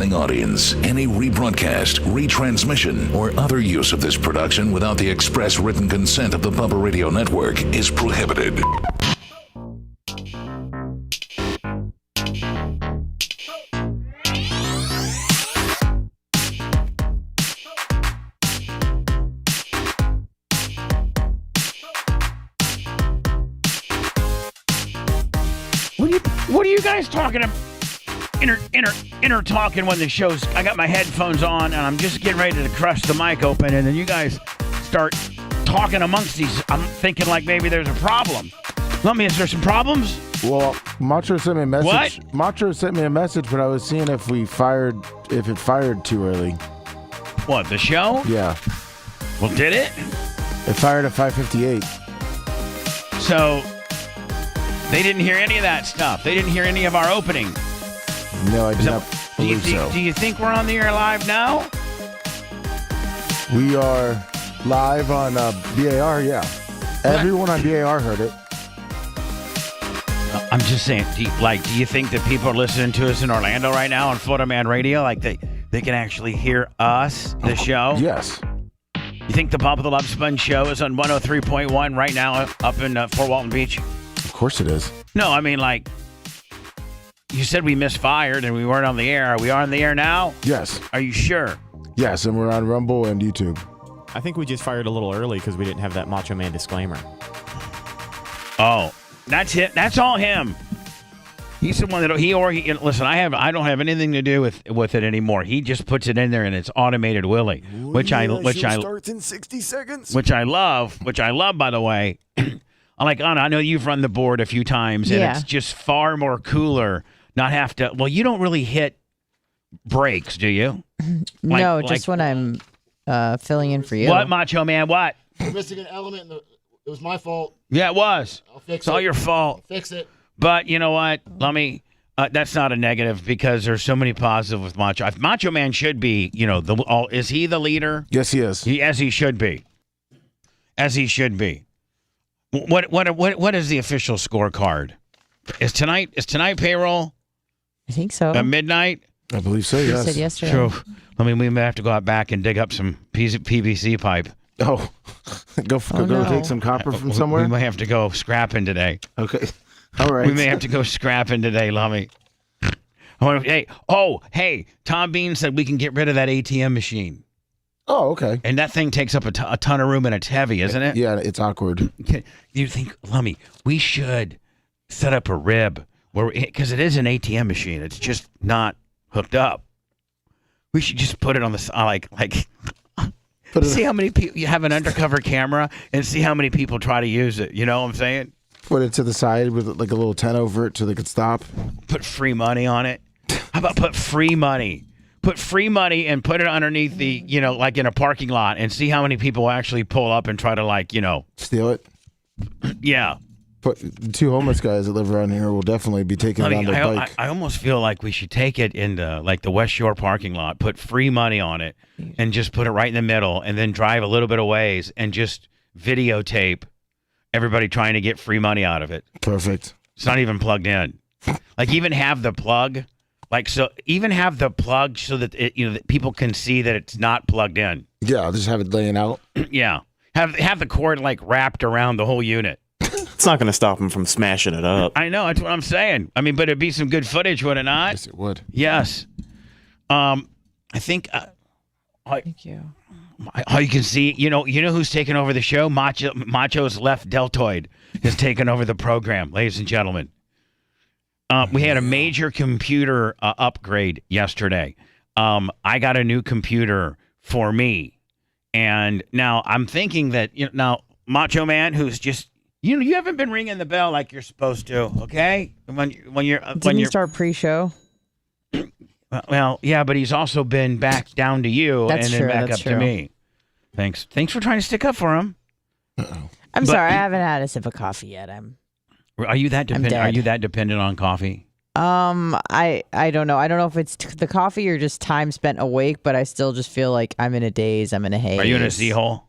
Audience. Any rebroadcast, retransmission, or other use of this production without the express written consent of the Bubba Radio Network is prohibited. What are you guys talking about? Inner talking when the show's. I got my headphones on and I'm just getting ready to crush the mic open, and then you guys start talking amongst these. I'm thinking like maybe there's a problem. Let me. Is there some problems? Well, Macho sent me a message. What? Macho sent me a message, but I was seeing if it fired too early. What, the show? Yeah. Well, did it? It fired at 5:58. So they didn't hear any of that stuff. They didn't hear any of our opening. No, I do not believe so. Do you think we're on the air live now? We are live on BAR, yeah. Everyone on BAR heard it. I'm just saying, do you think that people are listening to us in Orlando right now on Florida Man Radio? Like they can actually hear us, the show? Yes. You think the Bubba the Love Sponge show is on 103.1 right now up in Fort Walton Beach? Of course it is. No, I mean, like, you said we misfired and we weren't on the air. Are we on the air now? Yes. Are you sure? Yes, and we're on Rumble and YouTube. I think we just fired a little early because we didn't have that Macho Man disclaimer. Oh, that's it. That's all him. He's the one that he listen. I don't have anything to do with it anymore. He just puts it in there and it's automated Willie, which I starts in 60 seconds. Which I love. By the way. Like, Anna, I know you've run the board a few times, and it's just far more cooler not have to. Well, you don't really hit brakes, do you? No, just when I'm filling in for you. What, Macho Man? What? You're missing an element. It was my fault. Yeah, it was. I'll fix it. It's all your fault. I'll fix it. But you know what? Let me. That's not a negative because there's so many positives with Macho. If Macho Man should be, is he the leader? Yes, he is. As he should be. As he should be. What is the official scorecard? Is tonight payroll? I think so. At midnight? I believe so, yes. You said yesterday. True. I mean, we may have to go out back and dig up some PVC pipe. Oh, go take some copper from somewhere? We may have to go scrapping today. Okay. All right. We may have to go scrapping today, Lummy. Hey, Tom Bean said we can get rid of that ATM machine. Oh, okay. And that thing takes up a ton of room, and it's heavy, isn't it? Yeah, it's awkward. You think, Lummy, we should set up a rib because it is an ATM machine. It's just not hooked up. We should just put it on the see how many people you have an undercover camera and see how many people try to use it. You know what I'm saying? Put it to the side with like a little tent over it so they could stop. Put free money on it. How about put free money? Put free money and put it underneath the, like in a parking lot and see how many people actually pull up and try to steal it? Yeah. But the two homeless guys that live around here will definitely be taking it on their bike. I almost feel like we should take it into the West Shore parking lot, put free money on it, and just put it right in the middle and then drive a little bit of ways and just videotape everybody trying to get free money out of it. Perfect. It's not even plugged in. Even have the plug. Even have the plug so that that people can see that it's not plugged in. Yeah, I'll just have it laying out. Yeah. Have the cord wrapped around the whole unit. It's not going to stop him from smashing it up. I know, that's what I'm saying. I mean, but it'd be some good footage, would it not? Yes, it would. Yes. I think Thank you. how you can see, you know who's taking over the show? Macho's left deltoid has taken over the program, ladies and gentlemen. We had a major computer upgrade yesterday. I got a new computer for me. And now I'm thinking that, now Macho Man, who's just, you haven't been ringing the bell like you're supposed to, okay? When you're Didn't you start pre-show? Well, yeah, but he's also been back down to you That's and then true, back that's up true. to me. Thanks for trying to stick up for him. I'm sorry, I haven't had a sip of coffee yet. Are you that dependent? dead. Are you that dependent on coffee? I don't know. I don't know if it's the coffee or just time spent awake, but I still just feel like I'm in a daze. I'm in a haze. Are you in a Z hole?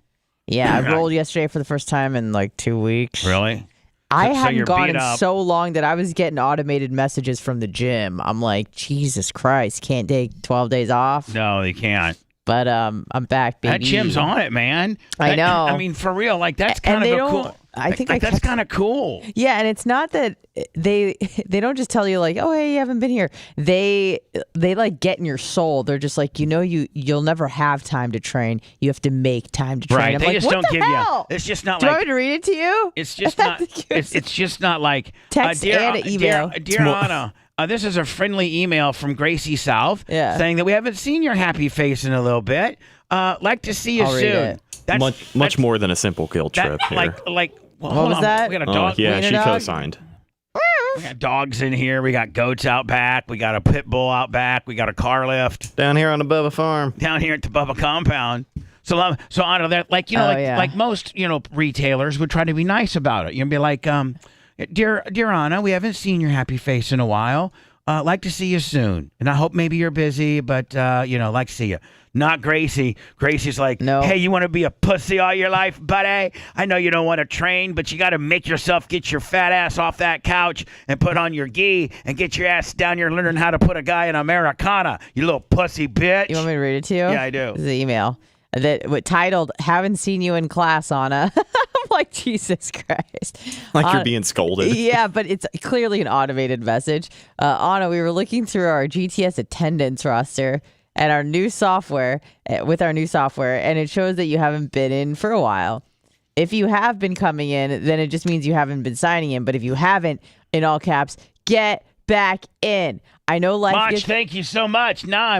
Yeah, I rolled yesterday for the first time in 2 weeks. Really? I So hadn't you're gone beat in up. so long that I was getting automated messages from the gym. I'm like, Jesus Christ, can't take 12 days off. No, they can't. But I'm back, baby. That gym's on it, man. I know. I mean, for real, like that's And kind they of a don't- cool. I think like, I that's kept- kind of cool. Yeah, and it's not that they don't just tell you like, oh, hey, you haven't been here. They like get in your soul. They're just like, you'll never have time to train. You have to make time to train. Right? I'm They like, just what don't the give hell? you. It's just not Do you like. want me to read it to you? It's just not. It's just not like. Text dear, and email. Dear Anna. This is a friendly email from Gracie South saying that we haven't seen your happy face in a little bit. Like to see you I'll read soon. it. That's Much more than a simple guilt that, trip here. like. Well, What hold was on. that? We got a Oh, dog. yeah, wiener she dog? co-signed. We got dogs in here. We got goats out back. We got a pit bull out back. We got a car lift Down here on the Bubba farm. down here at the Bubba compound. So Anna, that like like most retailers would try to be nice about it. You'd be like, dear Anna, we haven't seen your happy face in a while. Like to see you soon, and I hope maybe you're busy, but like to see you. Not Gracie. Gracie's like, No. hey, you want to be a pussy all your life, buddy? I know you don't want to train, but you got to make yourself get your fat ass off that couch and put on your gi and get your ass down here learning how to put a guy in Americana, you little pussy bitch. You want me to read it to you? Yeah, I do. This is the email that titled "Haven't seen you in class, Anna." I'm like, Jesus Christ. Like you're being scolded. Yeah, but it's clearly an automated message. Anna, we were looking through our GTS attendance roster and our new software, with our new software, and it shows that you haven't been in for a while. If you have been coming in, then it just means you haven't been signing in. But if you haven't, in all caps, get back in. I know life Mach, gets... thank you so much. Now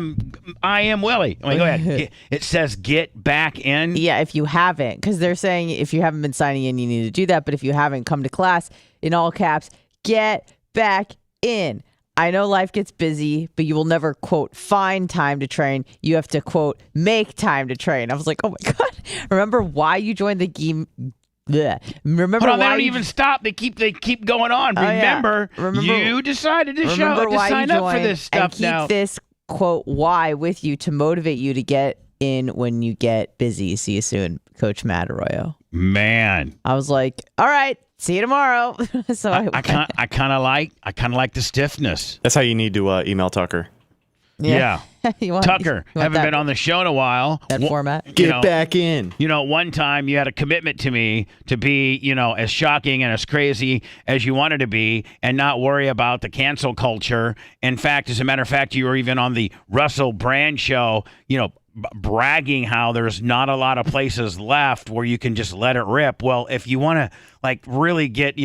I am Willie. Wait, go ahead. It says get back in. Yeah, if you haven't, because they're saying if you haven't been signing in, you need to do that. But if you haven't come to class, in all caps, get back in. I know life gets busy, but you will never, quote, find time to train. You have to, quote, make time to train. I was like, oh my God. Remember why you joined the game? Blech. Remember Hold on, they why don't you... even stop. They keep going on. Oh, yeah. Remember, you decided to Remember why sign you up for joined this stuff and keep now. this, quote, why with you to motivate you to get in when you get busy. See you soon, Coach Matt Arroyo. Man, I was like, all right, see you tomorrow. So I kind of like the stiffness. That's how you need to email Tucker. Yeah. You want- Tucker, you want haven't that- been on the show in a while. that format. Get back in. One time you had a commitment to me to be, as shocking and as crazy as you wanted to be and not worry about the cancel culture. In fact, as a matter of fact, you were even on the Russell Brand show, bragging how there's not a lot of places left where you can just let it rip. Well, if you want to really get,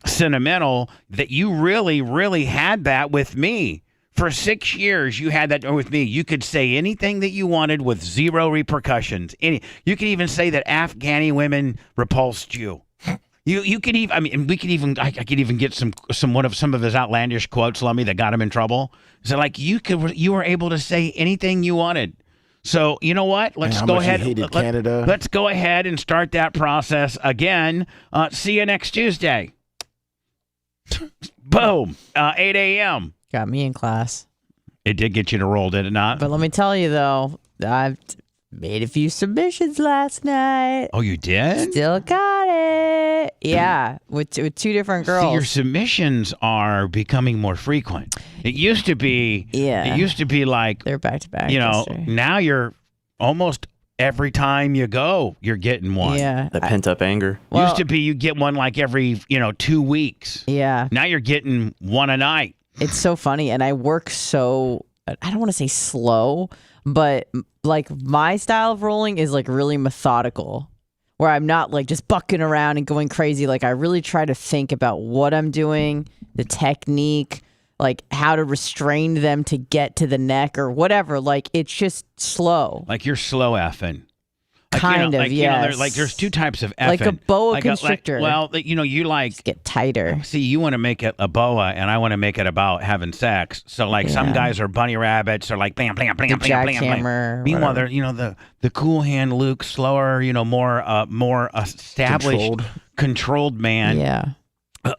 sentimental, that you really, really had that with me. For 6 years, you had that with me. You could say anything that you wanted with zero repercussions. You could even say that Afghani women repulsed you. You could even. I mean, we could even. I could even get some of his outlandish quotes, Lummy, that got him in trouble. So you were able to say anything you wanted. So you know what? Let's how go much he ahead. hated Canada. Let's go ahead and start that process again. See you next Tuesday. Boom. 8 a.m. Got me in class. It did get you to roll, did it not? But let me tell you, though, I've made a few submissions last night. Oh, you did? Still got it. Yeah, with two different girls. See, your submissions are becoming more frequent. It used to be. Yeah. It used to be like, They're back to back. now you're almost every time you go, you're getting one. Yeah. That pent up anger. Well- Used to be you get one like every 2 weeks. Yeah. Now you're getting one a night. It's so funny. And I work so, I don't want to say slow, but like my style of rolling is like really methodical, where I'm not like just bucking around and going crazy. Like I really try to think about what I'm doing, the technique, like how to restrain them to get to the neck or whatever. Like it's just slow. Like you're slow effing. Like, Kind of, yes. There's two types of effing. Like a boa constrictor. You like. Just get tighter. See, you want to make it a boa, and I want to make it about having sex. So, like, some Yeah. guys are bunny rabbits, or like blam, blam, blam, The blam, blam, blam. jackhammer, Meanwhile, whatever. they're the cool hand Luke, slower, more established, controlled man, Yeah.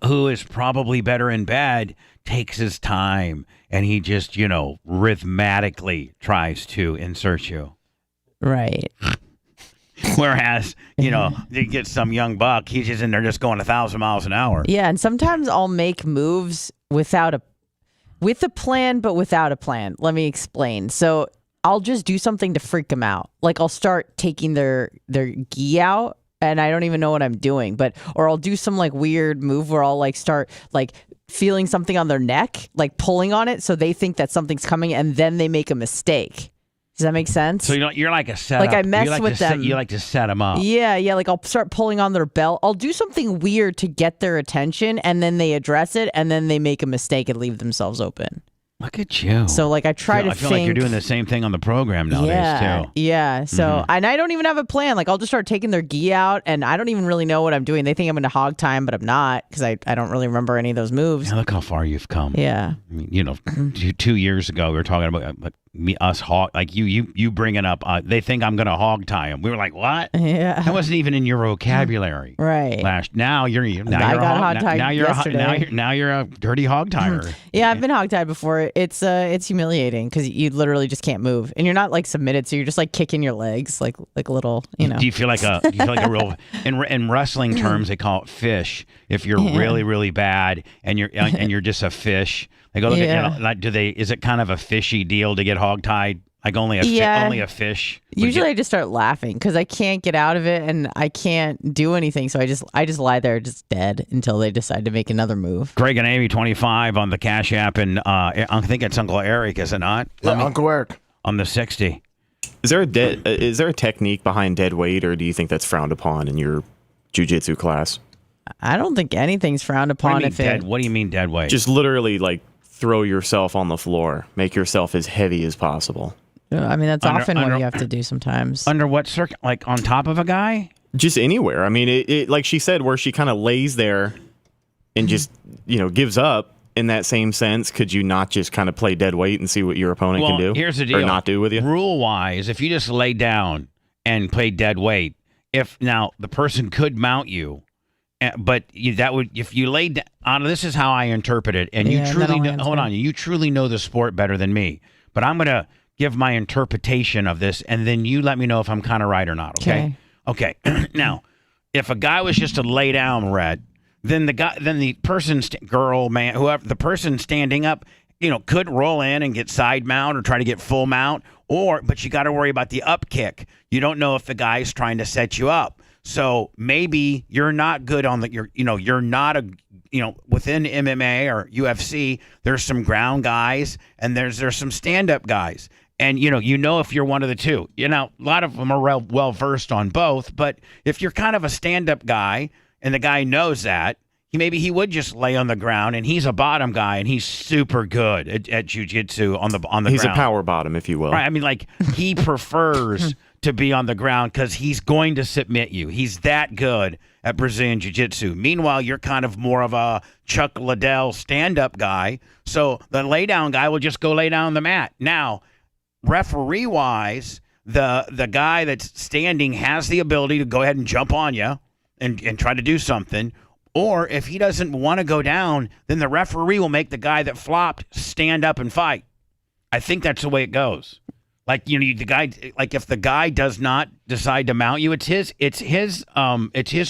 who is probably better in bed, takes his time, and he just rhythmatically tries to insert you. Right. Whereas, you get some young buck, he's just in there just going 1,000 miles an hour. Yeah, and sometimes I'll make moves with a plan, but without a plan. Let me explain. So I'll just do something to freak them out. Like I'll start taking their gi out, and I don't even know what I'm doing. Or I'll do some like weird move where I'll like start like feeling something on their neck, like pulling on it, so they think that something's coming, and then they make a mistake. Does that make sense? So you're like a setup. Like I mess with them. You like to set them up. Yeah. Like I'll start pulling on their belt. I'll do something weird to get their attention, and then they address it, and then they make a mistake and leave themselves open. Look at you. So like I try to I feel think, like you're doing the same thing on the program nowadays too. Yeah. So and I don't even have a plan. Like I'll just start taking their gi out, and I don't even really know what I'm doing. They think I'm into hog time, but I'm not, because I don't really remember any of those moves. Yeah, look how far you've come. Yeah. I mean, 2 years ago we were talking about us hog, like you bringing up. They think I'm going to hog tie them. We were like, what? Yeah. That wasn't even in your vocabulary. Right. Now you're I got hog tied yesterday. Now you're a dirty hog tier. Yeah, I've been hog tied before. It's humiliating because you literally just can't move, and you're not like submitted, so you're just like kicking your legs like a little, Do you feel like a real in wrestling terms they call it fish? If you're really really bad and you're just a fish, they go look at is it kind of a fishy deal to get hog tied? Like only a fish. Usually I just start laughing because I can't get out of it and I can't do anything. So I just lie there just dead until they decide to make another move. Greg and Amy 25 on the Cash App, and I think it's Uncle Eric, is it not? Yeah, Uncle Eric. On the 60. Is there a technique behind dead weight, or do you think that's frowned upon in your jiu-jitsu class? I don't think anything's frowned upon. What do you mean dead weight? Just literally like throw yourself on the floor, make yourself as heavy as possible. I mean, that's often what you have to do sometimes. Under what like on top of a guy? Just anywhere. I mean, it like she said, where she kind of lays there and just, gives up. In that same sense, could you not just kind of play dead weight and see what your opponent can do? Here's the deal. Or not do with you? Rule-wise, if you just lay down and play dead weight, if the person could mount you, but if you lay down, this is how I interpret it, and you truly you truly know the sport better than me, but I'm going to give my interpretation of this, and then you let me know if I'm kind of right or not, okay? Okay. Now, if a guy was just to lay down, Red, then the person, girl, man, whoever, the person standing up, could roll in and get side mount or try to get full mount, but you got to worry about the up kick. You don't know if the guy's trying to set you up. So maybe you're not good on you're not within MMA or UFC, there's some ground guys and there's some stand-up guys. And, if you're one of the two, a lot of them are well versed on both. But if you're kind of a stand-up guy and the guy knows that, maybe he would just lay on the ground, and he's a bottom guy and he's super good at jiu-jitsu on the ground. He's a power bottom, if you will. Right. I mean, like he prefers to be on the ground because he's going to submit you. He's that good at Brazilian jiu-jitsu. Meanwhile, you're kind of more of a Chuck Liddell stand-up guy. So the lay-down guy will just go lay down on the mat. Now, referee-wise, the guy that's standing has the ability to go ahead and jump on you and try to do something. Or if he doesn't want to go down, then the referee will make the guy that flopped stand up and fight. I think that's the way it goes. Like, the guy, like if the guy does not decide to mount you, it's his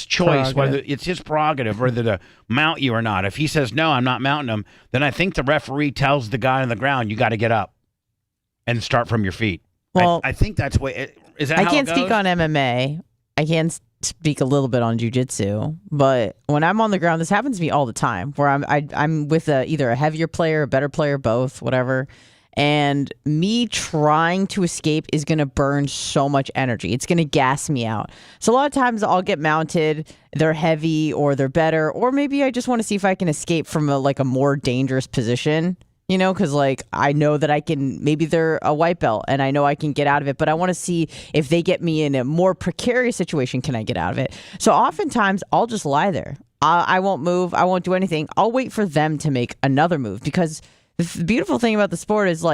choice, whether it's his prerogative whether to mount you or not. If he says, no, I'm not mounting him, then I think the referee tells the guy on the ground, you got to get up and start from your feet. Well, I think that's what is that. I can't speak on MMA. I can speak a little bit on jiu-jitsu, but when I'm on the ground, this happens to me all the time, where I'm with either a heavier player, a better player, both, whatever. And me trying to escape is going to burn so much energy. It's going to gas me out. So a lot of times I'll get mounted. They're heavy or they're better. Or maybe I just want to see if I can escape from a more dangerous position, because I know that I can, maybe they're a white belt and I know I can get out of it, but I want to see if they get me in a more precarious situation, can I get out of it? So oftentimes I'll just lie there. I won't move. I won't do anything. I'll wait for them to make another move, because the beautiful thing about the sport is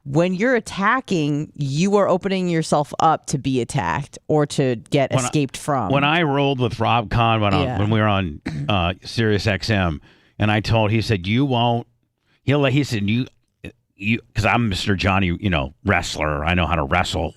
when you're attacking, you are opening yourself up to be attacked or to get escaped from. When I rolled with Rob Kahn when we were on Sirius XM, and he said, you won't. He said, you, because I'm Mr. Johnny, wrestler. I know how to wrestle.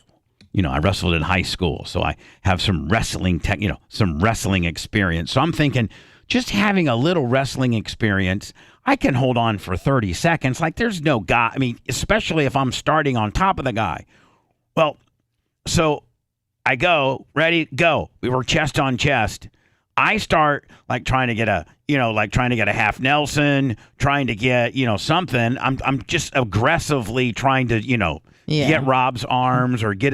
I wrestled in high school, so I have some wrestling some wrestling experience. So I'm thinking, just having a little wrestling experience, I can hold on for 30 seconds. Like, there's no guy. I mean, especially if I'm starting on top of the guy. Well, so I go, ready, go. We were chest on chest. I start like trying to get a half Nelson, trying to get, something. I'm just aggressively trying to, get Rob's arms or get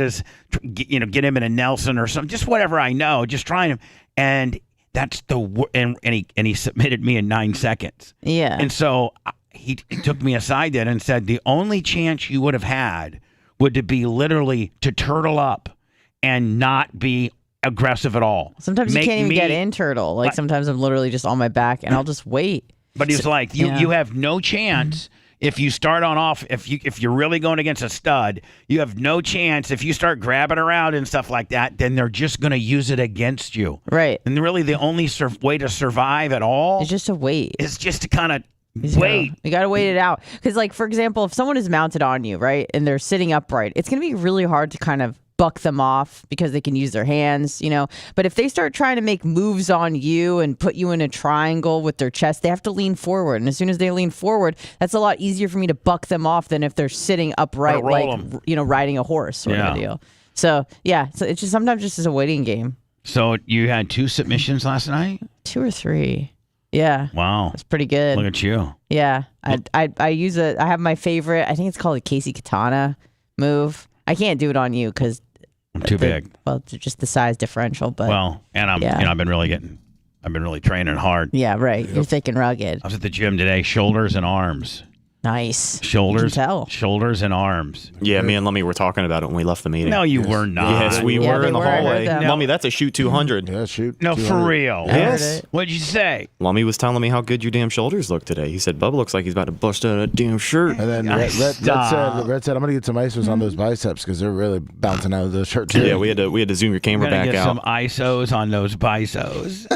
get him in a Nelson or something, just whatever I know, just trying to, and that's and he submitted me in 9 seconds. Yeah. And so he took me aside then and said, the only chance you would have had would to be literally to turtle up and not be aggressive at all. Sometimes you can't even get in turtle. Like, sometimes I'm literally just on my back and I'll just wait. But he's like, you have no chance if you start on off. If you're really going against a stud, you have no chance. If you start grabbing around and stuff like that, then they're just going to use it against you. Right. And really, the only way to survive at all is just to wait. Is just to kind of wait. You got to wait it out. Because, like, for example, if someone is mounted on you, right, and they're sitting upright, it's going to be really hard to kind of buck them off because they can use their hands, But if they start trying to make moves on you and put you in a triangle with their chest, they have to lean forward. And as soon as they lean forward, that's a lot easier for me to buck them off than if they're sitting upright, like, riding a horse sort of a deal. So, so it's just sometimes just as a waiting game. So you had 2 submissions last night? 2 or 3. Yeah. Wow. That's pretty good. Look at you. Yeah. I use I have my favorite, I think it's called a Casey Katana move. I can't do it on you because I'm too big. Well, it's just the size differential, but and I've been really training hard. Yeah, right. You're thick and rugged. I was at the gym today, shoulders and arms. Nice. Shoulders and arms. Yeah, me and Lummy were talking about it when we left the meeting. No, you were not. Yes, we were in the hallway. No. Lummy, that's a shoot 200. Yeah, shoot. No, 200. For real. Yes. What'd you say? Lummy was telling me how good your damn shoulders look today. He said, Bubba looks like he's about to bust out a damn shirt. And then Red said, I'm going to get some ISOs on those biceps because they're really bouncing out of the shirt too. Yeah, we had to zoom your camera back get out. Some ISOs on those bisos.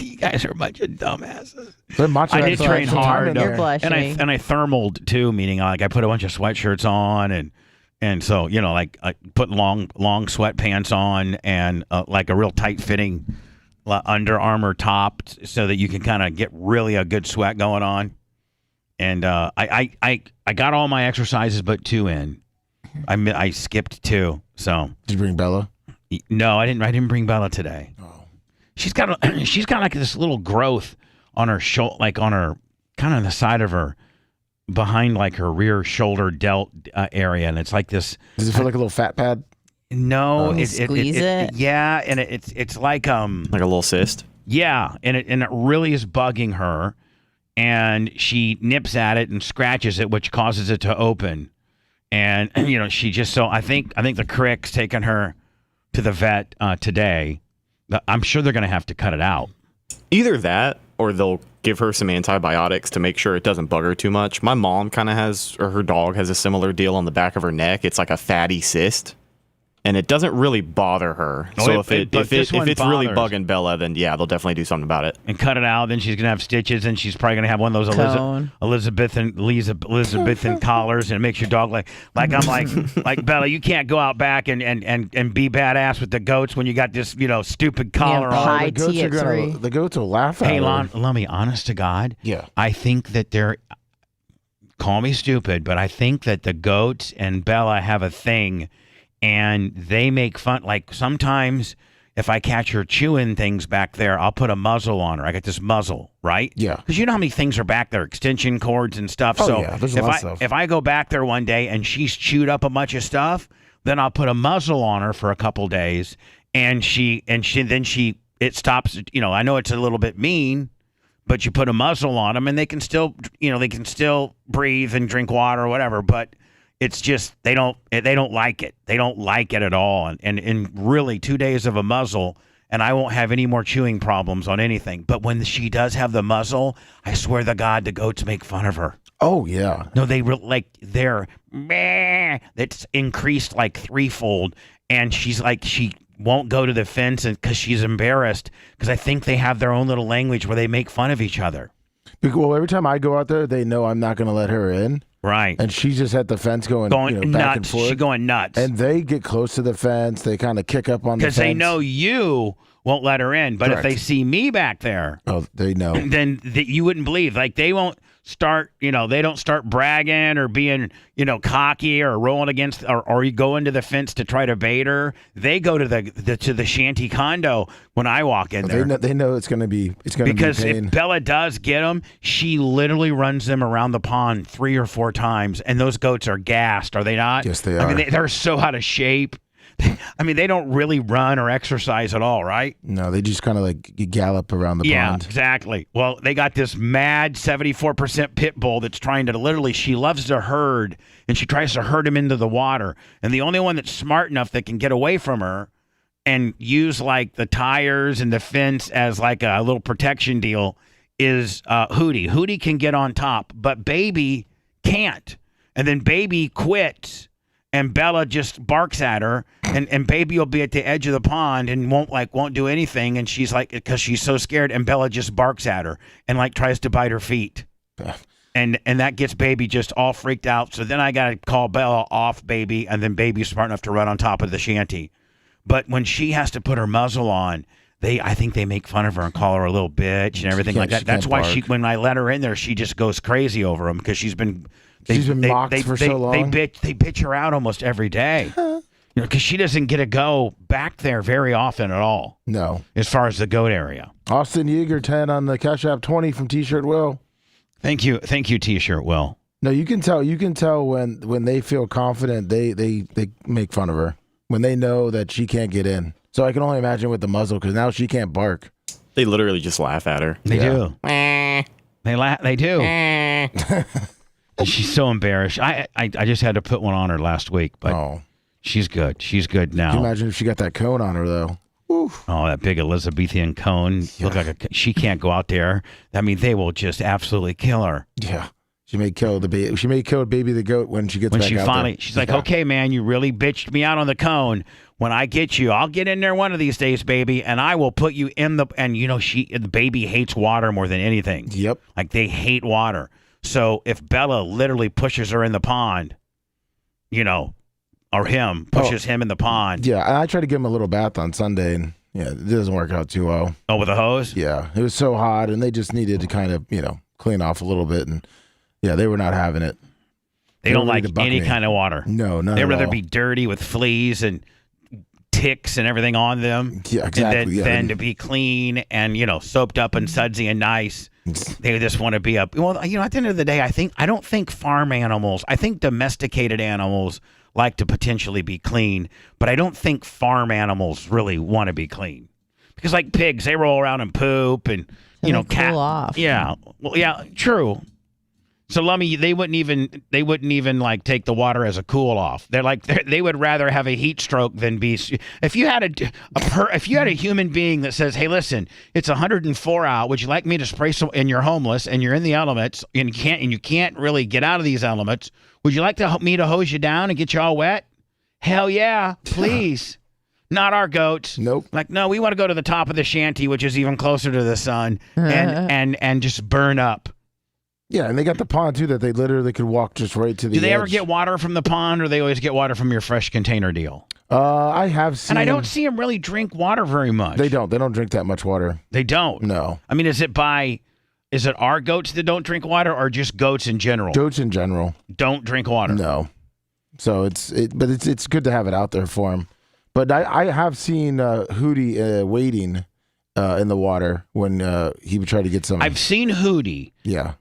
You guys are a bunch of dumbasses. I did train hard, You're blushing. and I thermaled too, meaning like I put a bunch of sweatshirts on and so like I put long sweatpants on and like a real tight fitting Under Armour top so that you can kind of get really a good sweat going on. And I got all my exercises but 2 in. I skipped 2. So did you bring Bella? No, I didn't bring Bella today. Oh. She's got like this little growth on her shoulder, like on her kind of on the side of her, behind like her rear shoulder delt area, and it's like this. Does it feel like a little fat pad? No, squeeze it. Yeah, and it's like a little cyst. Yeah, and it really is bugging her, and she nips at it and scratches it, which causes it to open, and she just I think the crick's taking her to the vet today. I'm sure they're going to have to cut it out. Either that, or they'll give her some antibiotics to make sure it doesn't bug her too much. My mom kind of has, or her dog has a similar deal on the back of her neck. It's like a fatty cyst. And it doesn't really bother her. So if it's really bugging Bella, then yeah, they'll definitely do something about it. And cut it out. Then she's gonna have stitches, and she's probably gonna have one of those Elizabethan collars, and it makes your dog like I'm like Bella. You can't go out back and be badass with the goats when you got this stupid collar on. The goats will laugh at her. Hey, Lummy, honest to God, yeah, I think that they're. Call me stupid, but I think that the goats and Bella have a thing. And they make fun. Like sometimes if I catch her chewing things back there, I'll put a muzzle on her. I got this muzzle, right? Yeah. Because you know how many things are back there, extension cords and stuff. Oh, so yeah, there's a lot of stuff. If I go back there one day and she's chewed up a bunch of stuff, then I'll put a muzzle on her for a couple days, and it stops. I know it's a little bit mean, but you put a muzzle on them and they can still breathe and drink water or whatever, but. It's just they don't like it. They don't like it at all. And in really 2 days of a muzzle, and I won't have any more chewing problems on anything. But when she does have the muzzle, I swear to God, the goats make fun of her. Oh yeah. No, they're meh. It's increased like threefold, and she's like she won't go to the fence because she's embarrassed because I think they have their own little language where they make fun of each other. Well, every time I go out there, they know I'm not going to let her in. Right. And she's just at the fence going back nuts. and forth. She's going nuts. And they get close to the fence. They kind of kick up on the fence. Because they know you won't let her in. But Correct. if they see me back there, they know. Then you wouldn't believe. Like, they won't start, they don't start bragging or being, cocky or rolling against or you go into the fence to try to bait her. They go to the shanty condo when I walk in there. They know it's going to be because pain. if Bella does get them, she literally runs them around the pond 3 or 4 times, and those goats are gassed, are they not? Yes, they are. I mean, they're so out of shape. I mean, they don't really run or exercise at all, right? No, they just kind of like gallop around the pond. Yeah, exactly. Well, they got this mad 74% pit bull that's trying to literally, she loves to herd, and she tries to herd him into the water. And the only one that's smart enough that can get away from her and use like the tires and the fence as like a little protection deal is Hootie. Hootie can get on top, but Baby can't. And then Baby quits. And Bella just barks at her, and Baby will be at the edge of the pond and won't do anything. And she's like, because she's so scared, and Bella just barks at her and like tries to bite her feet. And that gets Baby just all freaked out. So then I got to call Bella off Baby, and then Baby's smart enough to run on top of the shanty. But when she has to put her muzzle on, I think they make fun of her and call her a little bitch and everything like that. That's why when I let her in there, she just goes crazy over them because she's been mocked for so long. They bitch her out almost every day. Because she doesn't get to go back there very often at all. No. As far as the goat area. Austin Yeager 10 on the Cash App 20 from T-Shirt Will. Thank you, T-Shirt Will. No, you can tell when they feel confident, they make fun of her when they know that she can't get in. So I can only imagine with the muzzle because now she can't bark. They literally just laugh at her. They do. They do. She's so embarrassed. I just had to put one on her last week, but she's good. She's good now. Can you imagine if she got that cone on her though? Oof. Oh, that big Elizabethan cone. Yeah. Look like she can't go out there. I mean, they will just absolutely kill her. Yeah. She may kill the baby. She may kill Baby the goat when she gets back out there. She's like, okay, man, you really bitched me out on the cone. When I get you, I'll get in there one of these days, baby, and I will put you in the. And the baby hates water more than anything. Yep. Like they hate water. So if Bella literally pushes her in the pond, or him pushes him in the pond. Yeah, and I tried to give him a little bath on Sunday, and it doesn't work out too well. Oh, with a hose? Yeah, it was so hot, and they just needed to kind of clean off a little bit, and they were not having it. They don't like any kind of water. No, none They'd at rather all. be dirty with fleas and ticks and everything on them. Yeah, exactly. Than to be clean and soaped up and sudsy and nice. They just want to be up. Well, at the end of the day, I don't think farm animals. I think domesticated animals like to potentially be clean, but I don't think farm animals really want to be clean because, like pigs, they roll around and poop and cool off. Yeah, well, yeah, true. So Lummy, they wouldn't even like take the water as a cool off. They would rather have a heat stroke than be. If you had a human being that says, "Hey, listen, it's 104 out. Would you like me to spray some?" And you're homeless and you're in the elements and you can't really get out of these elements. Would you like me to hose you down and get you all wet? Hell yeah, please. Not our goats. Nope. Like, no, we want to go to the top of the shanty, which is even closer to the sun, and just burn up. Yeah, and they got the pond too that they literally could walk just right to the Do they edge. ever get water from the pond, or they always get water from your fresh container deal? I have seen. And I don't see them really drink water very much. They don't. They don't drink that much water. They don't? No. I mean, is it our goats that don't drink water, or just goats in general? Goats in general don't drink water. No. So but it's good to have it out there for them. But I have seen Hootie wading in the water when he would try to get some. I've seen Hootie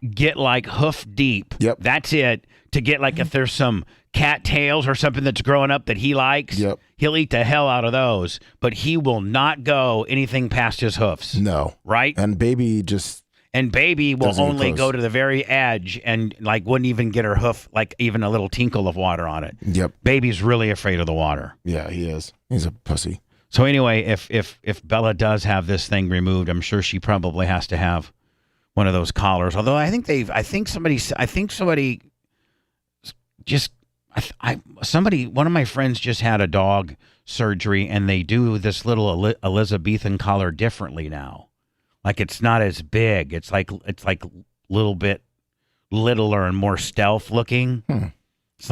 get like hoof deep. Yep. That's it. To get like if there's some cattails or something that's growing up that he likes, he'll eat the hell out of those. But he will not go anything past his hoofs. No. Right? And Baby will only go to the very edge and like wouldn't even get her hoof like even a little tinkle of water on it. Yep. Baby's really afraid of the water. Yeah, he is. He's a pussy. So anyway, if Bella does have this thing removed, I'm sure she probably has to have one of those collars. Although one of my friends just had a dog surgery, and they do this little Elizabethan collar differently now. Like it's not as big. It's like little bit littler and more stealth looking.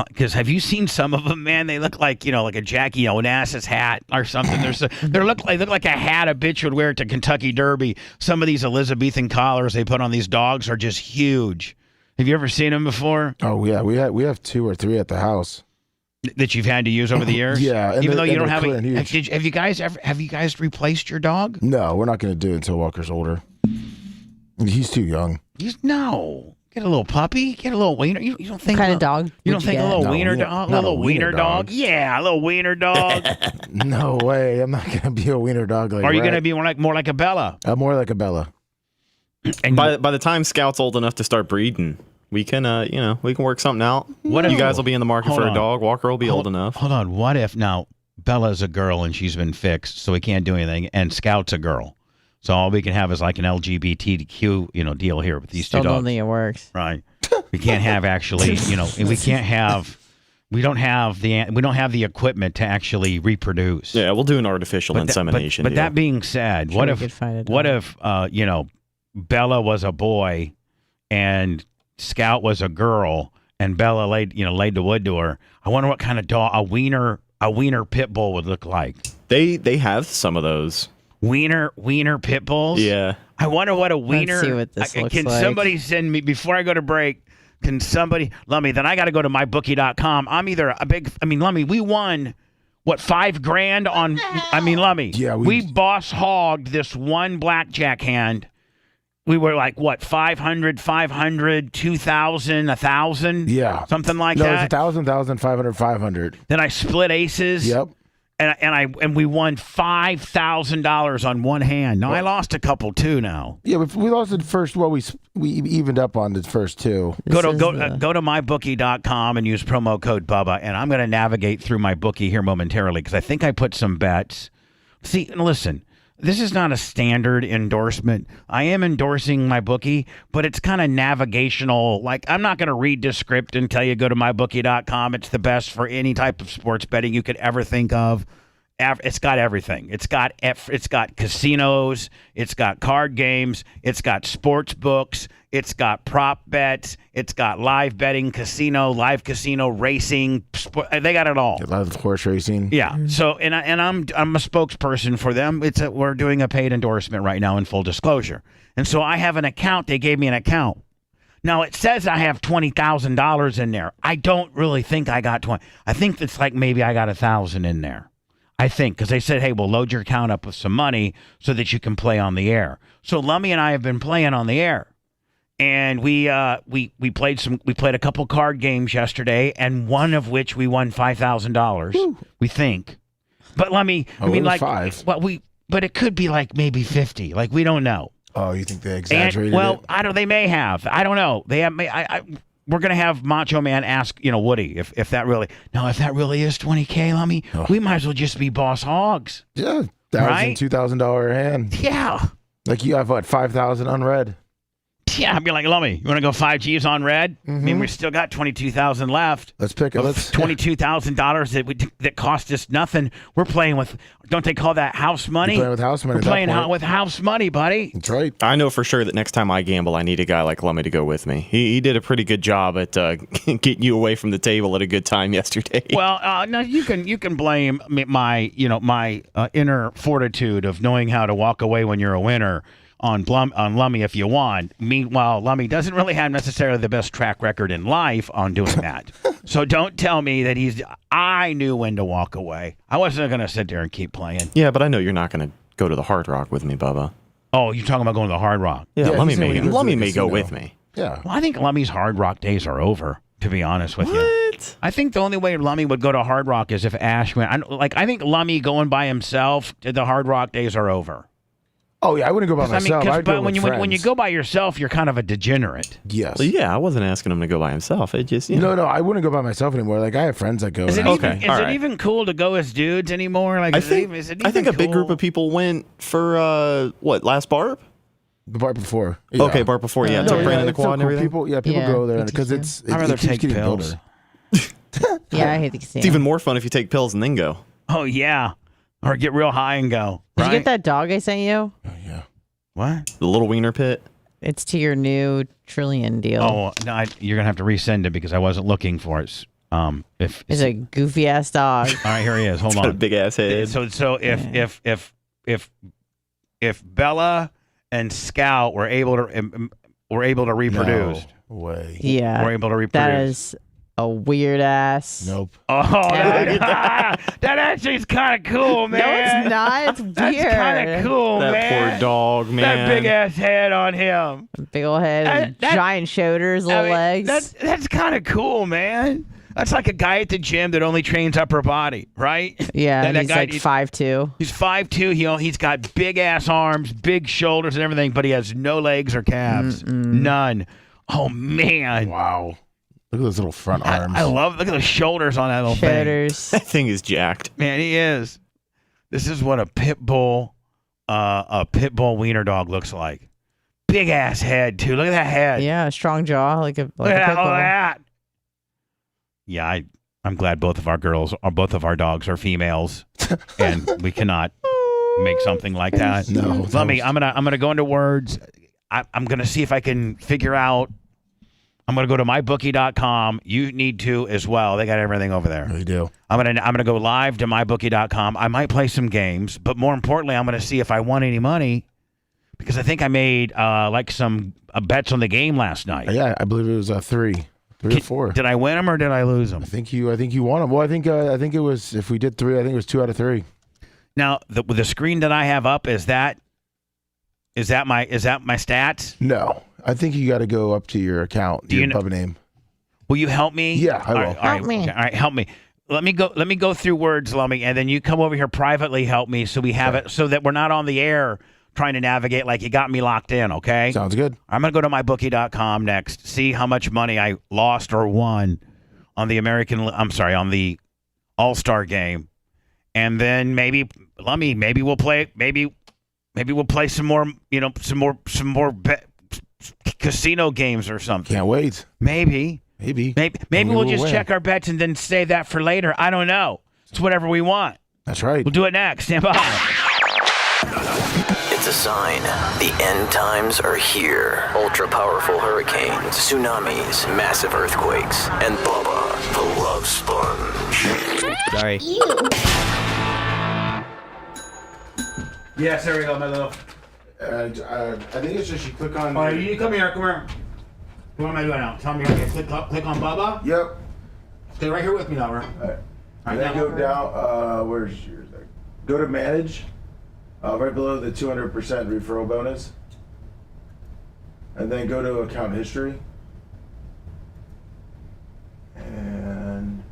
Because have you seen some of them, man? They look like, like a Jackie Onassis hat or something. They look like a hat a bitch would wear to Kentucky Derby. Some of these Elizabethan collars they put on these dogs are just huge. Have you ever seen them before? Oh yeah, we have 2 or 3 at the house that you've had to use over the years. Yeah, even though you don't have it. Have you guys replaced your dog? No, we're not going to do it until Walker's older. He's too young. No. Get a little puppy. Get a little wiener. You don't think What kind of dog? You don't think a little No, wiener yeah, dog? A not little a wiener wiener dog? dog. Yeah, a little wiener dog. No way. I'm not going to be a wiener dog like Or are you Rhett. going to be more like a Bella? More like a Bella. And By the time Scout's old enough to start breeding, we can we can work something out. What if- You guys will be in the market Hold for on. a dog. Walker will be old enough. Hold on. What if now Bella's a girl and she's been fixed, so we can't do anything, and Scout's a girl, so all we can have is like an LGBTQ deal here with these Still two don't dogs, think it works. right? We can't have actually, we can't have. We don't have the equipment to actually reproduce. Yeah, we'll do an artificial insemination. But deal. that being said, Sure what we if could find a what dog. if Bella was a boy and Scout was a girl and Bella laid the wood to her? I wonder what kind of dog a wiener pit bull would look like. They have some of those. Wiener pit bulls? Yeah. I wonder what a wiener. see what this looks can like. somebody send me before I go to break? Can somebody, Lummy? Then I got to go to mybookie.com. I'm either a big. I mean, Lummy, we won what $5,000 on. I mean, Lummy. Yeah, we boss hogged this one blackjack hand. We were like what 500, 2,000, 1,000. Yeah. something like No, that. it's 1,000, 500. Then I split aces. Yep. And we won $5,000 on one hand. Now I lost a couple too. Now Yeah, we lost the first. Well, we evened up on the first 2. go to This is mybookie.com and use promo code Bubba, and I'm going to navigate through my bookie here momentarily because I think I put some bets. See, and listen, this is not a standard endorsement. I am endorsing my bookie, but it's kind of navigational. Like, I'm not going to read the script and tell you go to mybookie.com. It's the best for any type of sports betting you could ever think of. It's got everything. It's got casinos. It's got card games. It's got sports books. It's got prop bets. It's got live betting, live casino, racing. They got it all. A lot of horse racing. Yeah. So and I'm a spokesperson for them. We're doing a paid endorsement right now in full disclosure. And so I have an account. They gave me an account. Now it says I have $20,000 in there. I don't really think I got 20. I think it's like maybe I got 1,000 in there. I think because they said, hey, we'll load your account up with some money so that you can play on the air. So Lummy and I have been playing on the air. And we played a couple card games yesterday, and one of which we won $5,000. We think, but Lummy, I mean, it was like, 5. but it could be like maybe 50. Like we don't know. Oh, you think they And, exaggerated it? I don't. They may have. I don't know. They have. We're gonna have Macho Man ask Woody if that really is $20K, Lummy. We might as well just be boss hogs. Yeah, Right? $2,000 hand. Yeah. Like you have what 5,000 unread. Yeah, I'd be like, Lummy, you want to go 5Gs on red? I mean, we still got 22,000 left. Let's pick it. Let's $22,000 that cost us nothing. We're playing with. Don't they call that house money? You're playing with house money We're at that playing point. with house money, buddy. That's right. I know for sure that next time I gamble, I need a guy like Lummy to go with me. He did a pretty good job at getting you away from the table at a good time yesterday. Well, no, you can blame my inner fortitude of knowing how to walk away when you're a winner on Lummy if you want. Meanwhile, Lummy doesn't really have necessarily the best track record in life on doing that. So don't tell me that I knew when to walk away. I wasn't going to sit there and keep playing. Yeah, but I know you're not going to go to the Hard Rock with me, Bubba. Oh, you're talking about going to the Hard Rock? Yeah, Yeah, Lummy he said when he goes to Lummy the may go casino. with me. Yeah. Well, I think Lummy's Hard Rock days are over, to be honest with you. What? I think the only way Lummy would go to Hard Rock is if Ash went. I think Lummy going by himself to the Hard Rock days are over. Oh yeah, I wouldn't go by myself. I'd go but when with you friends. go by yourself, you're kind of a degenerate. Yes. Well, yeah, I wasn't asking him to go by himself. It just, No, I wouldn't go by myself anymore. Like I have friends that go. Is it and I- even Okay, is all it right. even cool to go as dudes anymore? Like I is it think even- is it I think even a big group cool? of people went for last Barb? the bar before. Yeah. Okay, Barb before, yeah, took Brandon the it's so quad and cool. everything. People Yeah, go there me because too. it's I'd rather it keeps take getting pills. builder. Yeah, I hate the casino. It's even more fun if you take pills and then go. Oh yeah, or get real high and go. Did Right? you get that dog I sent you? Oh yeah. What? The little wiener pit. It's to your new trillion deal. Oh no, you're gonna have to resend it because I wasn't looking for it. If It's a goofy ass dog. all right, here he is. Hold Got a on. big ass head. So if Bella and Scout were able to reproduce, No way. Yeah. were able to reproduce. That is a weird ass. Nope. Oh, that actually is kind of cool, man. No, it's not. It's That's weird. kind of cool, That man. poor dog, man. That big ass head on him. Big old head, That- giant shoulders, little I mean, legs. That's kind of cool, man. That's like a guy at the gym that only trains upper body, right? Yeah, That he's guy- like 5'2". He's 5'2". He's got big ass arms, big shoulders, and everything, but he has no legs or calves. None. Oh man! Wow. Look at those little front arms. Look at the shoulders on that little thing. Shoulders. That thing is jacked. Man, he is. This is what a pit bull wiener dog looks like. Big ass head too. Look at that head. Yeah, strong jaw, like a Look at pit that, all bull. that. Yeah, I'm glad both of our dogs are females, and we cannot make something like that. No, Let me. I'm gonna go into words. I'm gonna see if I can figure out. I'm gonna go to mybookie.com. You need to as well. They got everything over there. They do. I'm gonna go live to mybookie.com. I might play some games, but more importantly, I'm gonna see if I won any money because I think I made like some bets on the game last night. Yeah, I believe it was 3 or 4. Did I win them or did I lose them? I think you won them. Well, I think it was, if we did 3, I think it was 2 out of 3. Now the screen that I have up is that my stats? No, I think you got to go up to your account, your Bubba name. Will you help me? Yeah, I will. All right, Help me. All right, help me. Let me go through words, Lummy, and then you come over here privately. Help me so we have it so that we're not on the air trying to navigate like you got me locked in. Okay. Sounds good. I'm gonna go to mybookie.com next. See how much money I lost or won on the All-Star game, and then maybe Lummy, maybe we'll play some more. Some more casino games or something. Can't wait. Maybe Maybe we'll just win. check our bets and then save that for later. I don't know. It's whatever we want. That's right. We'll do it next. Stand by. It's a sign. The end times are here. Ultra-powerful hurricanes, tsunamis, massive earthquakes, and Bubba the Love Sponge. Sorry. Yes, there we go, my love. I think it's just you click on. All right, you come here. What am I doing now? Tell me. Okay, click on Bubba. Yep. Stay right here with me, lover. All right. All right, Then now- go down. Where's yours? Go to manage. Right below the 200% referral bonus. And then go to account history. And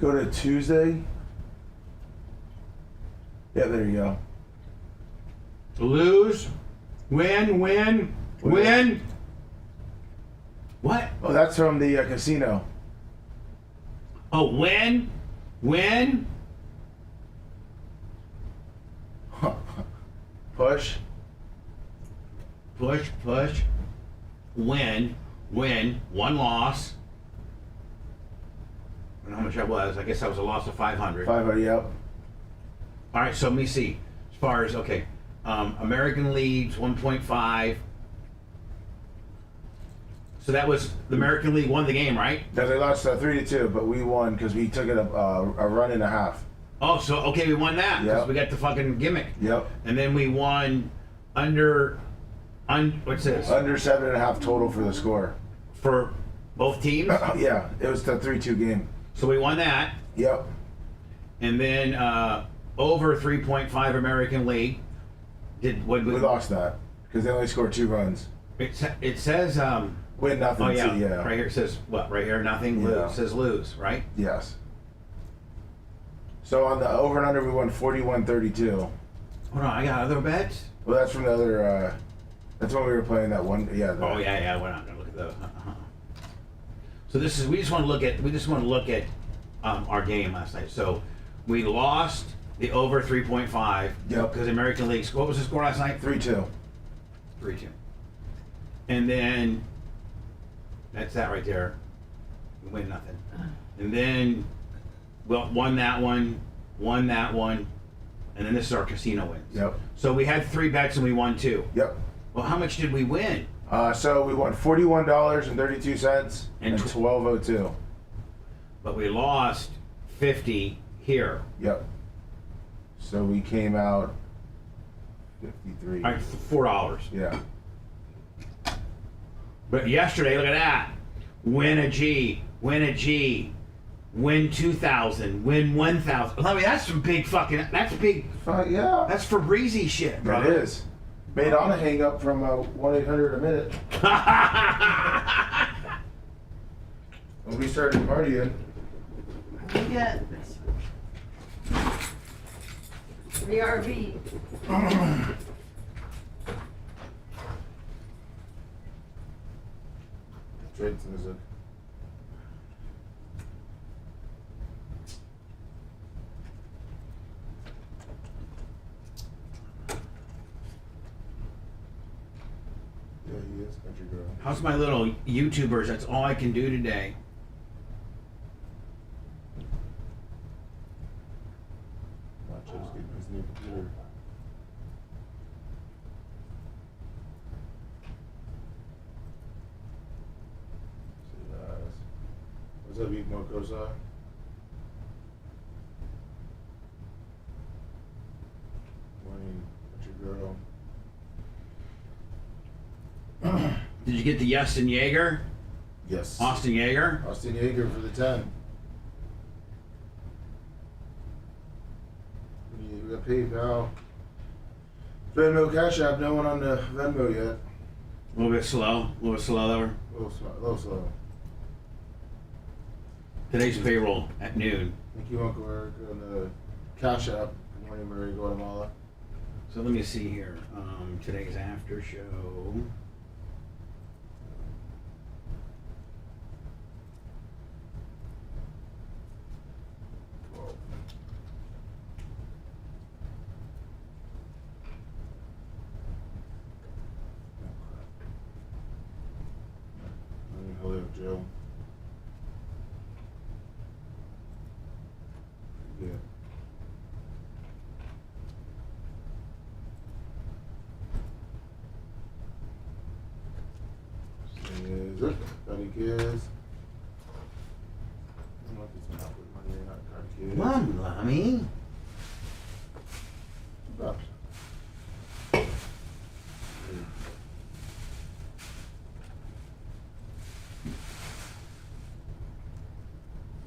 go to Tuesday. Yeah, there you go. Lose, win. What? Oh, that's from the casino. Oh, win. Push. Push. Win. One loss. I don't know how much that was. I guess that was a loss of 500. 500, yep. All right, so let me see. As far as, okay, American Leagues, 1.5. So that was, the American League won the game, right? No, they lost 3-2, but we won because we took it a run and a half. Oh, so, okay, we won that. Because Yep. we got the fucking gimmick. Yep. And then we won what's this? Under 7.5 total for the score. For both teams? Yeah, it was the 3-2 game. So we won that. Yep. And then over 3.5 American League. We lost that because they only scored 2 runs. It says Win nothing. oh yeah, yeah. right here it says what? Right here nothing. Yeah. Lose. It says lose, right? Yes. So on the over and under, we won 41-32. Hold on, I got other bets. Well, that's from the other. That's when we were playing that one. Yeah. Oh yeah. We're not gonna look at those. So this is we just want to look at our game last night. So we lost the over 3.5. Yep. Because the American League. What was the score last night? 3-2. 3-2. And then that's that right there. We win nothing. And then won that one, and then this is our casino wins. Yep. So we had 3 bets and we won 2. Yep. Well, how much did we win? So we won $41.32 and And $12.02. But we lost 50 here. Yep. So we came out 53. Like $4. Yeah. But yesterday, look at that. Win a G. Win 2,000. Win 1,000. I mean, that's some big fucking. That's big. Yeah. That's for breezy shit, bro. It is. Made Anna hang up from 1-800 a minute. When we started partying. Yeah. 3RV. Trade music. Yeah, he is country girl. How's my little YouTubers? That's all I can do today. Nacho's getting his new computer. What's up, Eat Mokosa? Morning, country girl. Did you get the Austin Yeager? Yes. Austin Yeager? Austin Yeager for the 10. We got PayPal. Venmo, Cash App, no one on the Venmo yet. A little bit slow. A little slower. A little slow. Today's payroll at noon. Thank you, Uncle Eric, on the Cash App. Good morning, Murray, Guatemala. So let me see here. Today's after show. Hello, Joe. Yeah. Is it? Buddy Kids. I don't know if it's not with money or not. Card Kids. Mom, Lummy. Bucks.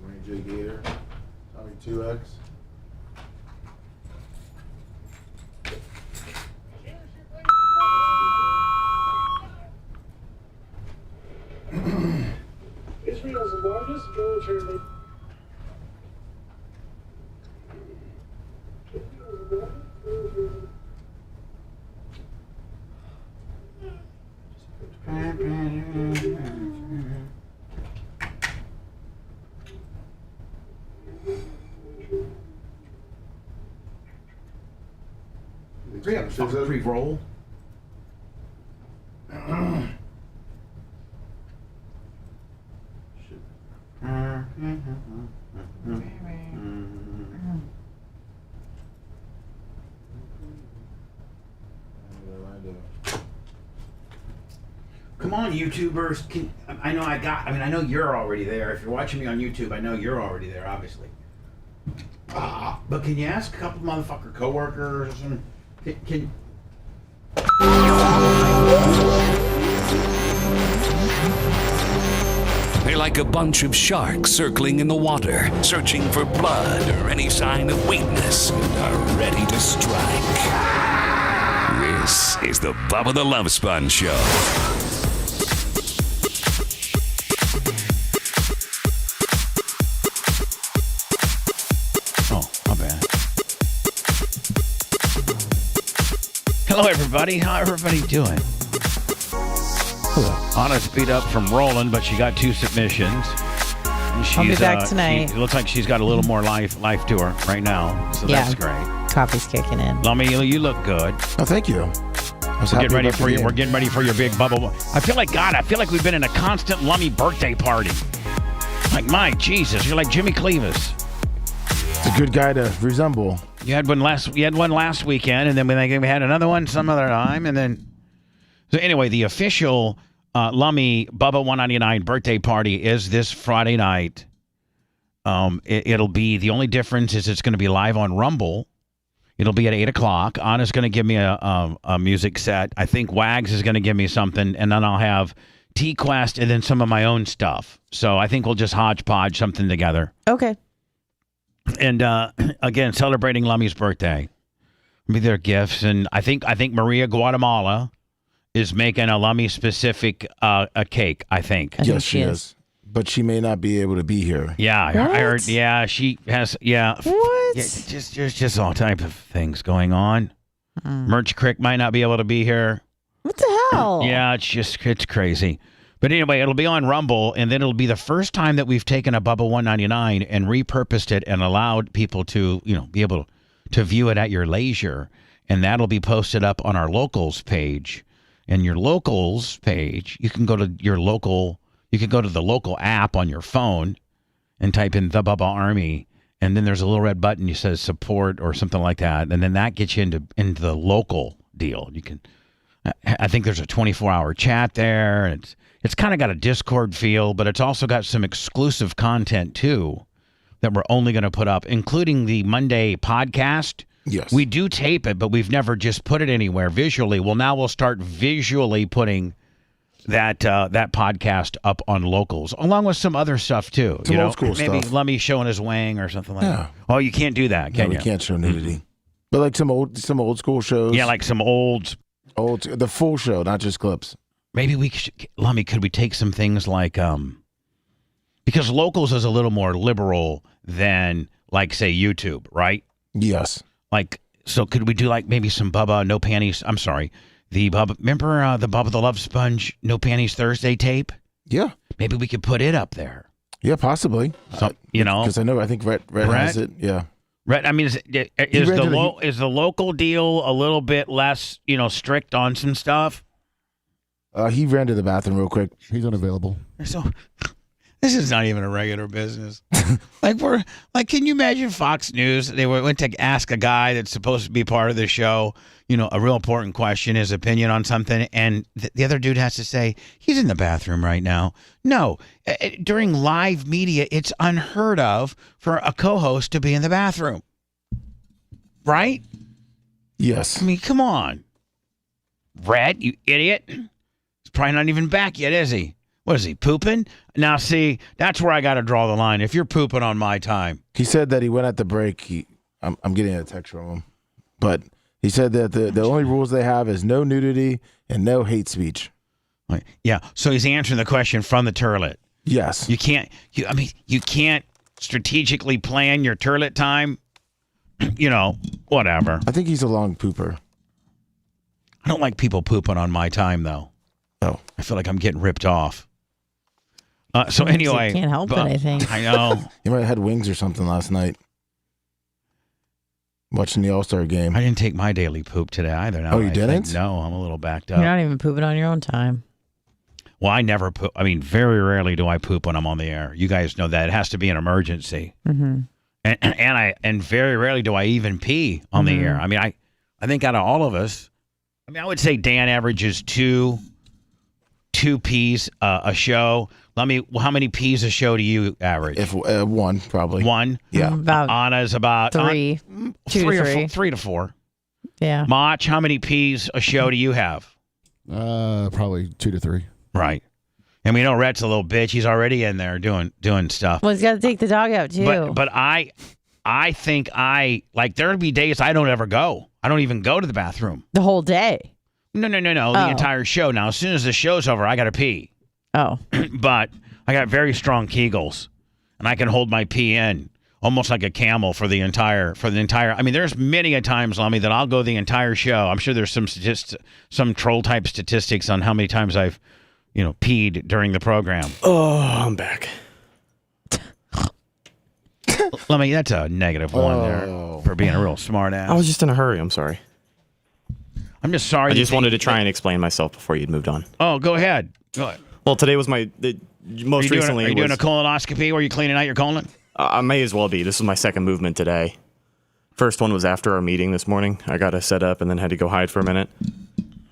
Morning, J Gator. Tommy 2X. Israel's largest military. We have a fucking pre-roll. Come on, YouTubers. I know you're already there. If you're watching me on YouTube, I know you're already there, obviously. But can you ask a couple motherfucker coworkers and can They're like a bunch of sharks circling in the water, searching for blood or any sign of weakness, and are ready to strike. This is the Bubba the Love Sponge Show. Hello, everybody. How everybody doing? Anna's beat up from rolling, but she got 2 submissions. And she's, I'll be back tonight. It looks like she's got a little more life to her right now, so Yeah. that's great. Coffee's kicking in. Lummy, you look good. Oh, thank you. We're getting ready for you. We're getting ready for your big bubble. I feel like we've been in a constant Lummy birthday party. Like, my Jesus, you're like Jimmy Cleavis. It's a good guy to resemble. You had one last weekend, and then we had another one some other time, and then So anyway, the official Lummy Bubba 199 birthday party is this Friday night. It'll be, the only difference is it's going to be live on Rumble. It'll be at 8 o'clock. Anna's going to give me a music set. I think Wags is going to give me something, and then I'll have T-Quest and then some of my own stuff. So I think we'll just hodgepodge something together. Okay. And again, celebrating Lummy's birthday. Be their gifts, and I think Maria Guatemala is making a Lummy specific a cake. I think. Yes, she is. But she may not be able to be here. Yeah, I heard. Yeah, she has. Yeah. What? Yeah, just all type of things going on. Merch Crick might not be able to be here. What the hell? Yeah, it's crazy. But anyway, it'll be on Rumble, and then it'll be the first time that we've taken a Bubba 199 and repurposed it and allowed people to, be able to view it at your leisure. And that'll be posted up on our locals page. And your locals page, you can go to your local, you can go to the local app on your phone and type in the Bubba Army. And then there's a little red button that says support or something like that. And then that gets you into the local deal. You can, I think there's a 24-hour chat there. And it's kind of got a Discord feel, but it's also got some exclusive content too that we're only going to put up, including the Monday podcast. Yes. We do tape it, but we've never just put it anywhere visually. Well, now we'll start visually putting that podcast up on locals, along with some other stuff too. Some old school maybe stuff. Lummy showing his wang or something like that. Oh, you can't do that, can No, you? we can't show nudity. But like some old school shows. Yeah, like some the full show, not just clips. Maybe Lummy, could we take some things like because locals is a little more liberal than like say YouTube, right? Yes. Like, so could we do like maybe some Bubba No Panties? I'm sorry, the Bubba. Remember the Bubba the Love Sponge No Panties Thursday tape? Yeah. Maybe we could put it up there. Yeah, possibly. So, because I think Rhett has it. Yeah. Right. I mean, is the local deal a little bit less, strict on some stuff? He ran to the bathroom real quick. He's unavailable. So this is not even a regular business. Can you imagine Fox News? They went to ask a guy that's supposed to be part of the show, a real important question, his opinion on something, and the other dude has to say, he's in the bathroom right now. No, during live media, it's unheard of for a co-host to be in the bathroom. Right? Yes. I mean, come on. Red, you idiot. He's probably not even back yet, is he? What is he, pooping? Now, see, that's where I got to draw the line. If you're pooping on my time. He said that he went at the break. I'm getting a text from him. But he said that the only rules they have is no nudity and no hate speech. Right. Yeah, so he's answering the question from the turlet. Yes. You can't strategically plan your turlet time. Whatever. I think he's a long pooper. I don't like people pooping on my time, though. Oh. I feel like I'm getting ripped off. So anyway. You can't help it, I think. I know. You might have had wings or something last night. Watching the All-Star game. I didn't take my daily poop today either. Oh, you didn't? No, I'm a little backed up. You're not even pooping on your own time. Well, I never poop. I mean, very rarely do I poop when I'm on the air. You guys know that. It has to be an emergency. Mm-hmm. And very rarely do I even pee on the air. I mean, I think out of all of us, I would say Dan averages two pees a show. How many pees a show do you average? If one, probably. One? Yeah. Anna's about 3. 3 to 4. Yeah. Mach, how many pees a show do you have? Probably 2 to 3. Right. And we know Rhett's a little bitch. He's already in there doing stuff. Well, he's got to take the dog out too. But I think there'd be days I don't ever go. I don't even go to the bathroom. The whole day? No. The entire show. Now, as soon as the show's over, I got to pee. Oh. But I got very strong Kegels, and I can hold my pee in almost like a camel for the entire. I mean, there's many a times, Lummy, that I'll go the entire show. I'm sure there's some troll type statistics on how many times I've, peed during the program. Oh, I'm back. Lummy, that's a negative one there for being a real smart ass. I was just in a hurry. I'm sorry. I'm just sorry. I just wanted to try and explain myself before you'd moved on. Oh, go ahead. Go ahead. Well, today was most recently. Are you doing a colonoscopy where you cleaning out your colon? I may as well be. This is my second movement today. First one was after our meeting this morning. I got to set up and then had to go hide for a minute.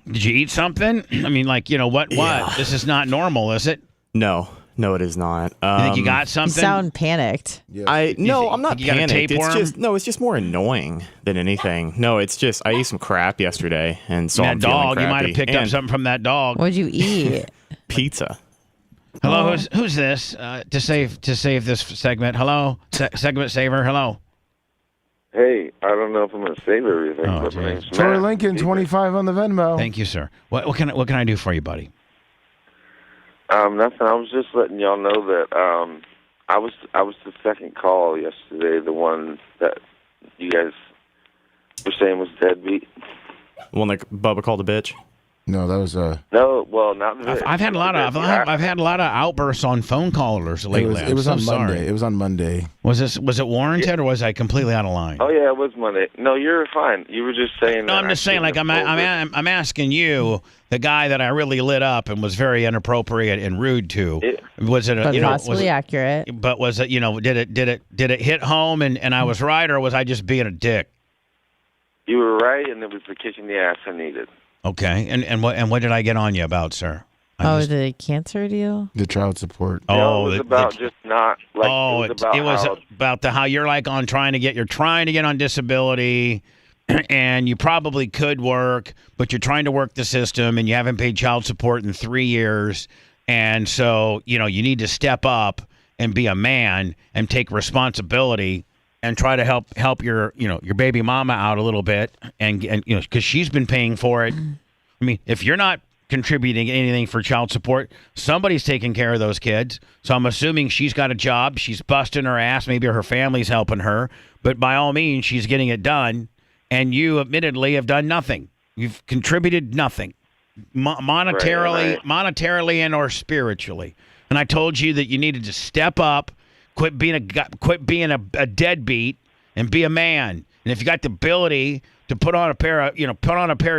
Did you eat something? I mean, like, what? This is not normal, is it? No, it is not. You think you got something? You sound panicked. I'm not you got a panicked. tapeworm? It's just more annoying than anything. No, it's just I ate some crap yesterday, and so I'm that feeling dog, you might crappy. have picked up And something from that dog. What'd you eat? pizza. Hello, who's this? To save this segment. Hello, segment saver. Hello. Hey, I don't know if I'm going to save everything, but my name's Troy Matt. Lincoln, 25 on the Venmo. Thank you, sir. What can I do for you, buddy? Nothing. I was just letting y'all know that I was the second call yesterday, the one that you guys were saying was deadbeat. One like Bubba called a bitch. No, that was No, well, not this. I've had a lot of outbursts on phone callers lately. It was I'm on so Monday. sorry. It was on Monday. Was it warranted or was I completely out of line? Oh yeah, it was Monday. No, you're fine. You were just saying. No, I'm just saying. Like I'm asking you, the guy that I really lit up and was very inappropriate and rude to. Was it? But possibly accurate. But was it? Did it hit home and I was right, or was I just being a dick? You were right, and it was the kick in the ass I needed. Okay, and what did I get on you about, sir? The cancer deal? The child support. No, it was about just not like. It was about how you're like trying to get on disability, and you probably could work, but you're trying to work the system, and you haven't paid child support in 3 years, and so you need to step up and be a man and take responsibility. And try to help your baby mama out a little bit, and because she's been paying for it. I mean, if you're not contributing anything for child support, somebody's taking care of those kids. So I'm assuming she's got a job. She's busting her ass. Maybe her family's helping her, but by all means, she's getting it done. And you, admittedly, have done nothing. You've contributed nothing, monetarily and or spiritually. And I told you that you needed to step up. Quit being a deadbeat and be a man. And if you got the ability to put on a pair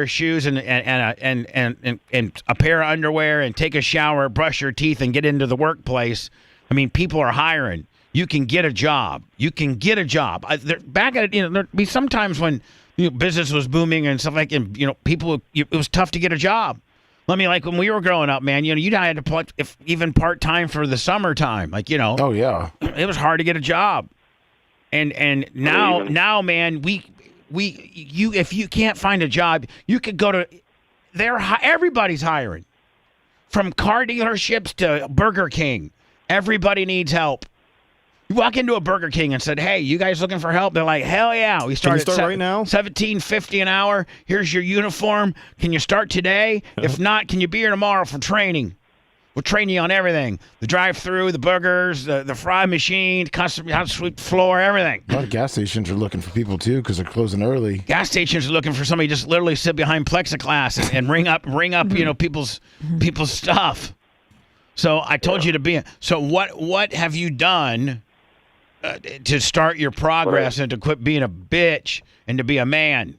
of shoes and a pair of underwear and take a shower, brush your teeth, and get into the workplace, I mean, people are hiring. You can get a job. Back at there'd be sometimes when business was booming and stuff like, and people, it was tough to get a job. Let me, like when we were growing up, man, you had to put even part-time for the summertime. Like, Oh, yeah. It was hard to get a job. And now, man, if you can't find a job, you could go to, everybody's hiring. From car dealerships to Burger King. Everybody needs help. You walk into a Burger King and said, "Hey, you guys looking for help?" They're like, "Hell yeah!" We start right now. $17.50 an hour. Here's your uniform. Can you start today? If not, can you be here tomorrow for training? We'll train you on everything: the drive-through, the burgers, the fry machine, custom, how to sweep the floor, everything. A lot of gas stations are looking for people too because they're closing early. Gas stations are looking for somebody to just literally sit behind plexiglass and ring up, people's stuff. So I told you to be. So what have you done? To start your progress and to quit being a bitch and to be a man?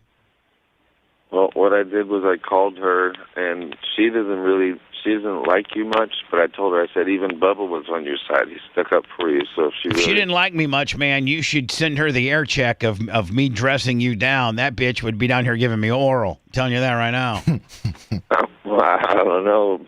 Well, what I did was I called her, and she doesn't like you much, but I told her, I said, even Bubba was on your side. He stuck up for you. So if she didn't like me much, man, you should send her the air check of me dressing you down. That bitch would be down here giving me oral. I'm telling you that right now. Well, I don't know,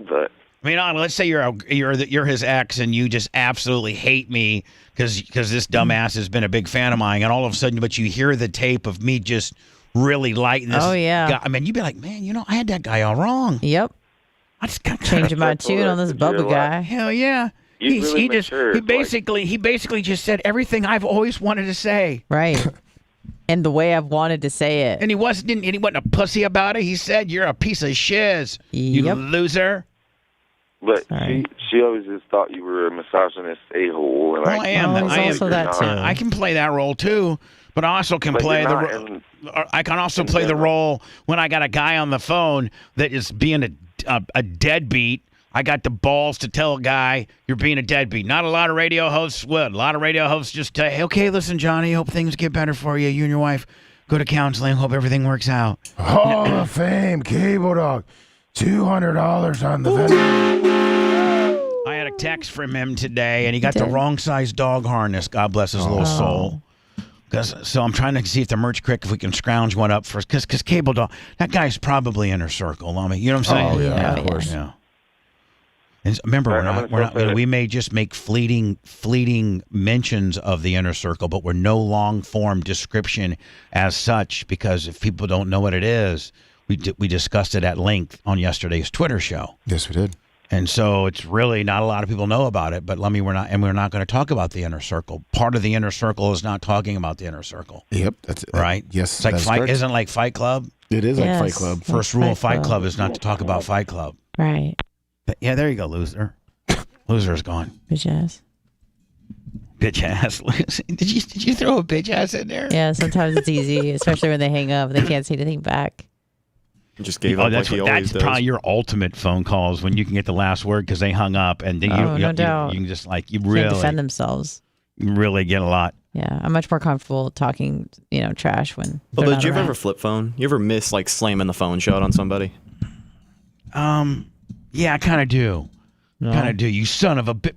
but... I mean, let's say you're his ex and you just absolutely hate me because this dumbass has been a big fan of mine, and all of a sudden, but you hear the tape of me just really lighting this. Oh yeah. guy. I mean, you'd be like, man, I had that guy all wrong. Yep. I just got changing my tune on this Bubba guy. Hell yeah. He basically just said everything I've always wanted to say. Right. And the way I've wanted to say it. And he wasn't a pussy about it. He said, "You're a piece of shiz, you loser." But she always just thought you were a misogynist a-hole. And I am. I am also that too. I can play that role too, but I also can play the role when I got a guy on the phone that is being a deadbeat. I got the balls to tell a guy you're being a deadbeat. Not a lot of radio hosts would. A lot of radio hosts just say, "Hey, okay, listen, Johnny, hope things get better for you. You and your wife go to counseling. Hope everything works out." Hall of Fame, Cable Dog. $200 on the vendor. I had a text from him today, and he got the wrong size dog harness. God bless his little soul. So I'm trying to see if the merch crick, if we can scrounge one up first. Because Cable Dog, that guy's probably inner circle. I mean, you know what I'm saying? Oh, yeah, of course. Yeah. And remember, we may just make fleeting mentions of the inner circle, but we're no long form description as such, because if people don't know what it is, we discussed it at length on yesterday's Twitter show. Yes, we did. And so it's really not a lot of people know about it, but we're not going to talk about the inner circle. Part of the inner circle is not talking about the inner circle. Yep, that's it. Right? Yes, it's like isn't like Fight Club? It is like Fight Club. First rule of Fight Club is not to talk about Fight Club. Right. But yeah, there you go, loser. Loser's gone. Bitch ass. Bitch ass. Did you throw a bitch ass in there? Yeah, sometimes it's easy, especially when they hang up. They can't say anything back. Just gave up like he always does. That's probably your ultimate phone calls, when you can get the last word because they hung up, and then you can just you really can't defend themselves. You really get a lot. Yeah, I'm much more comfortable talking, trash when. Well, did you ever flip phone? You ever miss slamming the phone shut on somebody? Yeah, I kind of do. No. Kind of do. You son of a bit.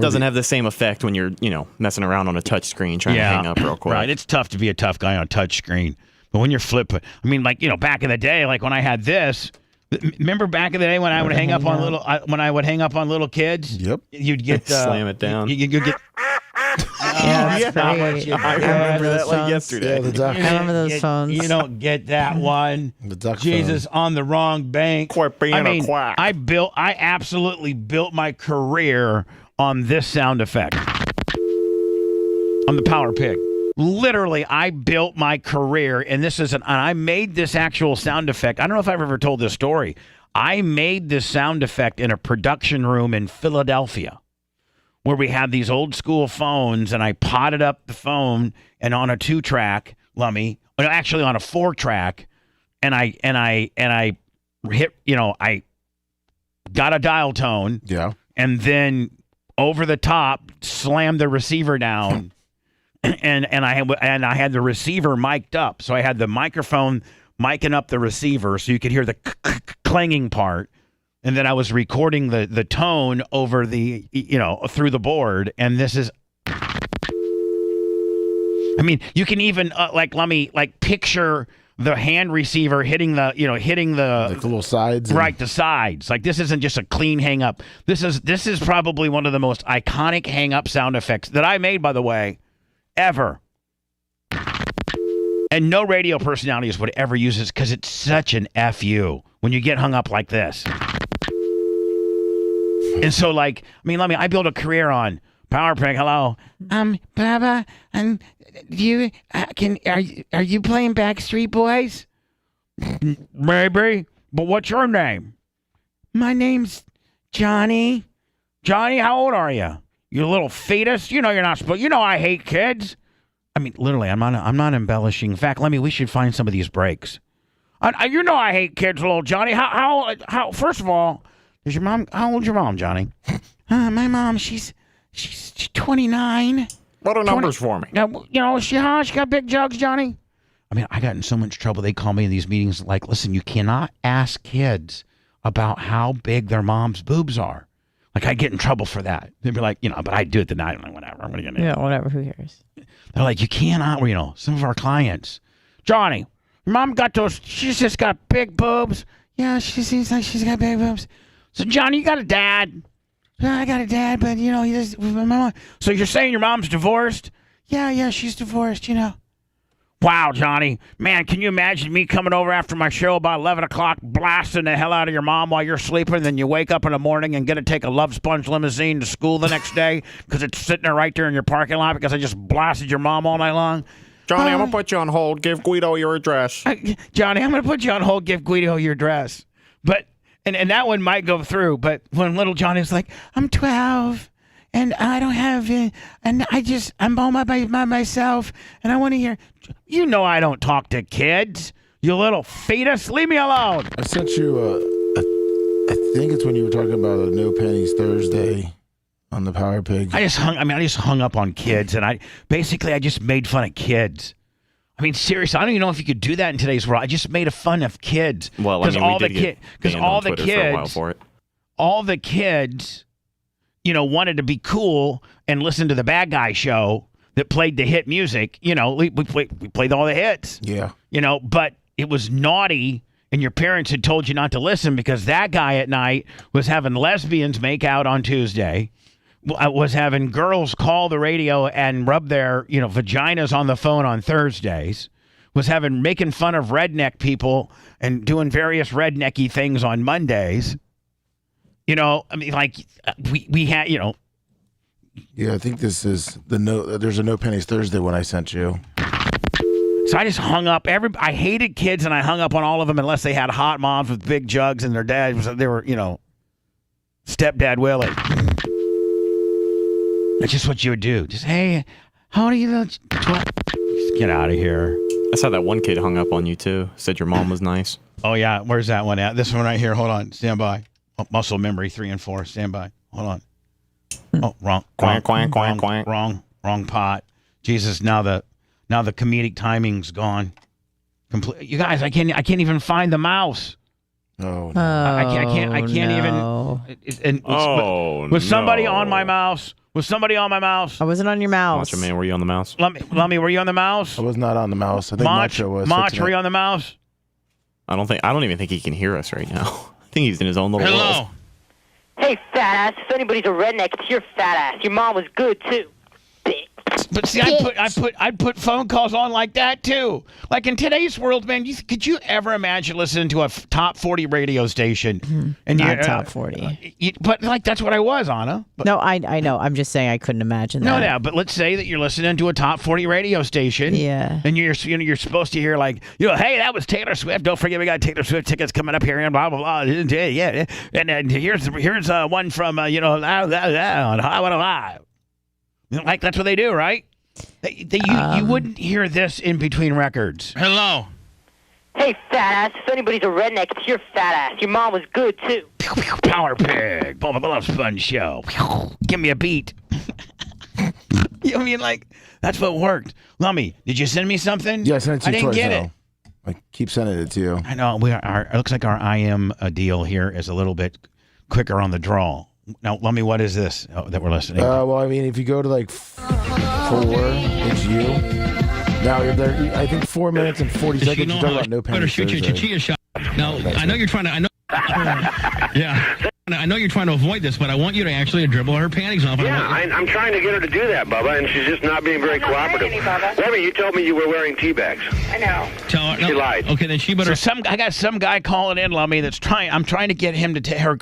Doesn't have the same effect when you're, messing around on a touch screen trying to hang up real quick. Right. It's tough to be a tough guy on a touch screen. But when you're flipping, I mean, back in the day, when I had this, remember back in the day when I would hang up on little kids? Yep. You'd get slam it down. You get. Yeah, that's I remember that like yesterday. Yeah, the duck. I remember those phones. You don't get that one. The duck Jesus, on the wrong bank. Quit being a quack. I absolutely built my career on this sound effect. On the Power Pig. Literally, I built my career, and I made this actual sound effect. I don't know if I've ever told this story. I made this sound effect in a production room in Philadelphia, where we had these old school phones, and I potted up the phone and on a 2-track, actually on a 4-track, and I hit, I got a dial tone, yeah, and then over the top slammed the receiver down. And I had the receiver mic'd up, so I had the microphone micing up the receiver, so you could hear the clanging part, and then I was recording the tone over the through the board. And this is, I mean, you can even picture the hand receiver hitting the little sides, right? The sides. This isn't just a clean hang up. This is probably one of the most iconic hang up sound effects that I made, by the way, ever. And no radio personalities would ever use this because it's such an FU when you get hung up like this. And so, I built a career on Power Pig. Hello, Bubba, and you are you playing Backstreet Boys? Maybe, but what's your name? My name's Johnny. Johnny, how old are you? You little fetus. You're not supposed. I hate kids. I mean, literally, I'm not embellishing. In fact, we should find some of these breaks. I hate kids, little Johnny. How? First of all, is your mom? How old's your mom, Johnny? My mom, she's 29. What are numbers for me? She got big jugs, Johnny. I mean, I got in so much trouble. They call me in these meetings listen, you cannot ask kids about how big their mom's boobs are. I get in trouble for that. They'd be like, but I do it the night. I'm like, whatever. I'm going to get in. Yeah, whatever. Who cares? They're like, you cannot, some of our clients. Johnny, your mom got those, she's just got big boobs. Yeah, she seems like she's got big boobs. So, Johnny, you got a dad? Yeah, I got a dad, but, he just, my mom. So you're saying your mom's divorced? Yeah, she's divorced, Wow, Johnny. Man, can you imagine me coming over after my show about 11 o'clock, blasting the hell out of your mom while you're sleeping, then you wake up in the morning and get to take a Love Sponge limousine to school the next day because it's sitting there right there in your parking lot because I just blasted your mom all night long? Johnny, I'm going to put you on hold. Give Guido your address. Johnny, I'm going to put you on hold. Give Guido your address. But, and that one might go through, but when little Johnny's like, I'm 12. And I don't have it, and I'm home by myself, and I want to hear, I don't talk to kids, you little fetus, leave me alone. I sent you, I think it's when you were talking about a No Panties Thursday on the Power Pig. I just hung up on kids, and I just made fun of kids. I mean, seriously, I don't even know if you could do that in today's world. I just made fun of kids. Well, I mean, all the kids, wanted to be cool and listen to the bad guy show that played the hit music. You know, we played all the hits. Yeah. You know, but it was naughty, and your parents had told you not to listen because that guy at night was having lesbians make out on Tuesday, was having girls call the radio and rub their, vaginas on the phone on Thursdays, was making fun of redneck people and doing various rednecky things on Mondays. You know, I mean, like we had, Yeah, I think this is there's a No Pennies Thursday one I sent you. So I just hung up. I hated kids, and I hung up on all of them unless they had hot moms with big jugs, and their dad they were, stepdad Willie. That's just what you would do. Just, hey, how old are you? Just get out of here. I saw that one kid hung up on you too. Said your mom was nice. Oh yeah, where's that one at? This one right here. Hold on, stand by. Muscle memory 3 and 4. Stand by. Hold on. Oh, wrong. Quack, quack, quack, quack. Wrong pot. Jesus, now the comedic timing's gone. You guys, I can't even find the mouse. Oh no. I can't even. Was somebody on my mouse? Was somebody on my mouse? I wasn't on your mouse. Macho Man, were you on the mouse? Lummy, were you on the mouse? I was not on the mouse. I think Macho was. Mach, were you on the mouse? I don't even think he can hear us right now. I think he's in his own little world. Hey, fat ass. If anybody's a redneck, it's your fat ass. Your mom was good too. But see, I'd put phone calls on like that too. Like in today's world, man, could you ever imagine listening to a top 40 radio station? And Not top 40. But like that's what I was, Anna. But, no, I know. I'm just saying I couldn't imagine that. No, but let's say that you're listening to a top 40 radio station. Yeah. And you're supposed to hear like, hey, that was Taylor Swift. Don't forget we got Taylor Swift tickets coming up here and blah blah blah. Yeah. And here's one from on High 105. Like that's what they do, right? You wouldn't hear this in between records. Hello. Hey, fat ass. If anybody's a redneck, it's your fat ass. Your mom was good too. Power Pig, Bubba the Love Sponge show. Give me a beat. You know what I mean? Like that's what worked. Lummy, did you send me something? Yeah, I sent it to you I didn't twice get now. I keep sending it to you. I know. It looks like our IM deal here is a little bit quicker on the draw. Now, Lummy, what is this that we're listening to? Well, I mean, if you go to like 4, it's you. Now you're there. I think 4 minutes and 40 seconds. You're talking about No Pennies Better shoot your Chia shot. Now, I know you're trying to. Yeah. I know you're trying to avoid this, but I want you to actually dribble her panties off. Yeah, I'm trying to get her to do that, Bubba, and she's just not being very cooperative. Remember, you told me you were wearing tea bags. I know. Tell her, she lied. Okay, then she better. So I got some guy calling in, Lummy, I'm trying to get him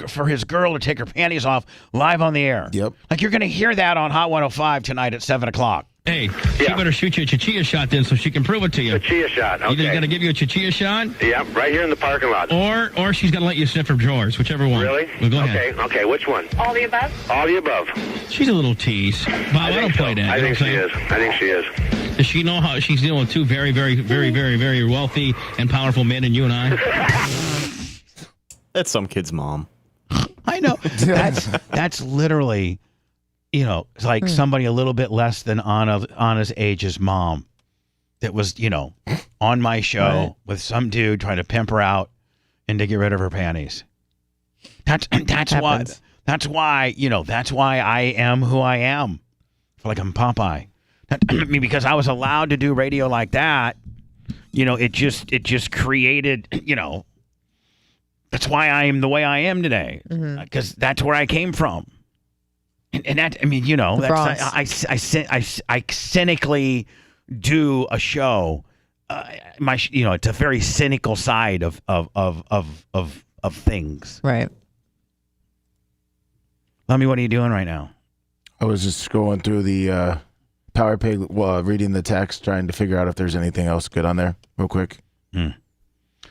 for his girl to take her panties off live on the air. Yep. Like you're going to hear that on Hot 105 tonight at 7 o'clock. Hey, she better shoot you a Chia shot then so she can prove it to you. A Chia shot, okay. Either got to give you a Chia shot. Yeah, right here in the parking lot. Or she's got to let you sniff her drawers, whichever one. Really? Well, go ahead. Okay, which one? All the above? All the above. She's a little tease. Bob, I don't play that. I think she is. Does she know how she's dealing with two very, very, very, very, very wealthy and powerful men and you and I? That's some kid's mom. I know. That's literally... it's like somebody a little bit less than Anna's age's mom that was, on my show with some dude trying to pimp her out and to get rid of her panties. That's why I am who I am. I feel like I'm Popeye. Because I was allowed to do radio like that, it just created, that's why I am the way I am today. Because that's where I came from. And that, I mean, that's I cynically do a show. It's a very cynical side of things. Right. Lummy, what are you doing right now? I was just going through the Power Pig, reading the text, trying to figure out if there's anything else good on there, real quick.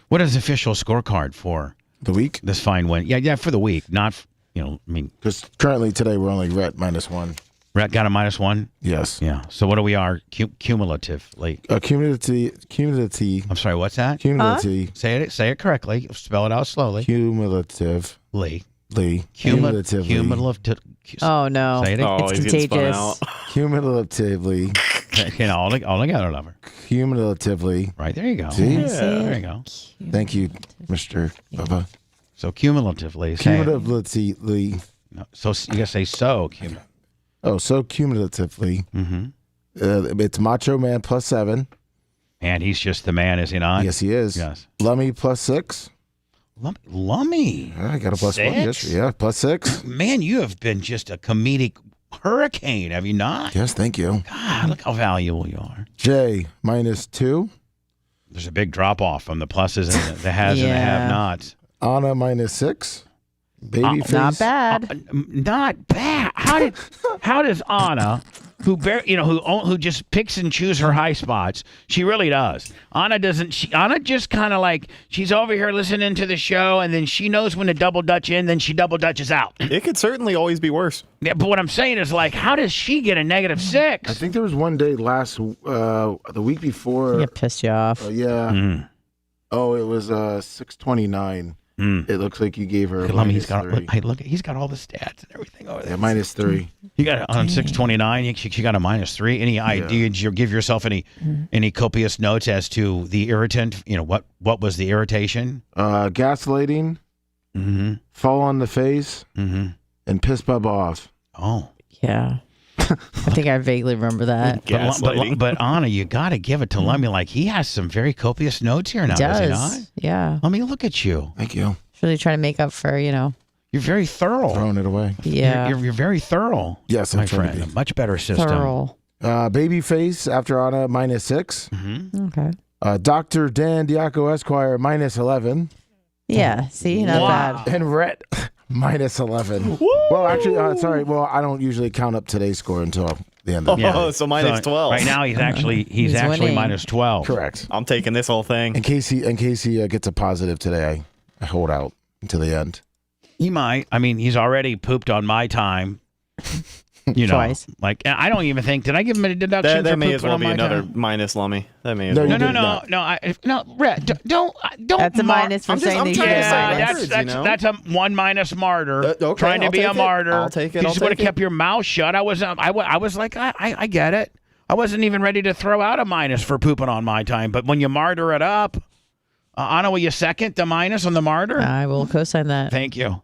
What is the official scorecard for the week? This fine win. Yeah, for the week, not. Because currently today we're only at -1. Rhett got a -1? Yes. Yeah. So what do we are cumulatively? Cumulative. I'm sorry, what's that? Cumulative. Say it correctly. Spell it out slowly. Cumulatively. Cumulative. Oh, no. Say it. It's contagious. Cumulatively. All together, lover. Cumulatively. Right, there you go. See? Yeah. There you go. Thank you, Mr. Bubba. So cumulatively. Cumulatively. No, so you gotta say so cumulatively. Oh, so cumulatively. Mm-hmm. It's Macho Man +7. And he's just the man, is he not? Yes, he is. Yes. Lummy +6. Lummy. I got a +1 6? yesterday. Yeah, +6. Man, you have been just a comedic hurricane, have you not? Yes, thank you. God, look how valuable you are. J -2. There's a big drop off from the pluses and the has and the have-nots. Anna -6. Babyface. Not bad. Not bad. How does Anna, who just picks and chooses her high spots, she really does. Anna doesn't. Anna just kind of like she's over here listening to the show, and then she knows when to double dutch in, then she double dutches out. It could certainly always be worse. Yeah, but what I'm saying is like, how does she get a -6? I think there was one day the week before. It pissed you off. Yeah. Mm. Oh, it was 629. It looks like you gave her a -3. He's got all the stats and everything over there. Yeah, -3. You got on 629. She got a -3. Any idea? Did you give yourself any copious notes as to the irritant? What was the irritation? Gaslighting. Fall on the face. And piss Bubba off. Oh, yeah. I think I vaguely remember that. But Anna, you got to give it to Lummy. Like, he has some very copious notes here now, does he not? Yeah. Lummy, look at you. Thank you. Really trying to make up for, You're very thorough. Throwing it away. Yeah. You're very thorough. Yes, my friend. A much better system. Thorough. Babyface after Anna -6. Okay. Dr. Dan Diaco Esquire -11. Yeah. See, not bad. And Rhett -11. Well, actually, sorry. Well, I don't usually count up today's score until the end of the day. So -12. Right now, he's actually winning. -12. Correct. I'm taking this whole thing. In case he gets a positive today, I hold out until the end. He might. I mean, he's already pooped on my time. Twice. Like, I don't even think. Did I give him a deduction? That for may as pooping well on be my another time? minus, Lummy. That may as No, well. you be. did not. No, Rhett, don't. That's a minus for saying that you Yeah, that's a 1 minus martyr. Okay, trying to I'll be take a it. martyr. I'll take it. You I'll just would have take it. kept your mouth shut. I was like, I get it. I wasn't even ready to throw out a minus for pooping on my time. But when you martyr it up, Anna, will you second the minus on the martyr? I will co-sign that. Thank you.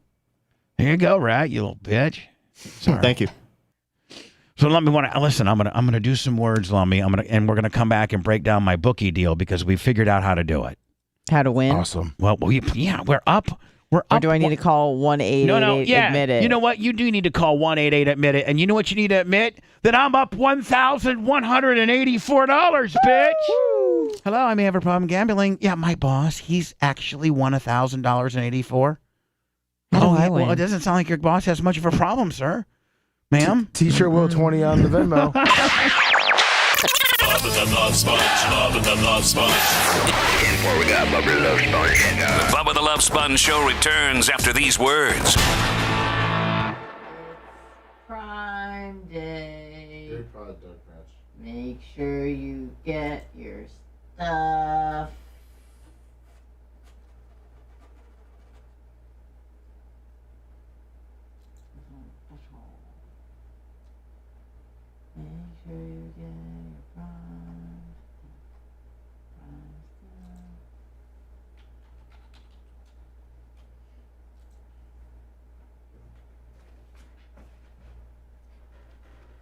Here you go, Rat, you little bitch. Sorry. Thank you. So let me listen. I'm gonna do some words, Lummy. And we're gonna come back and break down my bookie deal because we figured out how to do it. How to win? Awesome. Well, we're up. We're Or up. do I need to call 1-888 admit it? You know what? You do need to call 1-88 admit it. And you know what you need to admit? That I'm up $1,184, bitch. Hello, I may have a problem gambling. Yeah, my boss, he's actually won $1,000.84. How do I win? Well, it doesn't sound like your boss has much of a problem, sir. Ma'am? T-shirt will 20 on the Venmo. Bubba the Love Sponge. Bubba the Love Sponge. We got Bubba the Love Sponge. The Bubba the Love Sponge show returns after these words. Prime Day. Make sure you get your stuff. Make sure you get your prime stuff.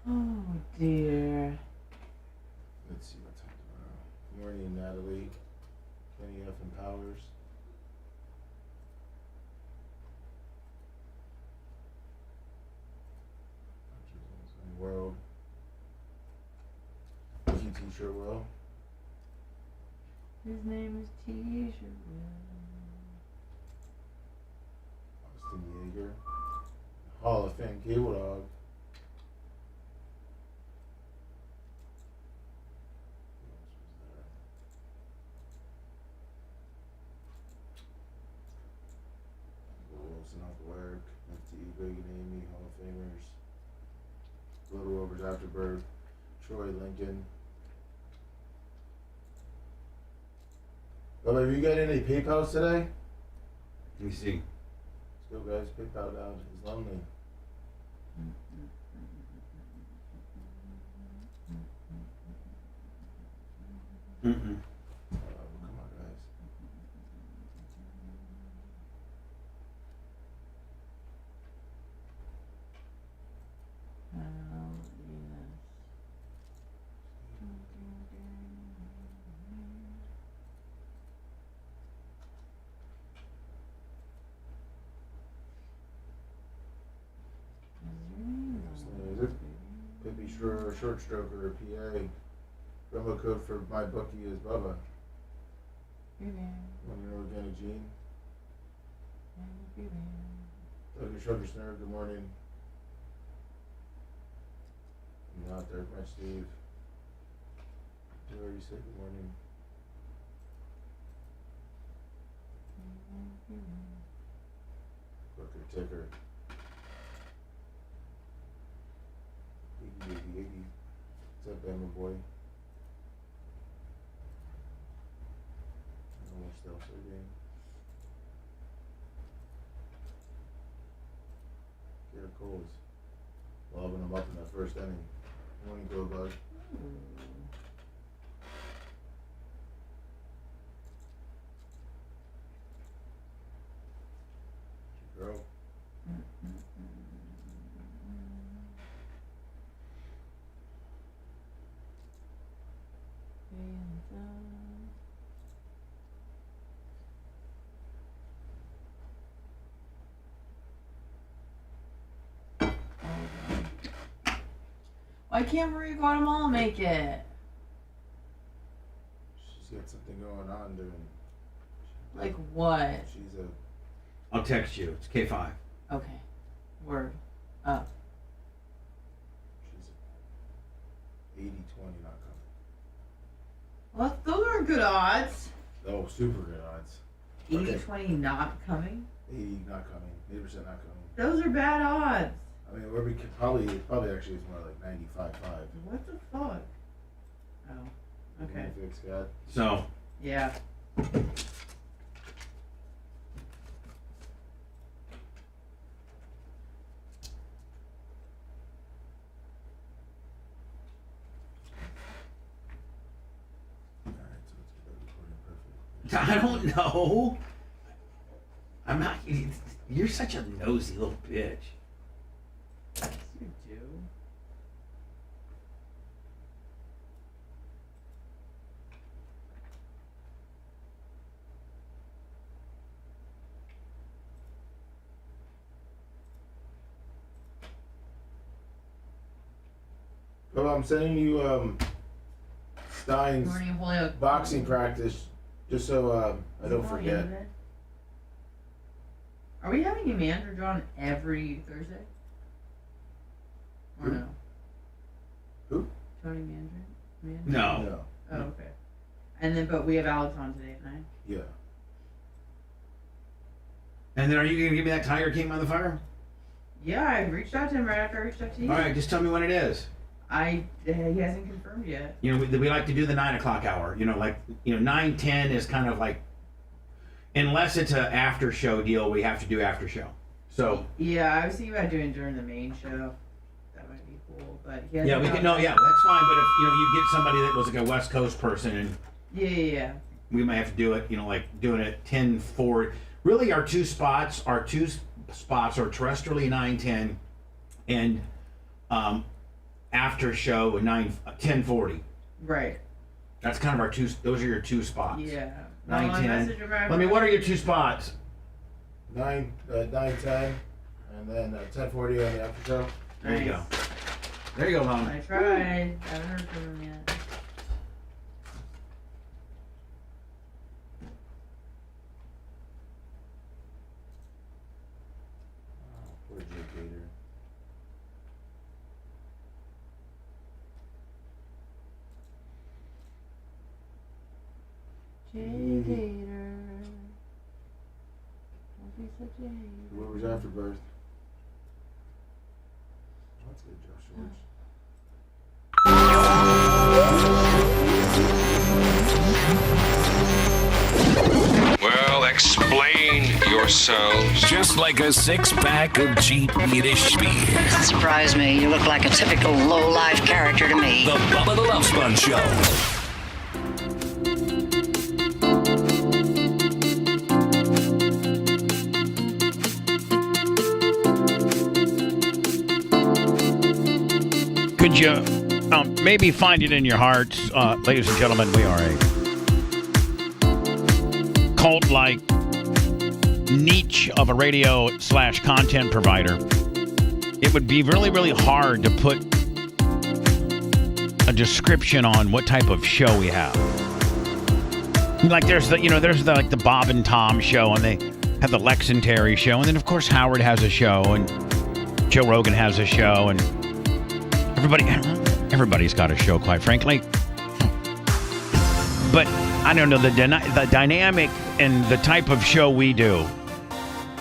Oh dear. Let's see what time tomorrow. Morning, Natalie. Kenny F. and Powers. World. Mickey T-shirt Will. His name is T-shirt. Austin Yeager. Hall of Fame Cable Dog. Wilson off work. FTE Greg and Amy, Hall of Famers. Little Rovers Afterbirth. Troy Lincoln. Bubba, have you got any PayPals today? Let me see. Let's go, guys. PayPal down. He's lonely. Come on, guys. short stroker or PA. Promo code for my bookie is Bubba. Want your organic gene? Doug Shrugged Snurg, good morning. I'm not there, my Steve. You already said good morning. Booker Ticker. 80. What's up, Bama boy? Almost still so game. Garrett Cole's lobbing him up in that first inning. Morning, go bug. Girl. Why can't Maria Guatemala make it? She's got something going on, dude. Like what? She's a. I'll text you. It's K5. Okay. Word. Up. She's 80-20 not coming. Well, those aren't good odds. Oh, super good odds. 80-20 not coming? 80 not coming. 80% not coming. Those are bad odds. I mean, we could probably actually it's more like 95-5. What the fuck? Oh. Okay. Scott. So. Yeah. I don't know. I'm not. You're such a nosy little bitch. Yes, you do. Well, I'm sending you Stein's boxing practice just so I don't forget. Are we having a manager drawn every Thursday? Or Who? no? Who? Tony Mandarin? No. Oh, okay. And then, but we have Alex on today at 9. Yeah. And then are you going to give me that Tiger King motherfucker? Yeah, I reached out to him right after I reached out to you. All right, just tell me when it is. He hasn't confirmed yet. You know, we like to do the 9 o'clock hour. You know, like, 9-10 is kind of like, unless it's an after show deal, we have to do after show. So. Yeah, I was thinking about doing during the main show. That might be cool, but he hasn't. Yeah, we can. No, yeah, that's fine. But if you get somebody that was like a West Coast person, and yeah, we might have to do it. Like doing it 10-4. Really, our two spots are terrestrially 9-10, and after show at 10-40. Right. That's kind of our two. Those are your two spots. Yeah. 9-10. Let me. What are your two spots? 9-10, and then 10-40 on the after show. There you go. There you go, Mom. I tried. I haven't heard from him yet. Poor Jake Gator. Jake Gator. Don't be such a hater. Whoever's afterbirth. That's good, Josh George. Well, explain yourselves. Just like a six-pack of cheap Yiddish beer. Doesn't surprise me. You look like a typical low-life character to me. The Bubba the Love Sponge Show. Could you maybe find it in your hearts, ladies and gentlemen, we are a cult-like niche of a radio/content provider. It would be really, really hard to put description on what type of show we have. Like there's the Bob and Tom show, and they have the Lex and Terry show, and then of course Howard has a show, and Joe Rogan has a show, and everybody's got a show, quite frankly. But I don't know, the dynamic and the type of show we do,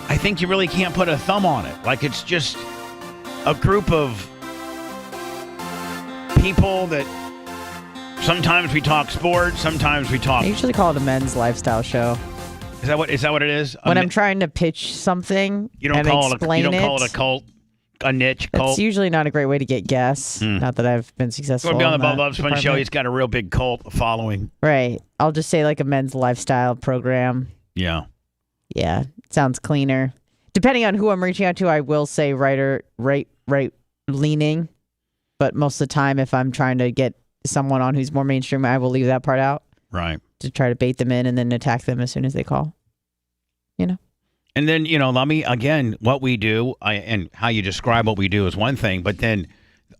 I think you really can't put a thumb on it. Like it's just a group of people that sometimes we talk sports, sometimes we talk. I usually call it a men's lifestyle show. Is that what it is? When I'm trying to pitch something, you don't call it a cult, a niche cult. It's usually not a great way to get guests. Not that I've been successful. We'll be on the Bubba the Love Sponge department. show. He's got a real big cult following. Right. I'll just say like a men's lifestyle program. Yeah. Yeah. Sounds cleaner. Depending on who I'm reaching out to, I will say right leaning. But most of the time, if I'm trying to get someone on who's more mainstream, I will leave that part out. Right. To try to bait them in and then attack them as soon as they call. You know? And then, let me, again, what we do and how you describe what we do is one thing, but then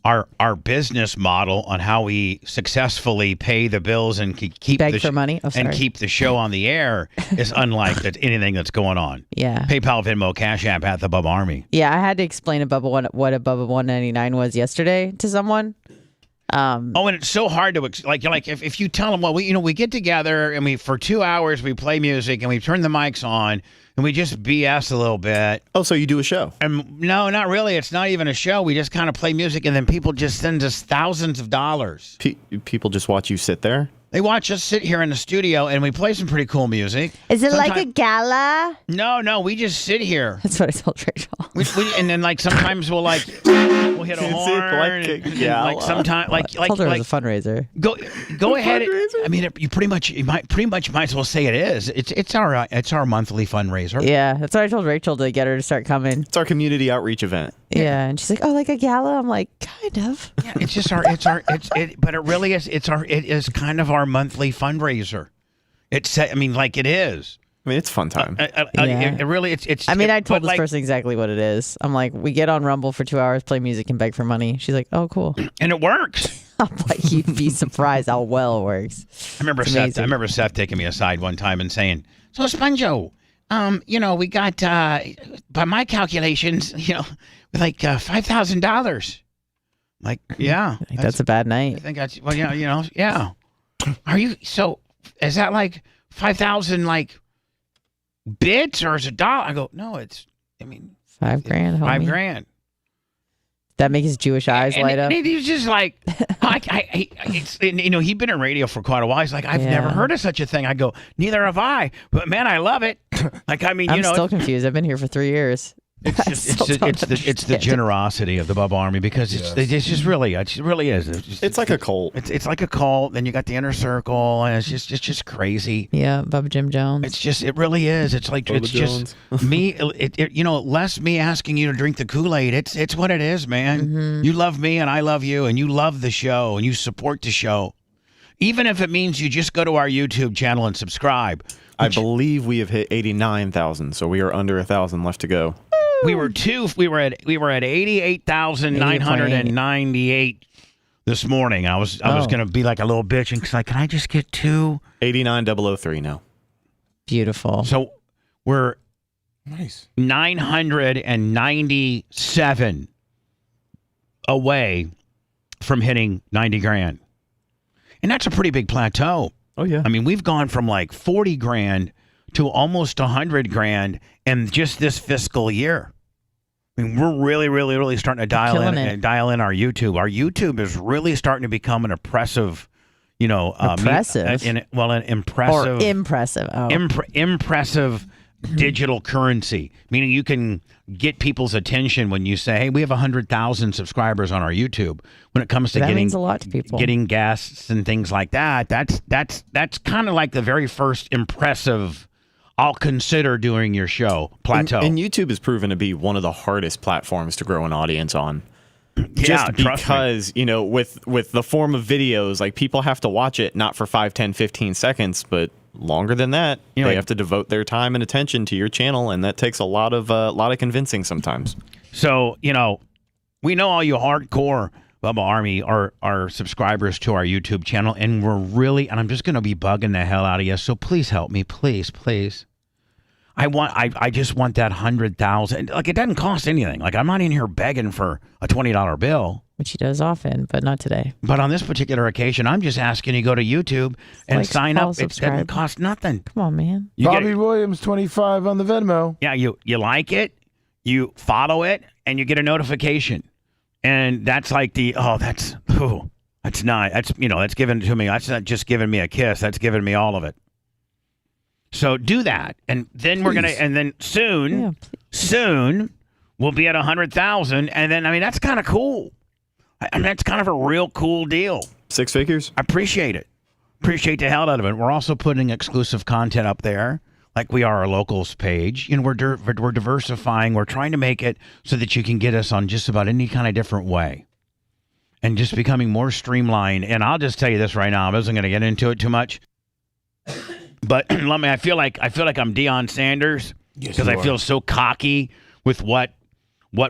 our business model on how we successfully pay the bills and keep for money and keep the show on the air is unlike anything that's going on. Yeah. PayPal, Venmo, Cash App at the Bubba Army. Yeah, I had to explain what a Bubba 199 was yesterday to someone. And it's so hard to like if you tell them, well, we get together and for 2 hours we play music and we turn the mics on and we just BS a little bit. Oh, so you do a show? And no, not really. It's not even a show. We just kind of play music, and then people just send us thousands of dollars. People just watch you sit there? They watch us sit here in the studio, and we play some pretty cool music. Is it like a gala? No, we just sit here. That's what I told Rachel. And then sometimes we'll hit a horn. Like sometimes I told her it was a fundraiser. Go ahead. I mean, you pretty much might as well say it is. It's our monthly fundraiser. Yeah, that's what I told Rachel to get her to start coming. It's our community outreach event. Yeah, and she's like, "Oh, like a gala?" I'm like, "Kind of." Yeah, it's just but it really is. It is kind of our monthly fundraiser. It is. I mean, it's fun time. It really, it's. I mean, I told this person exactly what it is. I'm like, we get on Rumble for 2 hours, play music, and beg for money. She's like, "Oh, cool," and it works. I'm like, you'd be surprised how well it works. I remember Seth taking me aside one time and saying, "So, Sponjo, we got by my calculations, with $5,000." Like, yeah, that's a bad night. I think that's yeah. Are you so? Is that like 5,000 bits or is it $1? I go, no, it's. I mean, $5,000. homie. $5,000. That makes his Jewish eyes light up. And he's just like, he'd been in radio for quite a while. He's like, I've never heard of such a thing. I go, neither have I. But man, I love it. I'm still confused. I've been here for 3 years. It's the generosity of the Bubba Army because it really is. It's like a cult. It's like a cult. Then you got the inner circle, and it's just crazy. Yeah, Bubba Jim Jones. It really is. It's like Bubba it's Jones. just me. Less me asking you to drink the Kool-Aid. It's what it is, man. Mm-hmm. You love me, and I love you, and you love the show, and you support the show, even if it means you just go to our YouTube channel and subscribe. I believe we have hit 89,000, so we are under 1,000 left to go. We were at 88,998 this morning. I was gonna be like a little bitch and like, can I just get 89,003 now. Beautiful. So we're nice 997 away from hitting 90 grand, and that's a pretty big plateau. Oh yeah. I mean, we've gone from like 40 grand to almost 100 grand in just this fiscal year. I mean, we're really, really, really starting to dial in our YouTube. Our YouTube is really starting to become an oppressive, impressive. Impressive digital currency, meaning you can get people's attention when you say, hey, we have 100,000 subscribers on our YouTube. When it comes to that means a lot to people. Getting guests and things like that, that's kind of like the very first impressive I'll consider doing your show plateau. And YouTube has proven to be one of the hardest platforms to grow an audience on. Yeah, just because, with the form of videos, like people have to watch it not for 5, 10, 15 seconds, but longer than that. They have to devote their time and attention to your channel, and that takes a lot of convincing sometimes. So, we know all you hardcore Bubba Army are subscribers to our YouTube channel, and and I'm just going to be bugging the hell out of you. So please help me, please. I just want that 100,000. Like, it doesn't cost anything. Like, I'm not in here begging for a $20 bill. Which he does often, but not today. But on this particular occasion, I'm just asking you to go to YouTube and sign up. It doesn't cost nothing. Come on, man. Bobby Williams 25 on the Venmo. Yeah, you like it, you follow it, and you get a notification. And that's like that's nice. That's given to me. That's not just giving me a kiss. That's giving me all of it. So do that, and then soon we'll be at 100,000, and then that's kind of cool. That's kind of a real cool deal. 6 figures. I appreciate it. Appreciate the hell out of it. We're also putting exclusive content up there, like we are our locals page. We're diversifying. We're trying to make it so that you can get us on just about any kind of different way, and just becoming more streamlined. And I'll just tell you this right now. I wasn't going to get into it too much. But I feel like I'm Deion Sanders because I feel so cocky with what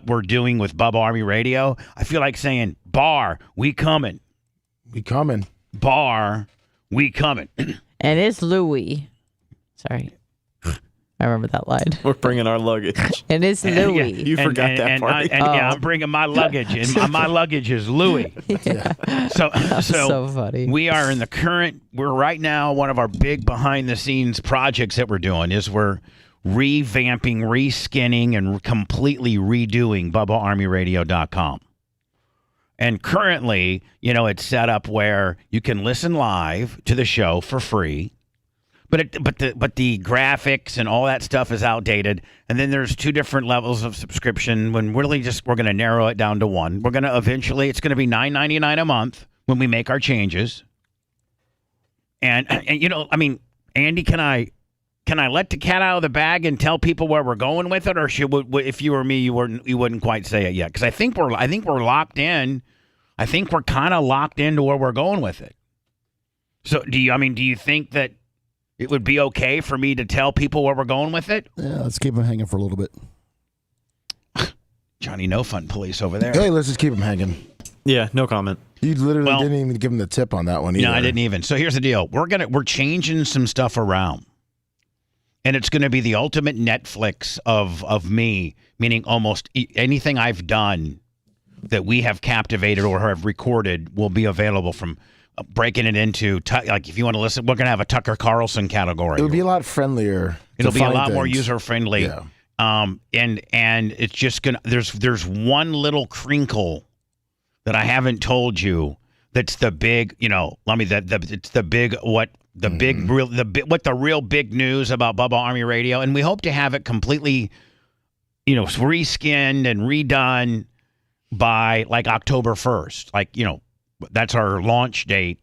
we're doing with Bubba Army Radio. I feel like saying, "Bar, we coming. We coming. Bar, we coming." And it's Louis. Sorry. I remember that line. We're bringing our luggage. And it's Louis. You forgot that part. Yeah, I'm bringing my luggage, and my luggage is Louis. Yeah. So funny. We're right now, one of our big behind-the-scenes projects that we're doing is we're revamping, reskinning, and completely redoing BubbaArmyRadio.com. And currently, it's set up where you can listen live to the show for free. But the graphics and all that stuff is outdated. And then there's 2 different levels of subscription. When we're going to narrow it down to one. We're going to eventually, it's going to be $9.99 a month when we make our changes. And Andy, can I let the cat out of the bag and tell people where we're going with it, or if you were me, you wouldn't quite say it yet? Because I think we're locked in. I think we're kind of locked into where we're going with it. So do you think that it would be okay for me to tell people where we're going with it? Yeah, let's keep them hanging for a little bit. Johnny No Fun Police over there. Hey, let's just keep them hanging. Yeah, no comment. You literally didn't even give him the tip on that one either. No, I didn't even. So here's the deal. We're changing some stuff around. And it's going to be the ultimate Netflix of me, meaning almost anything I've done that we have captivated or have recorded will be available, from breaking it into, like, if you want to listen, we're going to have a Tucker Carlson category. It would be a lot friendlier. It'll be a lot more user-friendly. Yeah. And it's just going to, there's one little crinkle that I haven't told you that's the big, it's the big, what the real big news about Bubba Army Radio. And we hope to have it completely, reskinned and redone by like October 1st. That's our launch date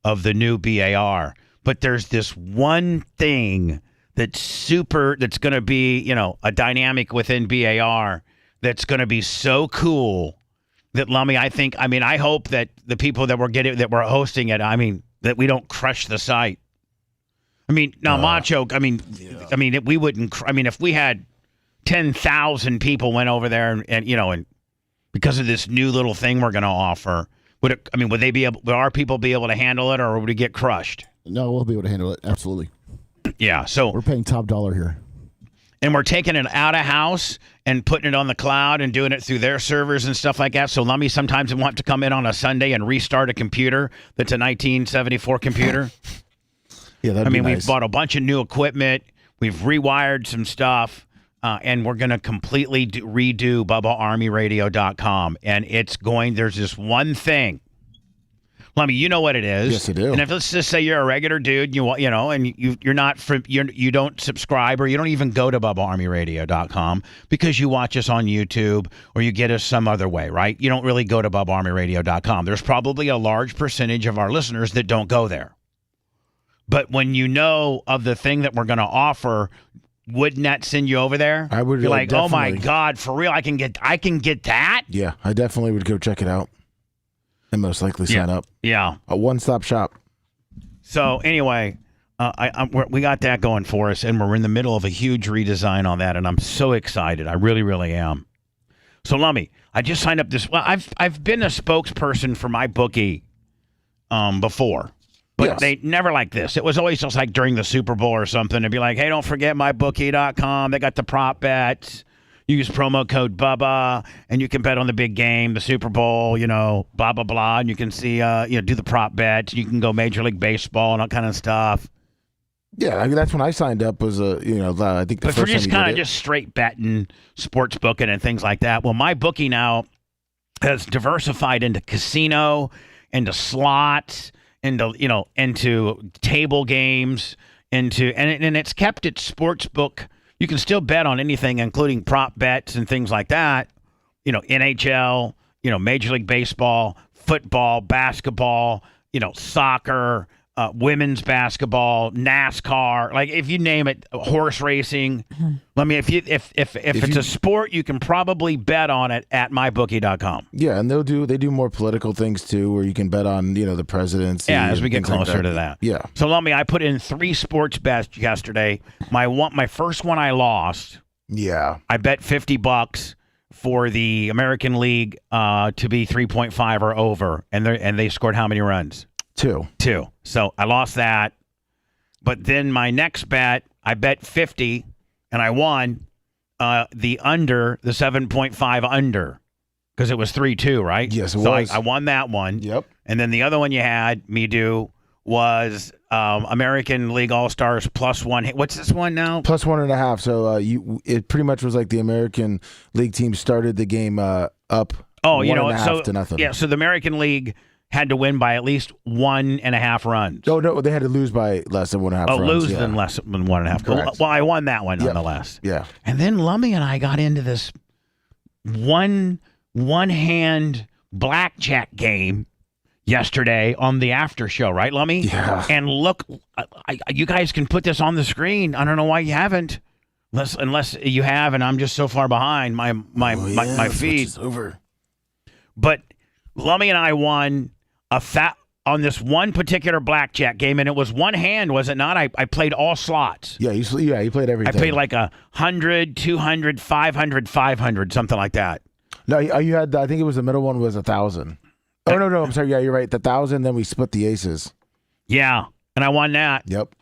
of the new BAR. But there's this one thing that's going to be, a dynamic within BAR that's going to be so cool that, Lummy, I hope that the people that we're hosting it, that we don't crush the site. Macho, we wouldn't, if we had 10,000 people went over there and because of this new little thing we're going to offer, would our people be able to handle it, or would we get crushed? No, we'll be able to handle it. Absolutely. Yeah. So we're paying top dollar here. And we're taking it out of house and putting it on the cloud and doing it through their servers and stuff like that. So Lummy sometimes want to come in on a Sunday and restart a computer that's a 1974 computer. Yeah, that'd be nice. We've bought a bunch of new equipment. We've rewired some stuff. And we're going to completely redo BubbaArmyRadio.com. And there's this one thing. Lummy, you know what it is. Yes, I do. And if let's just say you're a regular dude, and you don't subscribe, or you don't even go to BubbaArmyRadio.com because you watch us on YouTube or you get us some other way, right? You don't really go to BubbaArmyRadio.com. There's probably a large percentage of our listeners that don't go there. But when you know of the thing that we're going to offer, wouldn't that send you over there? I would. You're like, definitely. Oh my God, for real? I can get that? Yeah, I definitely would go check it out, and most likely sign up. Yeah, a one-stop shop. So anyway, we got that going for us, and we're in the middle of a huge redesign on that, and I'm so excited. I really, really am. So Lummy, I just signed up this. Well, I've been a spokesperson for my bookie before. But Yes. they never like this. It was always just like during the Super Bowl or something. It'd be like, hey, don't forget mybookie.com. They got the prop bets. Use promo code Bubba, and you can bet on the big game, the Super Bowl, blah, blah, blah. And you can see, do the prop bets. You can go Major League Baseball and all kind of stuff. Yeah, I mean, that's when I signed up was, I think the But for first just time kind of just straight betting, sports booking, and things like that. Well, my bookie now has diversified into casino, into slots, into table games, and it's kept its sports book. You can still bet on anything, including prop bets and things like that. NHL, Major League Baseball, football, basketball, soccer, women's basketball, NASCAR, like if you name it, horse racing. I mean, if it's a sport, you can probably bet on it at mybookie.com. Yeah, and they do more political things too, where you can bet on the presidency. Yeah, as we get and things like closer to that. Yeah. So I put in 3 sports bets yesterday. My first one I lost. Yeah. I bet $50 for the American League to be 3.5 or over, and they scored how many runs? 2. So I lost that. But then my next bet, I bet 50, and I won the 7.5 under, because it was 3-2, right? Yes, it so was. I won that one. Yep. And then the other one you had me do was American League All-Stars +1. What's this one now? +1.5. So it pretty much was like the American League team started the game up. Oh, 1.5 to nothing. Yeah, so the American League had to win by at least 1.5 runs. Oh, no, they had to lose by less than 1.5 runs. Lose than less than 1.5. Correct. Well, I won that one nonetheless. Yeah. And then Lummy and I got into this one-hand blackjack game yesterday on the after show, right, Lummy? Yeah. And look, you guys can put this on the screen. I don't know why you haven't, unless you have, and I'm just so far behind my feed. It's over. But Lummy and I won on this one particular blackjack game, and it was one hand, was it not? I played all slots. Yeah, you played everything. I played like 100, 200, 500, 500, something like that. No, you had. I think it was the middle one was 1,000. Oh no, I'm sorry. Yeah, you're right. The 1,000. Then we split the aces. Yeah, and I won that. Yep.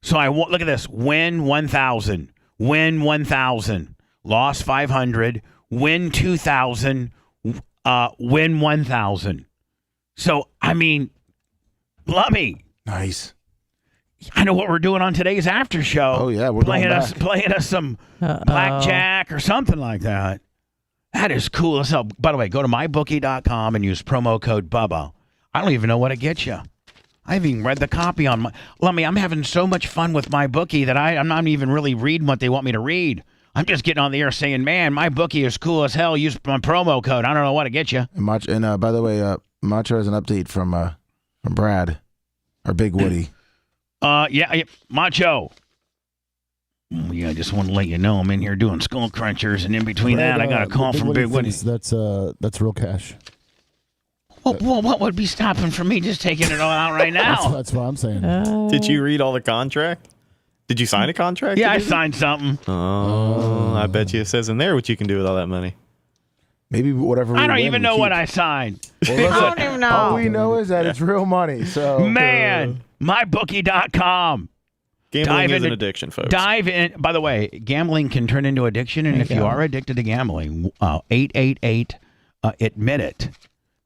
So look at this: win 1,000, win 1,000, lost 500, win 2,000, win 1,000. So I mean, Lummy. Nice. I know what we're doing on today's after show. Oh yeah, we're playing us some blackjack or something like that. That is cool as hell. By the way, go to mybookie.com and use promo code Bubba. I don't even know what it gets you. I haven't even read the copy on my. Lummy, I'm having so much fun with my bookie that I'm not even really reading what they want me to read. I'm just getting on the air saying, man, my bookie is cool as hell. Use my promo code. I don't know what to get you. And by the way, Macho has an update from Brad, our big Woody. Yeah, Macho. Yeah, I just want to let you know I'm in here doing skull crunchers, and in between that, I got a call from Big Woody. That's real cash. Well, what would be stopping from me just taking it all out right now? That's what I'm saying. Did you read all the contract? Did you sign a contract? Yeah, I signed something. Oh, I bet you it says in there what you can do with all that money. Maybe whatever. I don't even know what I signed. Well, I don't even know. All we know is that it's real money. So man, mybookie.com. Gambling is an addiction, folks. Dive in. By the way, gambling can turn into addiction, and if you are addicted to gambling, 888 admit it.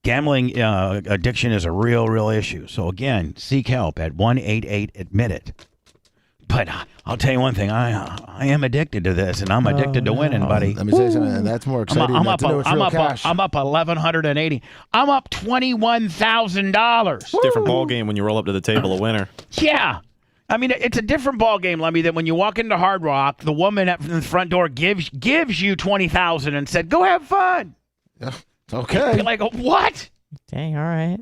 Gambling addiction is a real issue. So again, seek help at 1-88-ADMIT-IT. But I'll tell you one thing, I am addicted to this, and I'm addicted to winning, buddy. Let me say something, and that's more exciting. I'm up 1,180. I'm up $21,000. Different ball game when you roll up to the table a winner. Yeah. I mean, it's a different ball game, Lemmy, that when you walk into Hard Rock, the woman at the front door gives you $20,000 and said, "Go have fun." Yeah, okay. You're like, what? Dang, all right.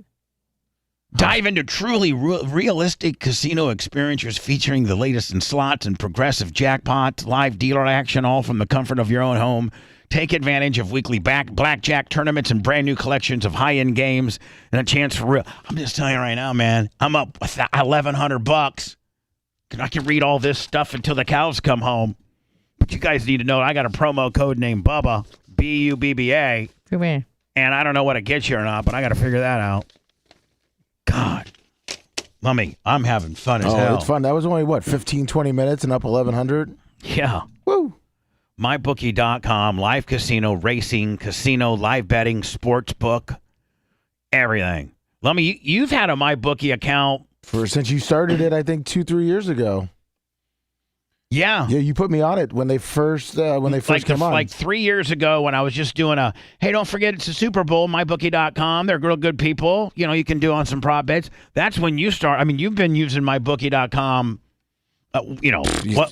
Dive into truly realistic casino experiences featuring the latest in slots and progressive jackpots, live dealer action, all from the comfort of your own home. Take advantage of weekly blackjack tournaments and brand new collections of high-end games and a chance for real. I'm just telling you right now, man, I'm up $1,100. I can read all this stuff until the cows come home. But you guys need to know I got a promo code named Bubba, BUBBA. Man. And I don't know what it gets you or not, but I got to figure that out. God. Mummy, I'm having fun as hell. It's fun. That was only, 15, 20 minutes and up 1,100? Yeah. Woo. MyBookie.com, live casino, racing, casino, live betting, sports book, everything. Lummy, you've had a MyBookie account. Since you started it, I think 2-3 years ago. Yeah. Yeah, you put me on it when they first came on. Like 3 years ago when I was just doing hey, don't forget it's the Super Bowl, mybookie.com. They're real good people. You can do on some prop bets. That's when you start. I mean, you've been using mybookie.com,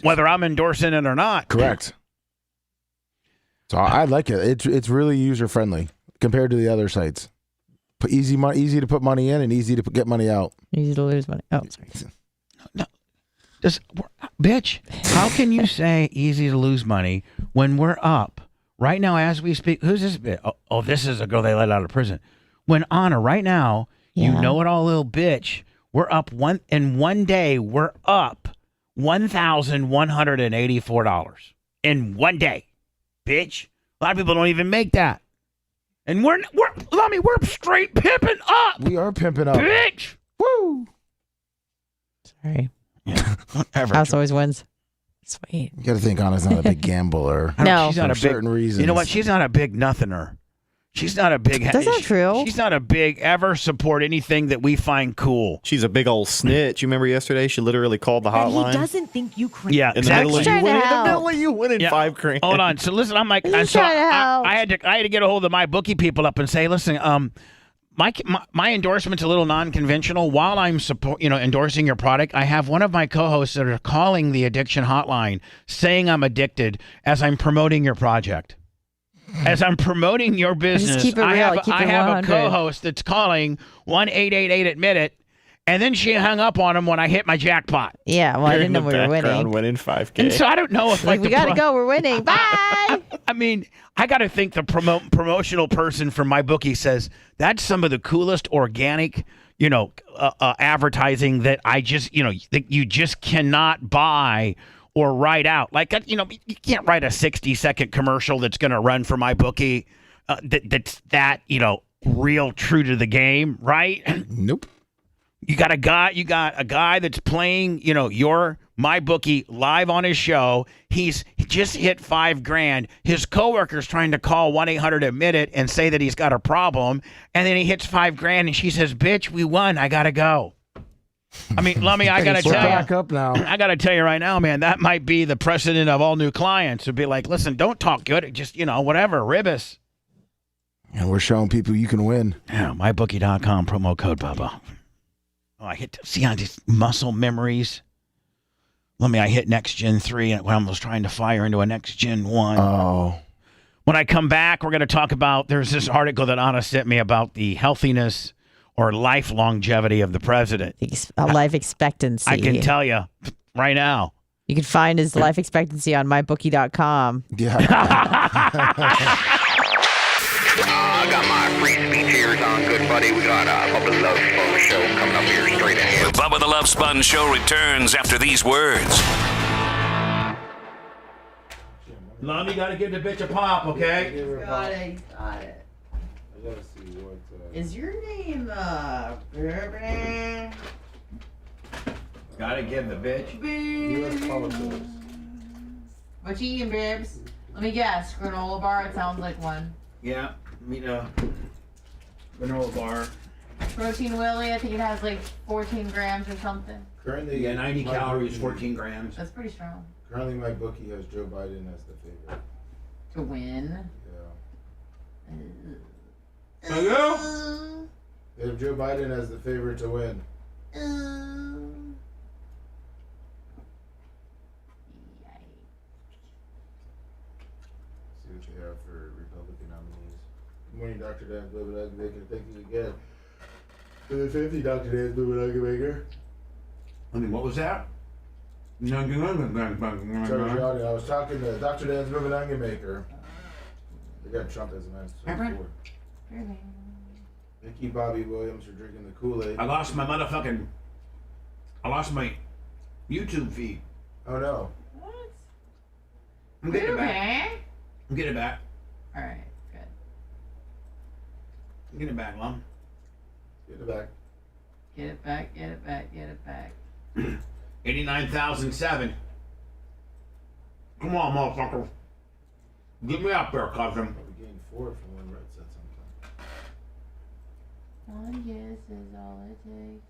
whether I'm endorsing it or not. Correct. So I like it. It's really user-friendly compared to the other sites. Easy to put money in and easy to get money out. Easy to lose money. Oh, sorry. No. Bitch, how can you say easy to lose money when we're up right now as we speak? Who's this bitch? Oh, this is a girl they let out of prison. When Anna, right now, you know it all, little bitch. We're up in one day. We're up $1,184 in one day, bitch. A lot of people don't even make that, and we're straight pimping up. We are pimping up, bitch. Woo. Sorry. Yeah, whatever. House always wins. Sweet. You got to think Anna's not a big gambler. No, she's not for certain reasons. You know what? She's not a big nothinger. She's not a big. That's not true. She's not a big ever support anything that we find cool. She's a big old snitch. You remember yesterday? She literally called the hotline. And he doesn't think you crazy. Yeah, in the middle exactly. of you winning $5,000. Hold on. So listen, I'm like, I had to get a hold of my bookie people up and say, listen, my endorsement's a little non-conventional. While I'm endorsing your product, I have one of my co-hosts that are calling the addiction hotline, saying I'm addicted as I'm promoting your project. As I'm promoting your business, Just keep it real. I have a co-host that's calling 1-888-ADMIT-IT, and then she hung up on him when I hit my jackpot. Yeah, well, I didn't know we were winning. Winning $5,000. And so I don't know if we gotta go. We're winning. Bye. I mean, I got to think the promotional person from MyBookie says that's some of the coolest organic, advertising that I just, that you just cannot buy or write out. Like, you can't write a 60-second commercial that's going to run for MyBookie that's real true to the game, right? Nope. You got a guy that's playing, your MyBookie live on his show. He just hit $5,000. His coworker's trying to call 1-800-ADMIT-IT and say that he's got a problem, and then he hits $5,000 and she says, "Bitch, we won. I gotta go." I mean, Lummy, I gotta tell you. Back up now. I gotta tell you right now, man. That might be the precedent of all new clients. Would be like, listen, don't talk good. Just whatever, ribbis. And we're showing people you can win. Yeah, mybookie.com promo code Bubba. Oh, I hit on these muscle memories. I hit Next Gen 3 when I was trying to fire into a Next Gen 1. Oh. When I come back, we're going to talk about, there's this article that Anna sent me about the healthiness or life longevity of the president. Life expectancy. I can tell you right now. You can find his life expectancy on mybookie.com. Yeah. I got my free speech ears on, good buddy. We got a Bubba the Love Sponge show coming up here straight ahead. The Bubba the Love Sponge show returns after these words. Mom, you got to give the bitch a pop, okay? Got it. I gotta see what. Is your name, Bourbon? Got to give the bitch. U.S. politics. What you eating, Bibs? Let me guess. Granola bar? It sounds like one. Yeah, granola bar. Protein Willy, I think it has like 14 grams or something. Currently, 90 calories, 14 grams. That's pretty strong. Currently, my bookie has Joe Biden as the favorite. To win? Yeah. Hello? They have Joe Biden as the favorite to win. See what you have for Republican nominees. Good morning, Dr. Dan Bubba the Love Maker. Thank you again for the 50, Dr. Dan Bubba the Love Maker. What was that? Sorry, Johnny. I was talking to Dr. Dan's Moving Onion Maker. They got Trump as an answer. Thank you, Bobby Williams, for drinking the Kool-Aid. I lost my YouTube feed. Oh, no. What? I'm getting it back. I'm getting it back. Alright, good. Get it back, Lum. Get it back. Get it back, get it back, get it back. 89,007. Come on, motherfucker. Get me up there, cousin. We gained 4 from when Red said something. One kiss is all it takes.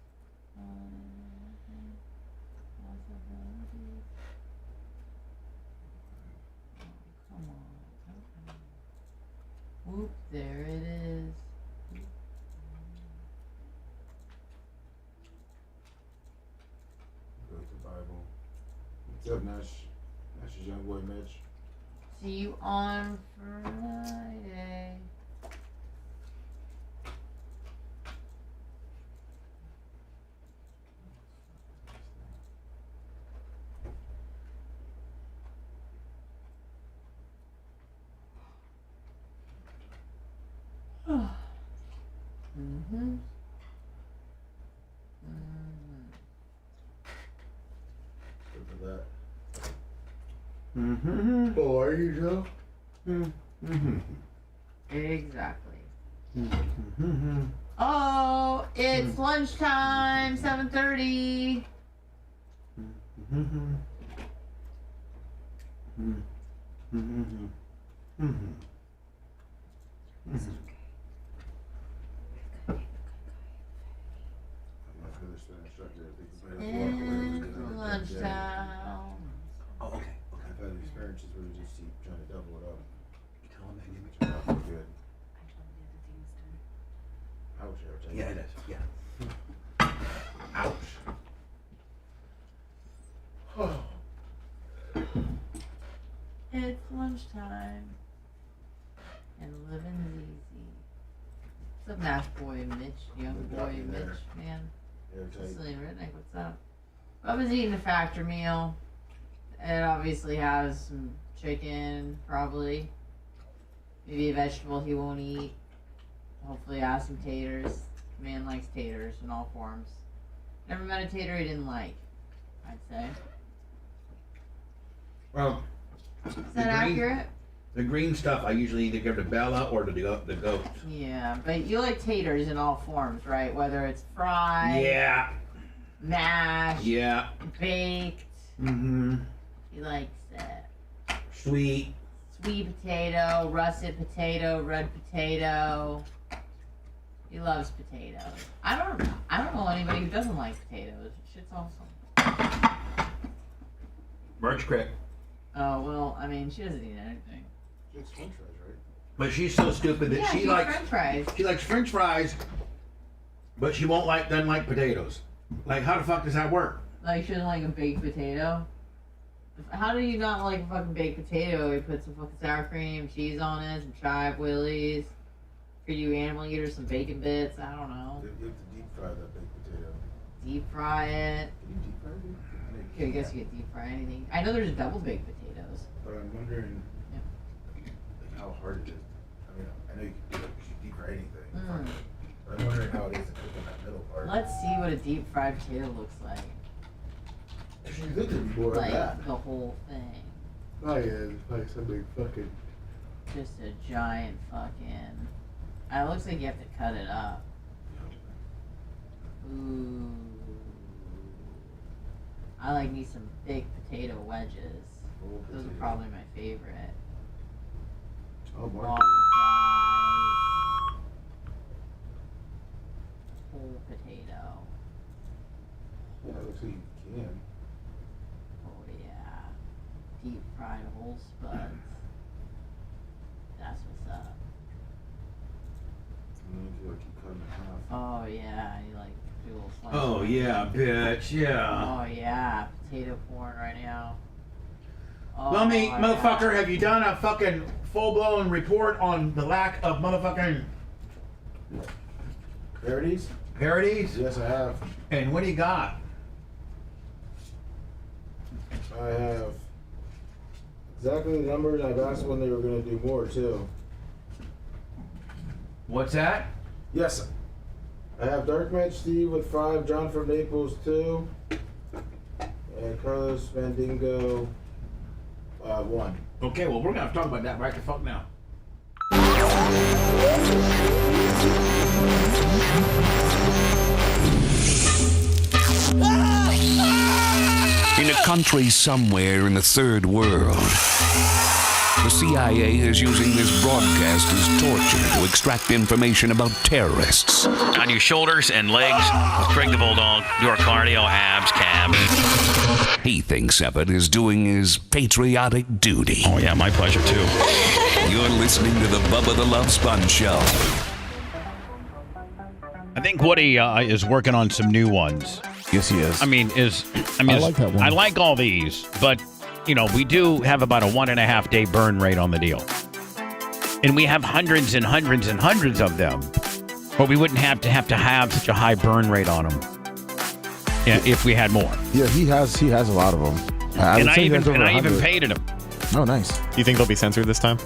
Come on. Whoop, there it is. Go to Bible. What's up, Nash? Nash's young boy, Mitch. See you on Friday. Mm-hmm. Good for that. Mm-hmm. Oh, are you, Joe? Mm-hmm. Exactly. Mm-hmm. Oh, it's lunchtime, 7:30. Mm-hmm. Mm-hmm. Mm-hmm. Lunchtime. Oh, okay. I've had experiences where you just keep trying to double it up. You tell them they make it out for good. Ouch, ouch. Yeah, it is. Yeah. Ouch. It's lunchtime. And living's easy. What's up, Nash boy, Mitch? Young boy, Mitch, man. Sicilian redneck, what's up? Bubba's eating a factor meal. It obviously has some chicken, probably. Maybe a vegetable he won't eat. Hopefully has some taters. Man likes taters in all forms. Never met a tater he didn't like, I'd say. Well, is that accurate? The green stuff I usually either give to Bella or to the goats. Yeah, but you like taters in all forms, right? Whether it's fried, Yeah. mashed, Yeah. baked. Mm-hmm. He likes it. Sweet. Sweet potato, russet potato, red potato. He loves potatoes. I don't know anybody who doesn't like potatoes. Shit's awesome. Birch Creek. Oh well, I mean she doesn't eat anything. She likes French fries, right? But she's so stupid that she likes French fries. She likes French fries, but she doesn't like potatoes. Like, how the fuck does that work? Like she doesn't like a baked potato. How do you not like a fucking baked potato? You put some fucking sour cream, cheese on it, some chive willies. For you animal eaters, some bacon bits. I don't know. You have to deep fry that baked potato. Deep fry it. Can you deep fry it? Okay, I guess you could deep fry anything. I know there's double baked potatoes. But I'm wondering like how hard it is. I mean, I know you can do it because you deep fry anything. But I'm wondering how it is to cook in that middle part. Let's see what a deep fried potato looks like. You think it'd be more Like of that. the whole thing. Oh yeah, it's like some big fucking. Just a giant fucking. It looks like you have to cut it up. Ooh. I like me some big potato wedges. Those are probably my favorite. Oh, Waffle fries. Whole potato. Yeah, it looks like you can. Oh yeah. Deep fried whole spuds. That's what's up. And then if you like keep cutting it half. Oh yeah, you like do a little slice. Oh yeah, bitch, yeah. Oh yeah, potato porn right now. Oh, Lummy, yeah. motherfucker, have you done a fucking full-blown report on the lack of motherfucking Parodies? parodies? Yes, I have. And what do you got? I have exactly the numbers. I've asked when they were going to do more too. What's that? Yes, I have Dark Match Steve with 5, John from Naples 2, and Carlos Mandingo 1. Okay, well, we're gonna have to talk about that right the fuck now. In a country somewhere in the third world, the CIA is using this broadcast as torture to extract information about terrorists. On your shoulders and legs with Craig the Bulldog, your cardio, abs, calves. He thinks of it as doing his patriotic duty. Oh, yeah, my pleasure, too. You're listening to the Bubba the Love Sponge Show. I think Woody is working on some new ones. Yes, he is. I like that one. I like all these, but we do have about a 1.5 day burn rate on the deal, and we have hundreds and hundreds and hundreds of them. But we wouldn't have to such a high burn rate on them. Yeah, if we had more. Yeah, he has a lot of them. I even paid him. Oh, nice. Do you think they'll be censored this time?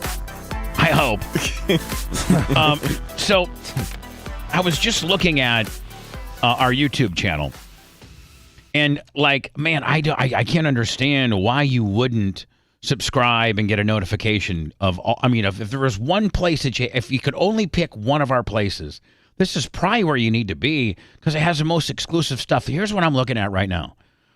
I hope. So I was just looking at our YouTube channel, and man, I can't understand why you wouldn't subscribe and get a notification of all. I mean, if there was one place if you could only pick one of our places, this is probably where you need to be, because it has the most exclusive stuff. Here's what I'm looking at right now.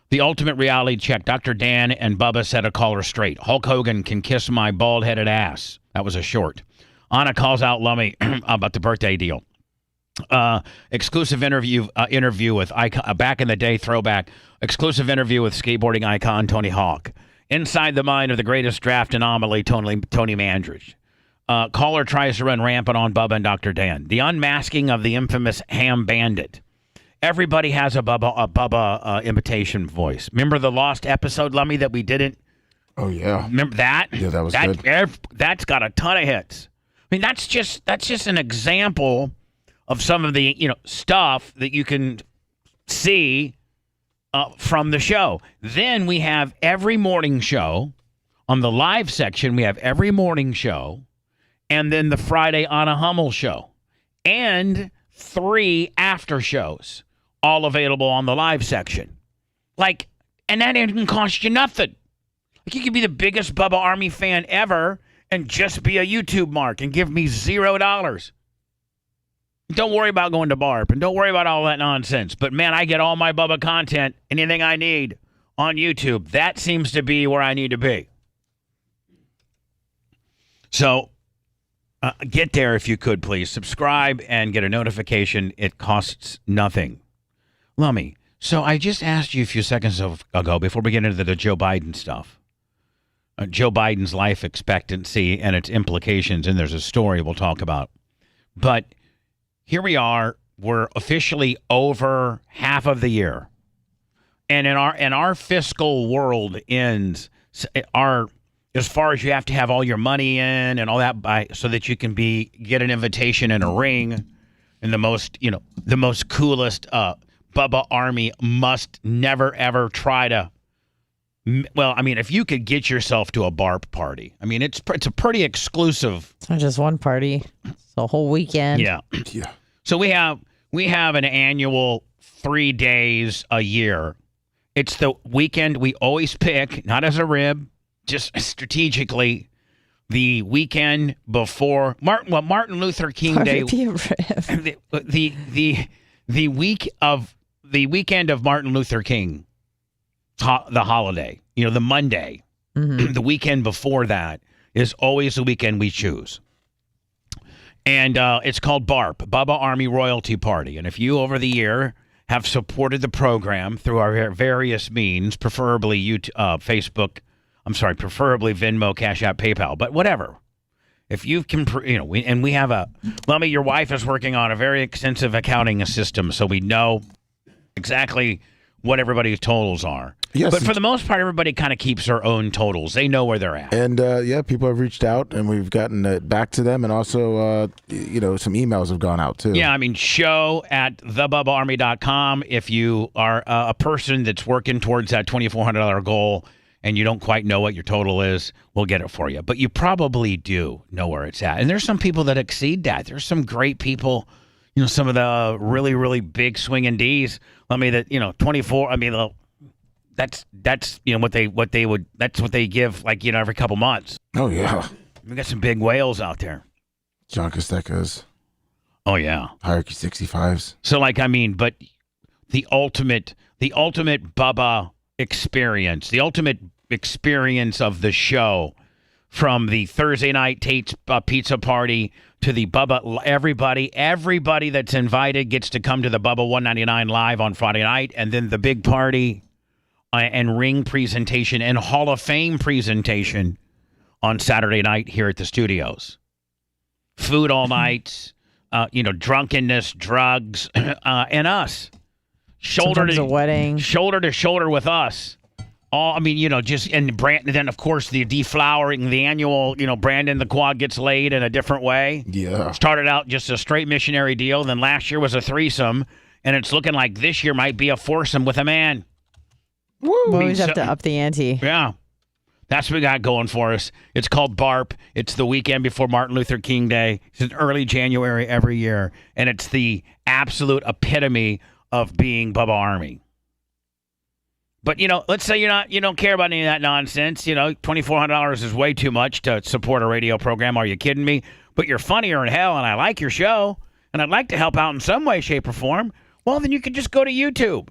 The Ultimate Reality Check. Dr. Dan and Bubba set a caller straight. Hulk Hogan can kiss my bald-headed ass. That was a short. Anna calls out Lummy about the birthday deal. Exclusive interview with back in the day throwback. Exclusive interview with skateboarding icon Tony Hawk. Inside the mind of the greatest draft anomaly, Tony Mandridge. Caller tries to run rampant on Bubba and Dr. Dan. The unmasking of the infamous Ham Bandit. Everybody has a Bubba imitation voice. Remember the lost episode, Lummy, that we didn't? Oh, yeah. Remember that? Yeah, that was good. That's got a ton of hits. I mean, that's just an example of some of the stuff that you can see from the show. Then we have every morning show. On the live section, we have every morning show, and then the Friday Anna Hummel show, and 3 after shows, all available on the live section. And that didn't cost you nothing. You could be the biggest Bubba Army fan ever and just be a YouTube mark and give me $0. Don't worry about going to BARP, and don't worry about all that nonsense. But, man, I get all my Bubba content, anything I need, on YouTube. That seems to be where I need to be. So, get there if you could, please. Subscribe and get a notification. It costs nothing. Lummy, so I just asked you a few seconds ago, before we get into the Joe Biden stuff, Joe Biden's life expectancy and its implications, and there's a story we'll talk about. But here we are. We're officially over half of the year, and in our fiscal world ends as far as you have to have all your money in and all that so that you can get an invitation and a ring, and the most coolest Bubba Army must never ever try to. Well, I mean, if you could get yourself to a BARP party, I mean, it's a pretty exclusive. It's not just one party; it's a whole weekend. Yeah. So we have an annual 3 days a year. It's the weekend we always pick, not as a rib, just strategically, the weekend before Martin Luther King Day. The weekend of Martin Luther King, the holiday. The Monday, the weekend before that is always the weekend we choose. And it's called BARP, Bubba Army Royalty Party. And if you, over the year, have supported the program through our various means, preferably Facebook, preferably Venmo, Cash App, PayPal, but whatever. If you can, we have Lummy, your wife is working on a very extensive accounting system, so we know exactly what everybody's totals are. Yes, but for the most part, everybody kind of keeps their own totals. They know where they're at. And, people have reached out, and we've gotten it back to them, and also, some emails have gone out, too. Yeah, I mean, show@thebubbaarmy.com. If you are a person that's working towards that $2,400 goal and you don't quite know what your total is, we'll get it for you. But you probably do know where it's at. And there's some people that exceed that. There's some great people, some of the really, really big swinging Ds. I mean, 24, I mean, that's what they give every couple months. Oh yeah, we got some big whales out there. John Costecas. Oh yeah, Hierarchy 65s. So but the ultimate Bubba experience, the ultimate experience of the show, from the Thursday night Tate's pizza party to the Bubba, everybody that's invited gets to come to the Bubba 199 live on Friday night, and then the big party and ring presentation and Hall of Fame presentation on Saturday night here at the studios. Food all night. Drunkenness, drugs, and us. Shoulder to shoulder with us. And then of course the deflowering, the annual, Brandon the Quad gets laid in a different way. Yeah. Started out just a straight missionary deal, then last year was a threesome, and it's looking like this year might be a foursome with a man. Woo! We always have to up the ante. Yeah. That's what we got going for us. It's called BARP. It's the weekend before Martin Luther King Day. It's in early January every year. And it's the absolute epitome of being Bubba Army. But, let's say you don't care about any of that nonsense. $2,400 is way too much to support a radio program. Are you kidding me? But you're funnier in hell, and I like your show, and I'd like to help out in some way, shape, or form. Well, then you can just go to YouTube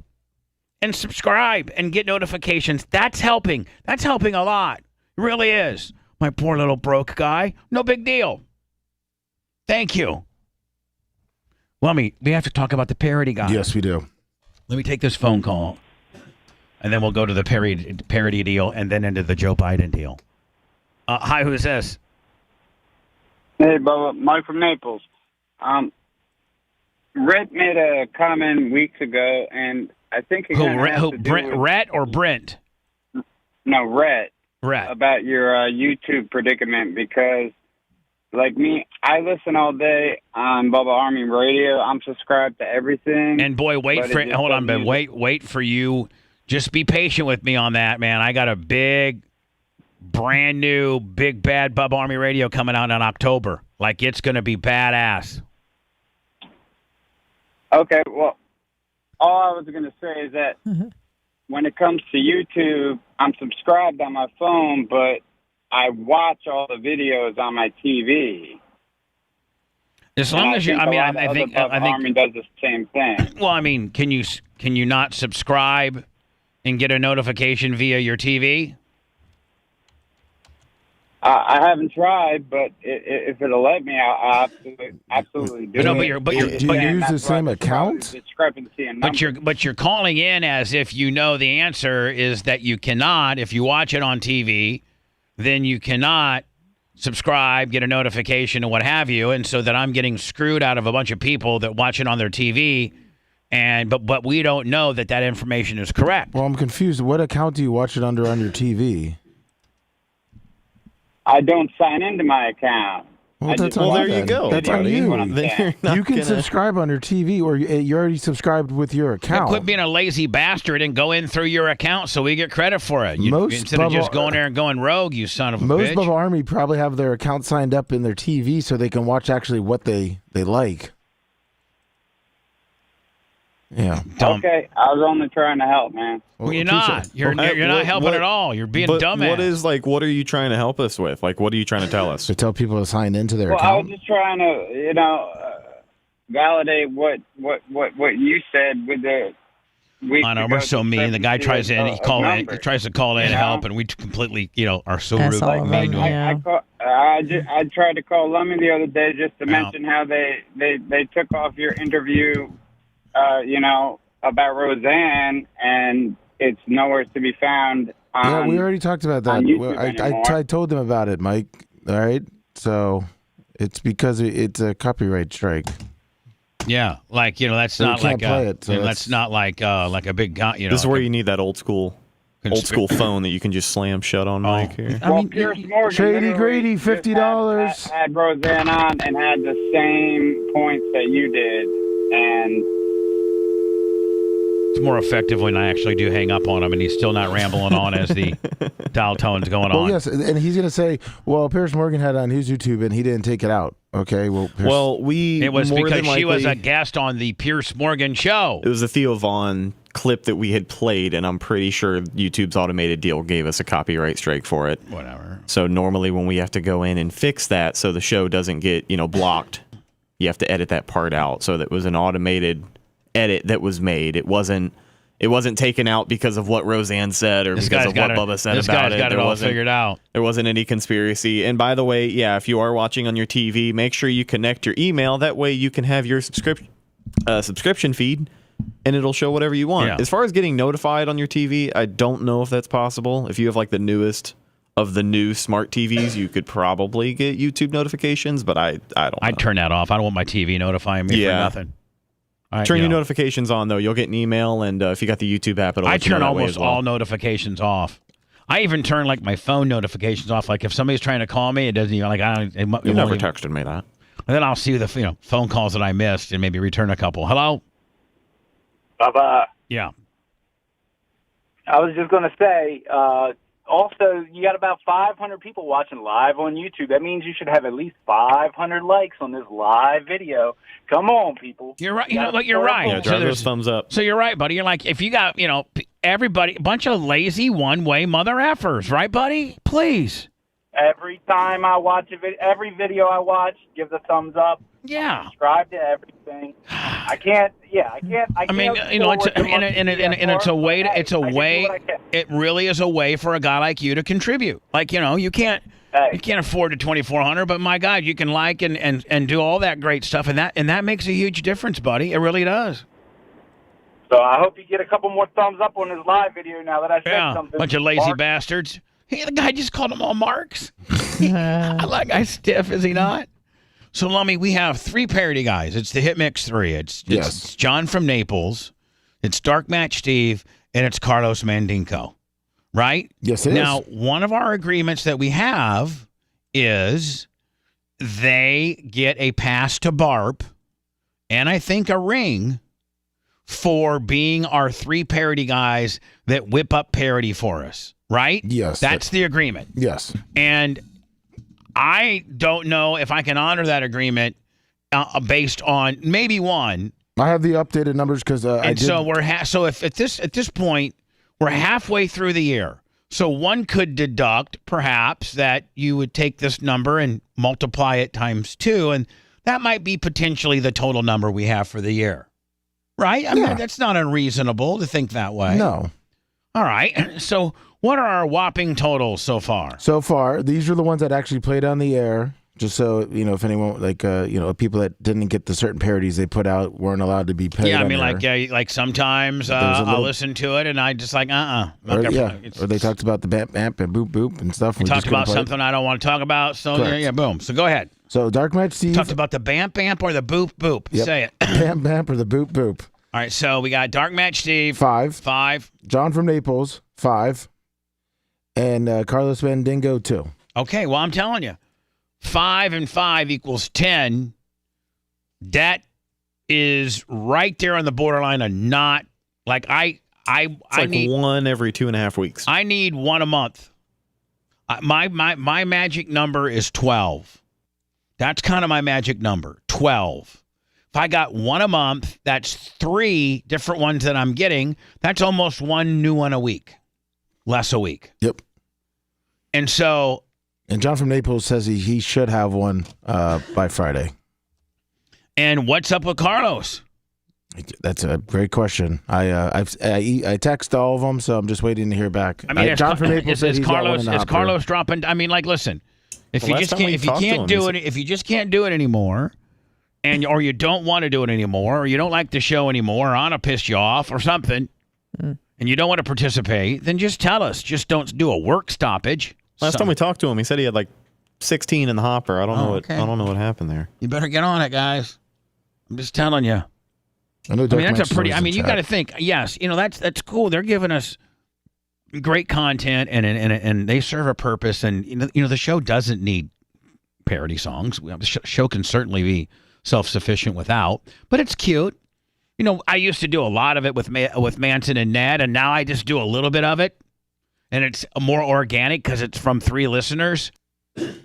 and subscribe and get notifications. That's helping. That's helping a lot. It really is. My poor little broke guy. No big deal. Thank you. Well, we have to talk about the parody guy. Yes, we do. Let me take this phone call, and then we'll go to the parody deal and then into the Joe Biden deal. Hi, who's this? Hey, Bubba. Mike from Naples. Rhett made a comment weeks ago, and I think Rhett or Brent? No, Rhett. Rhett. About your YouTube predicament, because, like me, I listen all day on Bubba Army Radio. I'm subscribed to everything. And boy, hold on, Ben. Wait for you. Just be patient with me on that, man. I got a brand new, big bad Bubba Army Radio coming out in October. Like, it's going to be badass. Okay, well, all I was going to say is that when it comes to YouTube, I'm subscribed on my phone, but I watch all the videos on my TV. As long as you, I think Army does the same thing. Well, can you not subscribe and get a notification via your TV? I haven't tried, but if it'll let me, I'll absolutely do it. Do you use the same account? Discrepancy in but you're calling in as if you know the answer is that you cannot. If you watch it on TV, then you cannot subscribe, get a notification, and what have you. And so that I'm getting screwed out of a bunch of people that watch it on their TV, but we don't know that information is correct. Well, I'm confused. What account do you watch it under on your TV? I don't sign into my account. Well, there you go. That's on you. You can subscribe on your TV, or you're already subscribed with your account. Quit being a lazy bastard and go in through your account so we get credit for it. Instead of just going there and going rogue, you son of a bitch. Most Bubba Army probably have their account signed up in their TV so they can watch actually what they like. Yeah. Okay, I was only trying to help, man. Well, you're not. You're not helping at all. You're being dumbass. What are you trying to help us with? Like, what are you trying to tell us? To tell people to sign into their account. I was just trying to, validate what you said with the. I know, we're so mean. The guy tries in. He tries to call in and help, and we completely, are so rude. I tried to call Lummy the other day just to mention how they took off your interview. About Roseanne, and it's nowhere to be found. Yeah, we already talked about that. I told them about it, Mike. All right, so it's because it's a copyright strike. Yeah, that's so not like that's not like a big guy. This is where you need that old school phone that you can just slam shut on Mike here. Pierce Morgan, Shady Grady, $50 had Roseanne on and had the same points that you did, and. It's more effective when I actually do hang up on him and he's still not rambling on as the dial tone's going on. Well, yes, and he's going to say, well, Pierce Morgan had it on his YouTube and he didn't take it out. Okay, well, it was because she was a guest on the Pierce Morgan show. It was a Theo Vaughn clip that we had played, and I'm pretty sure YouTube's automated deal gave us a copyright strike for it. Whatever. So normally when we have to go in and fix that so the show doesn't get, blocked, you have to edit that part out. So that was an automated edit that was made. It wasn't taken out because of what Roseanne said or because of what Bubba said about it. This guy's got it all figured out. There wasn't any conspiracy. And by the way, yeah, if you are watching on your TV, make sure you connect your email. That way you can have your subscription feed, and it'll show whatever you want. Yeah. As far as getting notified on your TV, I don't know if that's possible. If you have like the newest of the new smart TVs, you could probably get YouTube notifications, but I don't know. I'd turn that off. I don't want my TV notifying me for nothing. Turn your notifications on, though. You'll get an email, and if you got the YouTube app, it'll let you know that way as well. I turn almost all notifications off. I even turn like my phone notifications off. Like if somebody's trying to call me, it doesn't even like I don't. You never texted me that. And then I'll see the phone calls that I missed and maybe return a couple. Hello. Bubba. Yeah. I was just going to say, also, you got about 500 people watching live on YouTube. That means you should have at least 500 likes on this live video. Come on, people. You're right. You know what? You're right. Yeah, drive those thumbs up. So you're right, buddy. You're like, if you got, everybody, a bunch of lazy one-way mother effers, right, buddy? Please. Every time I watch every video I watch, give the thumbs up. Yeah. Subscribe to everything. I can't. I mean, it's a way. It really is a way for a guy like you to contribute. Like, you can't afford the 2,400, but my God, you can like and do all that great stuff, and that makes a huge difference, buddy. It really does. So I hope you get a couple more thumbs up on this live video now that I said something. Bunch of lazy bastards. Hey, the guy just called them all marks. That guy's stiff, is he not? So, Lummy, we have 3 parody guys. It's the Hit Mix 3. It's John from Naples, it's Dark Match Steve, and it's Carlos Mandinko. Right? Yes, it is. Now, one of our agreements that we have is they get a pass to BARP and I think a ring for being our 3 parody guys that whip up parody for us. Right? Yes. That's the agreement. Yes. And I don't know if I can honor that agreement based on maybe one. I have the updated numbers because So we're so if at this point we're halfway through the year. So one could deduct perhaps that you would take this number and multiply it times 2, and that might be potentially the total number we have for the year. Right? I mean, that's not unreasonable to think that way. No. All right. So what are our whopping totals so far? So far, these are the ones that actually played on the air. Just so, if anyone, people that didn't get the certain parodies they put out weren't allowed to be paid. Yeah, I mean, like sometimes I'll listen to it and I just like, Or they talked about the bamp, bamp, and boop, boop and stuff. We talked about something I don't want to talk about. So, boom. So go ahead. So, Dark Match Steve. Talked about the bamp, bamp, or the boop, boop. Yep. Say it. Bamp, bamp, or the boop, boop. All right, so we got Dark Match Steve. 5. John from Naples, 5. And Carlos Mandingo, 2. Okay, well, I'm telling you. 5 and 5 equals 10. That is right there on the borderline of not like I need one every 2.5 weeks. I need one a month. My magic number is 12. That's kind of my magic number, 12. If I got one a month, that's 3 different ones that I'm getting. That's almost one new one a week, less a week. Yep. And so. And John from Naples says he should have one by Friday. And what's up with Carlos? That's a great question. I text all of them, so I'm just waiting to hear back. I mean, John from Naples says is Carlos dropping? I mean, like, listen, if you just can't do it anymore, or you don't want to do it anymore, or you don't like the show anymore, or Anna pissed you off, or something, and you don't want to participate, then just tell us. Just don't do a work stoppage. Last time we talked to him, he said he had like 16 in the hopper. I don't know what happened there. You better get on it, guys. I'm just telling you. I mean, that's a pretty. I mean, you got to think. Yes, that's cool. They're giving us great content, and they serve a purpose. And the show doesn't need parody songs. The show can certainly be self-sufficient without. But it's cute. I used to do a lot of it with Manson and Ned, and now I just do a little bit of it. And it's more organic because it's from 3 listeners. And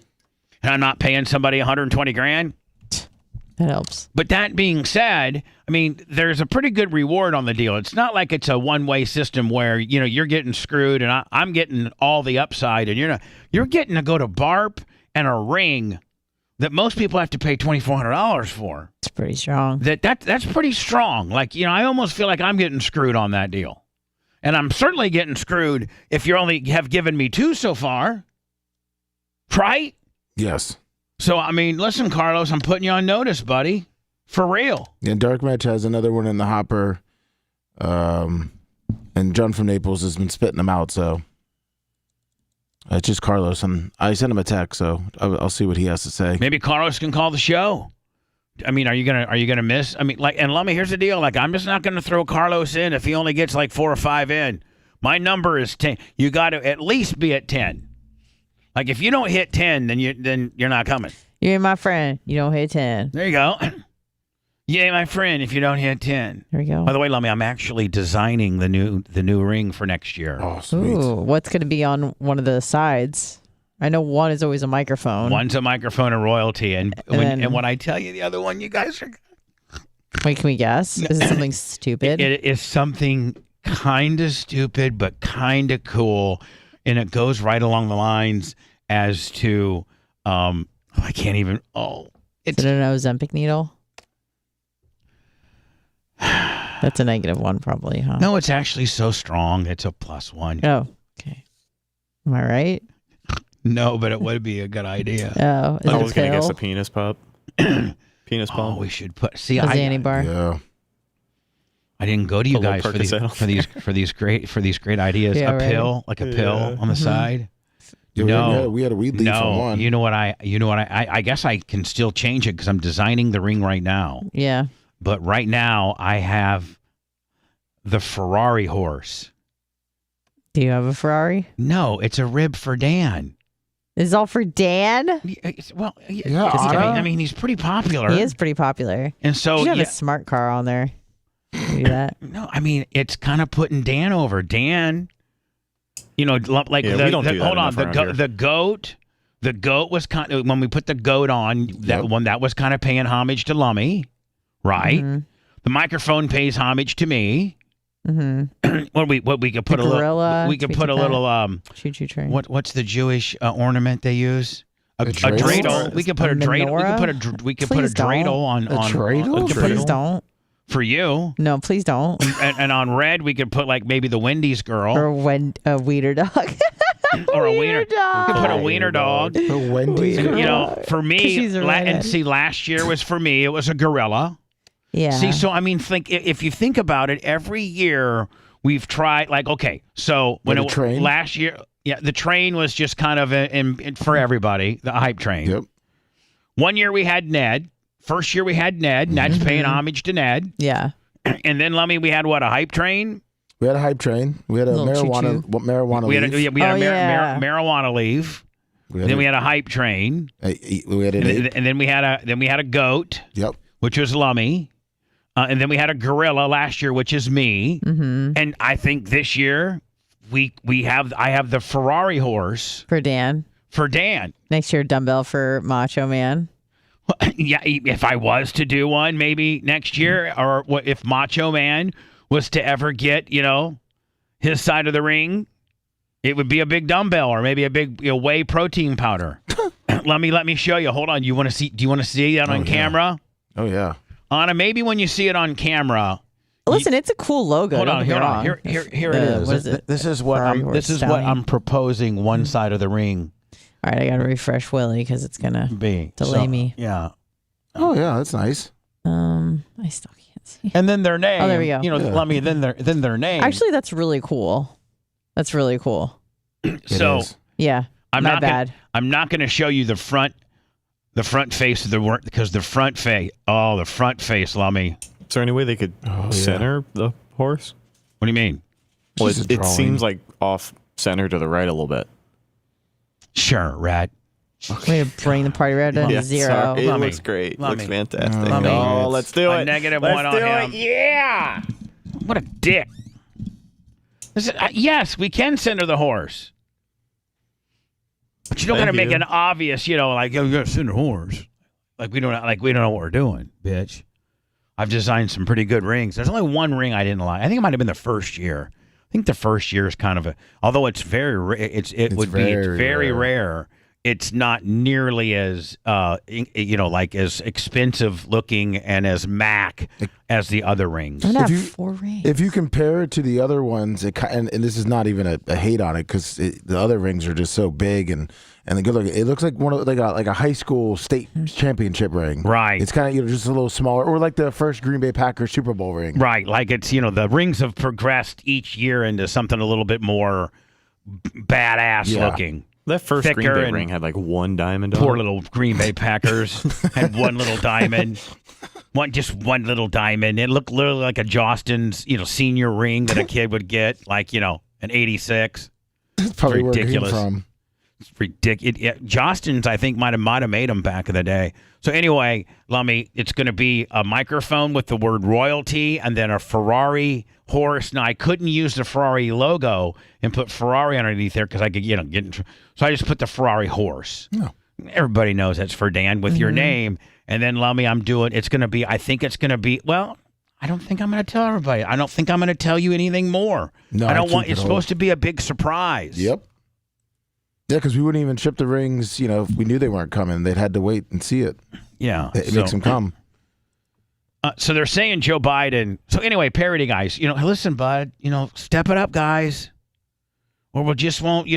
I'm not paying somebody $120,000. That helps. But that being said, I mean, there's a pretty good reward on the deal. It's not like it's a one-way system where, you're getting screwed and I'm getting all the upside. And you're getting to go to BARP and a ring that most people have to pay $2,400 for. It's pretty strong. That's pretty strong. Like, I almost feel like I'm getting screwed on that deal. And I'm certainly getting screwed if you only have given me 2 so far. Right? Yes. So, I mean, listen, Carlos, I'm putting you on notice, buddy. For real. And Dark Match has another one in the hopper. And John from Naples has been spitting them out, so it's just Carlos. And I sent him a text, so I'll see what he has to say. Maybe Carlos can call the show. I mean, are you gonna miss? I mean, like, and let me. Here's the deal. Like, I'm just not gonna throw Carlos in if he only gets like 4 or 5 in. My number is 10. You got to at least be at 10. Like, if you don't hit 10, then you're not coming. You ain't my friend. You don't hit 10. There you go. You ain't my friend if you don't hit 10. There you go. By the way, Lummy, I'm actually designing the new ring for next year. Oh, sweet. Ooh, what's going to be on one of the sides? I know one is always a microphone. One's a microphone of royalty, and when I tell you the other one, you guys are. Wait, can we guess? Is it something stupid? It is something kind of stupid, but kind of cool, and it goes right along the lines as to I can't even. Is it an Ozempic needle? That's a -1 probably, huh? No, it's actually so strong. It's a +1. Oh, okay. Am I right? No, but it would be a good idea. Oh, is I it was a going to guess pill? a penis pump. Penis pump. Oh, we should put. See, A Xanny bar? Yeah. I didn't go to you A little guys for these Percocet. for these great ideas. Yeah, a right. pill, like a pill on the side. Yeah, No, we had a weed leaf on one. You know what? I guess I can still change it because I'm designing the ring right now. Yeah. But right now I have the Ferrari horse. Do you have a Ferrari? No, it's a rib for Dan. Is it all for Dan? Well, Yeah, I mean, he's pretty popular. He is pretty popular. And so You should have a smart car on there. Do that. No, I mean, it's kind of putting Dan over. Dan, like Yeah, we don't do that hold on, enough around here. the goat was kind of, when we put the goat on, that was kind of paying homage to Lummy, right? Mm-hmm. The microphone pays homage to me. Mm-hmm. What we could put The a gorilla, little, we could tweet put a that. little Choo-choo train. what's the Jewish ornament they use? A dreidel? dreidel. We could put a dreidel. We could put a Please don't. dreidel on. A dreidel? we could put Please a- don't. For you. No, please don't. And on red, we could put like maybe the Wendy's girl. Or a wiener dog. Or a wiener dog. We could put a wiener dog. The Wendy's. For me, she's a redhead. and see, last year was for me, it was a gorilla. Yeah. See, so I mean, if you think about it, every year we've tried, like, okay, so when Like a train? last year, the train was just kind of in for everybody, the hype train. Yep. One year we had Ned. First year we had Ned. Ned's paying homage to Ned. Yeah. And then, Lummy, we had what, a hype train? We had a hype train. We had a Little marijuana We had leaf. a marijuana leaf. Then we had a hype train. We had an ape. And then we had a goat. Yep. Which was Lummy. And then we had a gorilla last year, which is me. Mm-hmm. And I think this year I have the Ferrari horse For Dan. for Dan. Next year, dumbbell for Macho Man. Yeah, if I was to do one maybe next year, or if Macho Man was to ever get, his side of the ring, it would be a big dumbbell or maybe a big whey protein powder. Let me show you. Hold on. Do you want to see that on camera? Oh yeah. Anna, maybe when you see it on camera. Listen, it's a cool logo. Hold don't on, get me hold on. wrong. Here it is. What is it? This is what Ferrari horse stallion. I'm proposing. One side of the ring. All right, I gotta refresh Willie because it's gonna be delay me. Yeah. Oh yeah, that's nice. I still can't see. And then their name. Oh, there we go. Let me. Then their name. Actually, that's really cool. That's really cool. So Yeah, I'm not not bad. I'm not going to show you the front face of the work because the front face. Oh, the front face, Lummy. Is there any way they could center the horse? What do you mean? Well, Just a it drawing. seems like off center to the right a little bit. Sure, Rat. Way to bring the party right down to Yeah, zero. sorry. It Lummy. looks great. Lummy. Looks fantastic. Lummy. Oh, let's do A it. negative Let's one on do him. it. Yeah. What a dick. Yes, we can center the horse. But you don't got to Thank make you. an obvious, like, you got to center horse. Like we don't know what we're doing, bitch. I've designed some pretty good rings. There's only one ring I didn't like. I think it might have been the first year. I think the first year is kind of although it's very, it would be very rare. it's not nearly as like as expensive looking and as Mac as the other rings. I'm gonna have 4 rings. If you compare it to the other ones, and this is not even a hate on it, because the other rings are just so big and the good looking. It looks like one of like a high school state championship ring. Right. It's kind of just a little smaller, or like the first Green Bay Packers Super Bowl ring. Right. Like it's the rings have progressed each year into something a little bit more badass looking. That first Green Thicker Bay and ring had like one diamond on Poor it. little Green Bay Packers had one little diamond. One little diamond. It looked literally like a Jostin's, senior ring that a kid would get, like, an 86. That's probably ridiculous. where it came from. It's ridiculous. Jostin's, I think, might have made them back in the day. So anyway, Lummy, it's going to be a microphone with the word royalty and then a Ferrari horse. Now, I couldn't use the Ferrari logo and put Ferrari underneath there because I could, get in so I just put the Ferrari horse. No. Everybody knows that's for Dan with your name. And then, Lummy, I think it's going to be, well, I don't think I'm going to tell everybody. I don't think I'm going to tell you anything more. No, I don't want, it's supposed to be a big surprise. Yep. Yeah, because we wouldn't even ship the rings, if we knew they weren't coming. They'd had to wait and see it. Yeah. It makes them come. So they're saying Joe Biden. So anyway, parody guys, listen, bud, step it up, guys. Or we just won't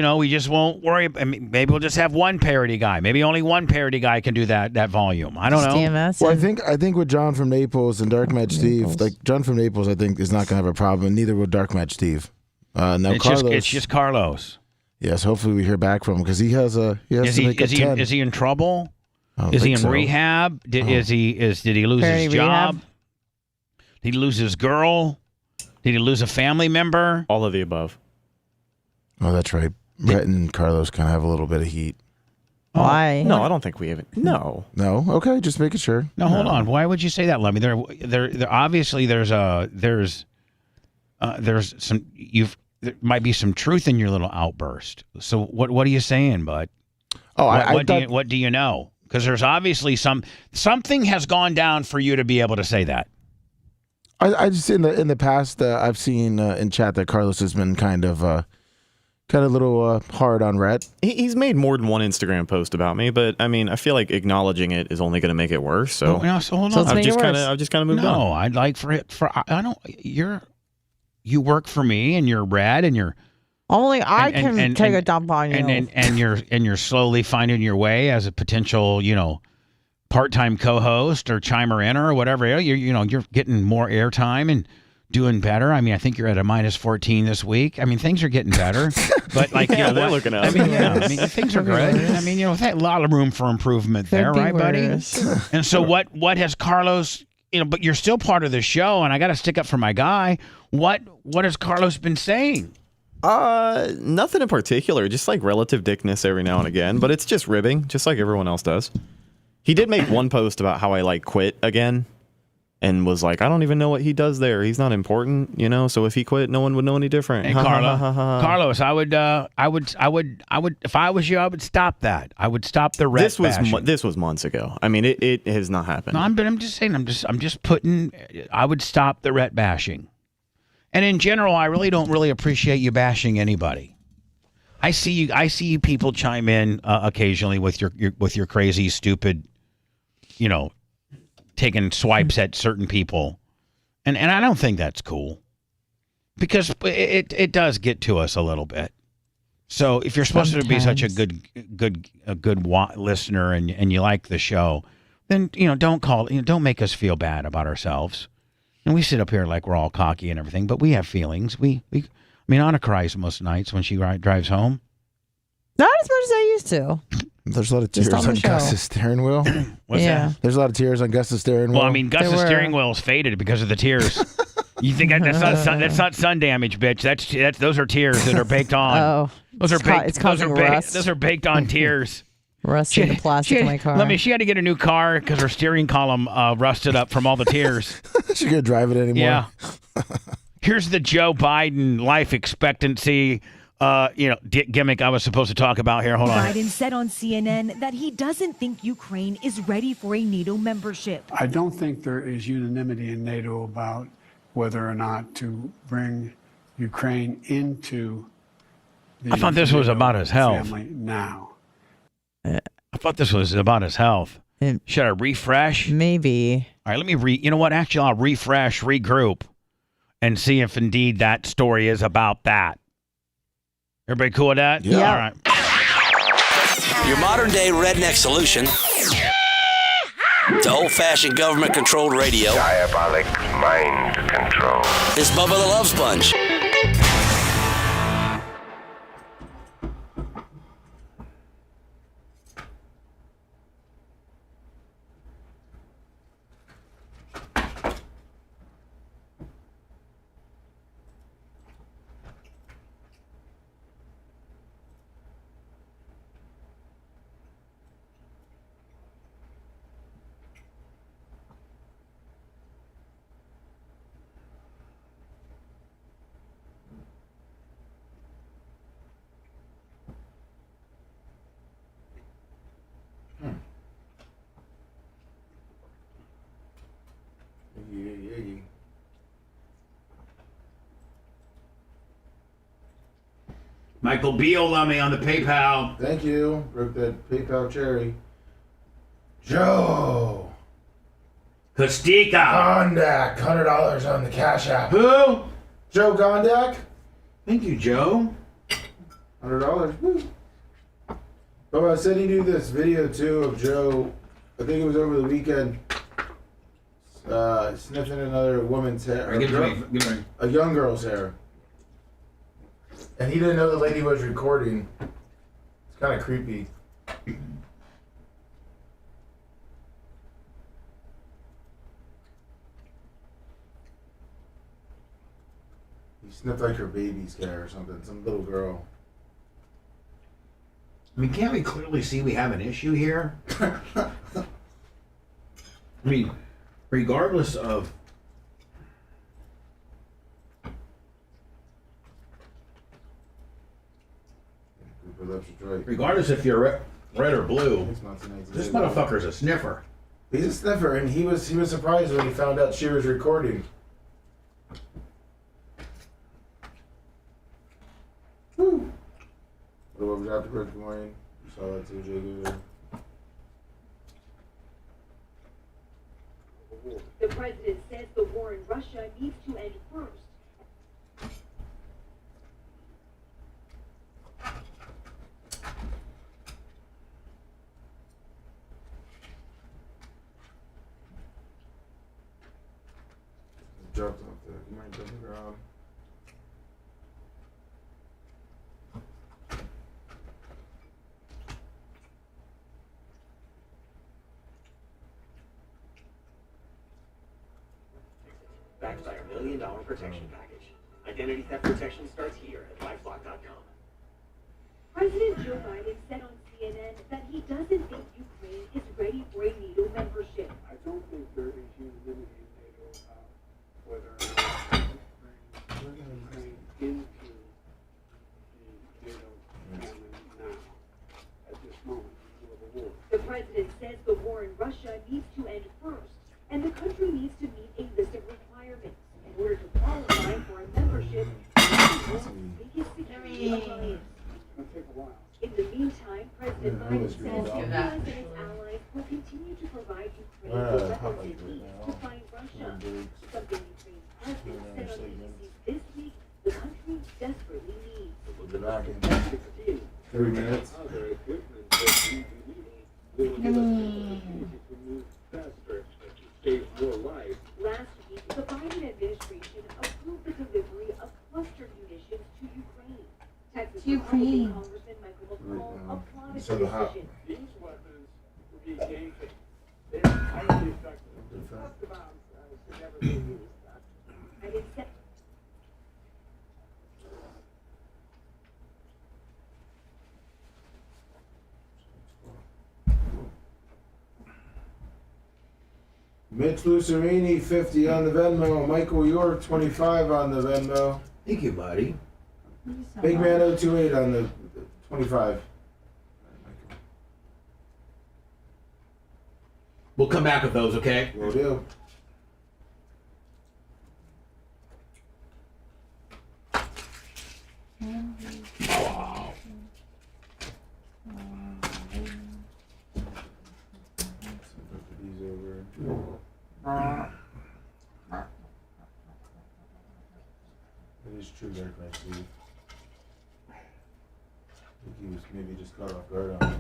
worry. I mean, maybe we'll just have one parody guy. Maybe only one parody guy can do that volume. I don't know. DMS. Well, I think with John from Naples and Dark Match Steve, like John from Naples, I think is not going to have a problem, and neither will Dark Match Steve. Now it's just Carlos. Yes, hopefully we hear back from him because he has to make a 10. Is he in trouble? Is he in rehab? Did he lose his job? Rehab? Did he lose his girl? Did he lose a family member? All of the above. Oh, that's right. Brett and Carlos kind of have a little bit of heat. Why? No, I don't think we have it. No. No? Okay, just making sure. No, hold on. Why would you say that, Lemmy? There obviously there might be some truth in your little outburst. So what are you saying, bud? Oh, what do you know? Because there's obviously something has gone down for you to be able to say that. I just in the past I've seen in chat that Carlos has been kind of a little hard on Rhett. He's made more than one Instagram post about me, but I mean, I feel like acknowledging it is only going to make it worse. So, so hold on. I've just kind of moved on. No, I'd like I don't. You work for me, and you're Brad, and you're. Only I can take a dump on you. And you're slowly finding your way as a potential, part-time co-host or chimer in or whatever. You're getting more airtime and doing better. I mean, I think you're at a -14 this week. I mean, things are getting better. But they're looking up. I mean, things are good. I mean, a lot of room for improvement there, right, buddy? And so what has Carlos? But you're still part of the show, and I got to stick up for my guy. What has Carlos been saying? Nothing in particular. Just like relative dickness every now and again, but it's just ribbing, just like everyone else does. He did make one post about how I quit again, and was like, I don't even know what he does there. He's not important, So if he quit, no one would know any different. Hey, Carlos, I would, if I was you, I would stop that. I would stop the Rhett bashing. This was months ago. I mean, it has not happened. No, I'm just saying. I'm just putting. I would stop the Rhett bashing. And in general, I really don't appreciate you bashing anybody. I see you people chime in occasionally with your crazy, stupid, taking swipes at certain people, and I don't think that's cool, because it does get to us a little bit. So if you're supposed to be such a good listener and you like the show, then don't make us feel bad about ourselves. And we sit up here like we're all cocky and everything, but we have feelings. Anna cries most nights when she drives home. Not as much as I used to. There's a lot of tears on Gus's steering wheel. What's that? There's a lot of tears on Gus's steering wheel. Well, I mean, Gus's steering wheel is faded because of the tears. You think that's not sun damage, bitch? That's those are tears that are baked on. Oh, those are baked. It's causing rust. Those are baked on tears. Rust in the plastic in my car. She had to get a new car because her steering column rusted up from all the tears. She couldn't drive it anymore. Yeah. Here's the Joe Biden life expectancy gimmick I was supposed to talk about here. Hold on. Biden said on CNN that he doesn't think Ukraine is ready for a NATO membership. I don't think there is unanimity in NATO about whether or not to bring Ukraine into the I thought this was about his health. family now. I thought this was about his health. Should I refresh? Maybe. All right, let me you know what? Actually, I'll refresh, regroup, and see if indeed that story is about that. Everybody cool with that? Yeah. All right. Your modern day redneck solution to old fashioned government controlled radio. Diabolic mind control. Is Bubba the Love Sponge. Michael Beal let me on the PayPal. Thank you. Broke that PayPal cherry. Joe. Kostika. Gondak. $100 on the Cash App. Who? Joe Gondak. Thank you, Joe. $100. Woo. Oh, I said he do this video too of Joe. I think it was over the weekend. Sniffing another woman's hair. Give me. A young girl's hair. And he didn't know the lady was recording. It's kind of creepy. He sniffed like her baby's hair or something. Some little girl. I mean, can't we clearly see we have an issue here? I mean, regardless of... Regardless if you're red or blue, this motherfucker's a sniffer. He's a sniffer, and he was surprised when he found out she was recording. Woo! What was after good morning? You saw that too, Jay. The president says the war in Russia needs to end first. Dropped off there. You might jump the ground. Backed by our $1 million protection package. Identity theft protection starts here at LifeLock.com. President Joe Biden said on CNN that he doesn't think Ukraine is ready for a NATO membership. I don't think there is unanimity in NATO about whether or not Ukraine into the NATO family now, at this moment, in the middle of the war. The president says the war in Russia needs to end first, and the country needs to meet a list of requirements in order to qualify for a membership in the world's biggest security alliance. It's going to take a while. In the meantime, President Biden says the U.S. and its allies will continue to provide Ukraine with weapons it needs to fight Russia, something Ukraine's president said on BBC this week the country desperately needs. We'll be back in 3 minutes. Last week, the Biden administration approved the delivery of cluster munitions to Ukraine. Texas Republican Congressman Michael McCall applauded the decision. These weapons will be game changers. They're highly effective. Just about should never be used. And it said Mitch Lucerini, 50 on the Venmo. Michael York, 25 on the Venmo. Thank you, buddy. Big Man 028 on the 25. We'll come back with those, okay? Will do. Wow. true there, Steve. I think he was maybe just caught off guard on it.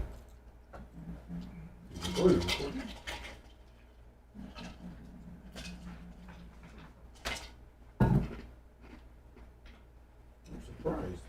Oh, you're recording? I'm surprised.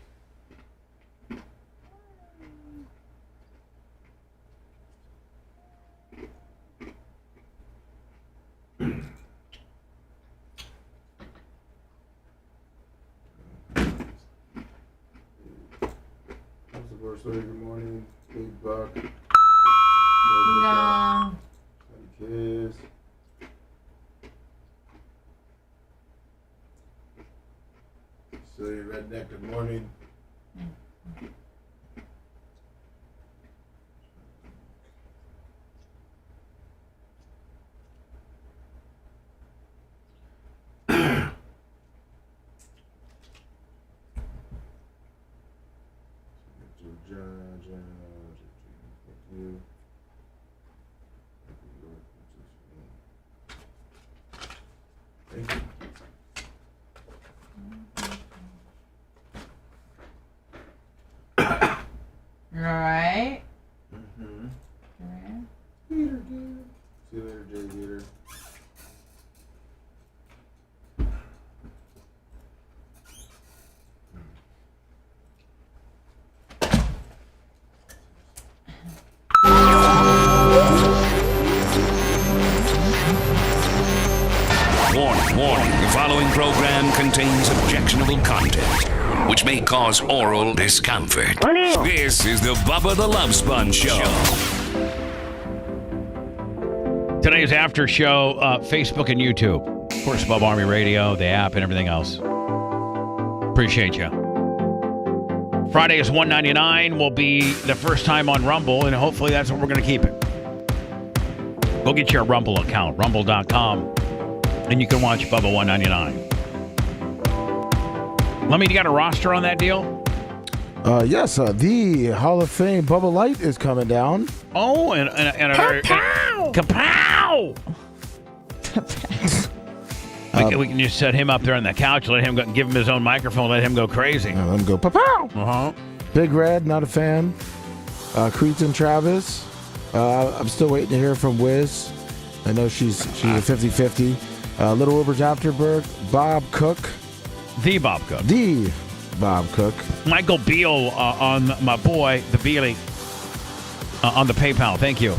Good morning, Big Buck. No. Kiss. Silly redneck, good morning. Right. Mm-hmm. See you later, Jay Gator. Warning. The following program contains objectionable content, which may cause oral discomfort. This is the Bubba the Love Sponge Show. Today's after show, Facebook and YouTube. Of course, Bubba Army Radio, the app, and everything else. Appreciate you. Friday is $1.99. Will be the first time on Rumble, and hopefully that's what we're going to keep it. Go get your Rumble account, rumble.com. And you can watch Bubba $1.99. Let me, you got a roster on that deal? Yes, the Hall of Fame Bubba Light is coming down. Oh, and a very... Kapow! We can just set him up there on the couch, let him go, give him his own microphone, let him go crazy. Let him go, pow! Uh-huh. Big Red, not a fan. Creeds and Travis. I'm still waiting to hear from Wiz. I know she's a 50-50. Little Wilbur's Afterburg, Bob Cook. The Bob Cook. The Bob Cook. Michael Beal on my boy, the Bealy, on the PayPal. Thank you.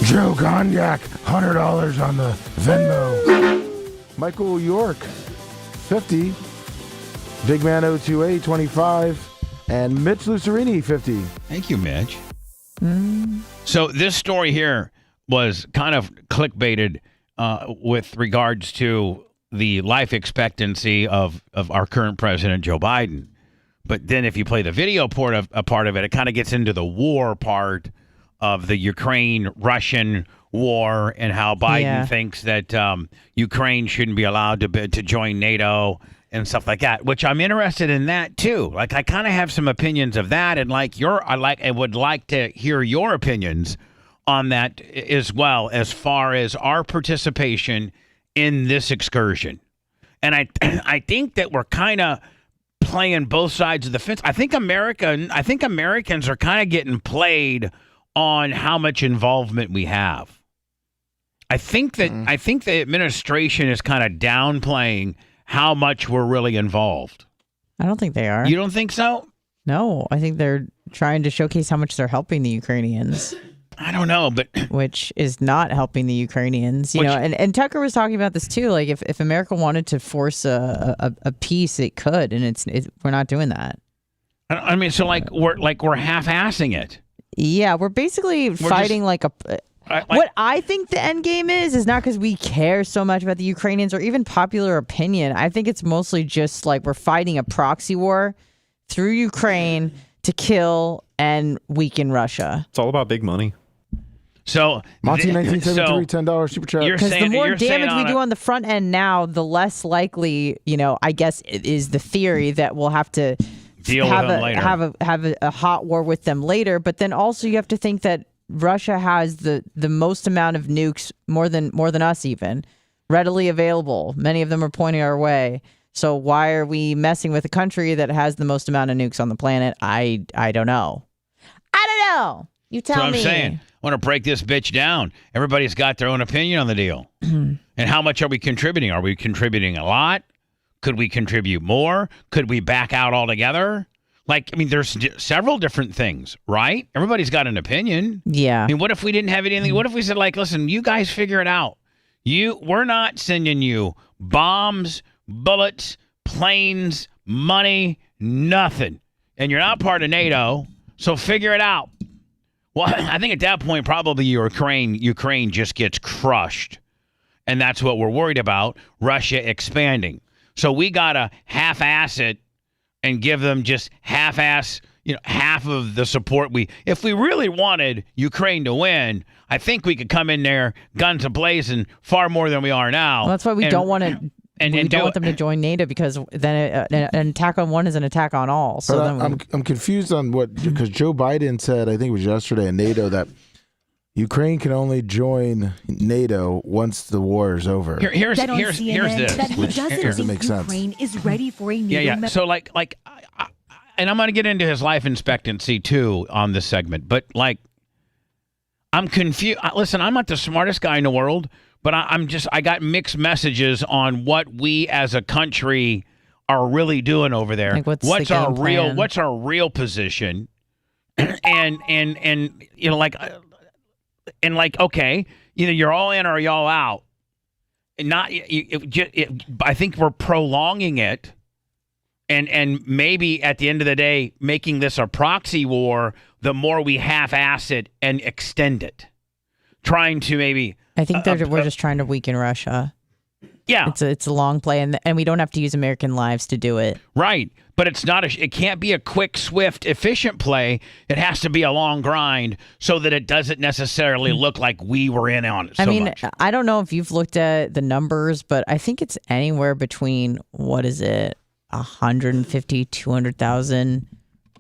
Joe Cognac, $100 on the Venmo. Michael York, 50. Big Man 028, 25. And Mitch Lucerini, 50. Thank you, Mitch. So this story here was kind of clickbaited with regards to the life expectancy of our current president, Joe Biden. But then if you play the video part of it, it kind of gets into the war part of the Ukraine-Russian war and how Biden thinks that Ukraine shouldn't be allowed to join NATO and stuff like that, which I'm interested in that too. Like, I kind of have some opinions of that, and I would like to hear your opinions on that as well, as far as our participation in this excursion. And I think that we're kind of playing both sides of the fence. I think Americans are kind of getting played on how much involvement we have. I think the administration is kind of downplaying how much we're really involved. I don't think they are. You don't think so? No, I think they're trying to showcase how much they're helping the Ukrainians. I don't know, but which is not helping the Ukrainians, you know. And Tucker was talking about this too. Like, if America wanted to force a peace, it could, and we're not doing that. I mean, so we're half-assing it. Yeah, we're basically fighting what I think the end game is not because we care so much about the Ukrainians or even popular opinion. I think it's mostly just like we're fighting a proxy war through Ukraine to kill and weaken Russia. It's all about big money. So Monty 1973, $10 super chat. Because the more damage we do on the front end now, the less likely, I guess it is the theory that we'll have to have a hot war with them later. But then also you have to think that Russia has the most amount of nukes, more than us even, readily available. Many of them are pointing our way. So why are we messing with a country that has the most amount of nukes on the planet? I don't know. I don't know. You tell That's what me. I'm saying. I want to break this bitch down. Everybody's got their own opinion on the deal. And how much are we contributing? Are we contributing a lot? Could we contribute more? Could we back out altogether? Like, I mean, there's several different things, right? Everybody's got an opinion. Yeah. I mean, what if we didn't have anything? What if we said, like, listen, you guys figure it out. We're not sending you bombs, bullets, planes, money, nothing. And you're not part of NATO, so figure it out. Well, I think at that point, probably Ukraine just gets crushed. And that's what we're worried about, Russia expanding. So we got to half-ass it and give them just half-ass, half of the support. If we really wanted Ukraine to win, I think we could come in there guns a-blazing far more than we are now. Well, that's why we don't want to. We don't want them to join NATO because then an attack on one is an attack on all. So but I'm confused on because Joe Biden said, I think it was yesterday in NATO, that Ukraine can only join NATO once the war is over. Here's this. That he doesn't think make sense. Ukraine is ready for a NATO Yeah. So and I'm going to get into his life expectancy too on this segment, but I'm confused. Listen, I'm not the smartest guy in the world, but I got mixed messages on what we as a country are really doing over there. Like what's our plan? real position? and okay, either you're all in or y'all out. And I think we're prolonging it. And maybe at the end of the day, making this a proxy war, the more we half-ass it and extend it. Trying to maybe... I think we're just trying to weaken Russia. Yeah. It's a long play, and we don't have to use American lives to do it. Right. But it can't be a quick, swift, efficient play. It has to be a long grind so that it doesn't necessarily look like we were in on it so much. I don't know if you've looked at the numbers, but I think it's anywhere between, 150, 200,000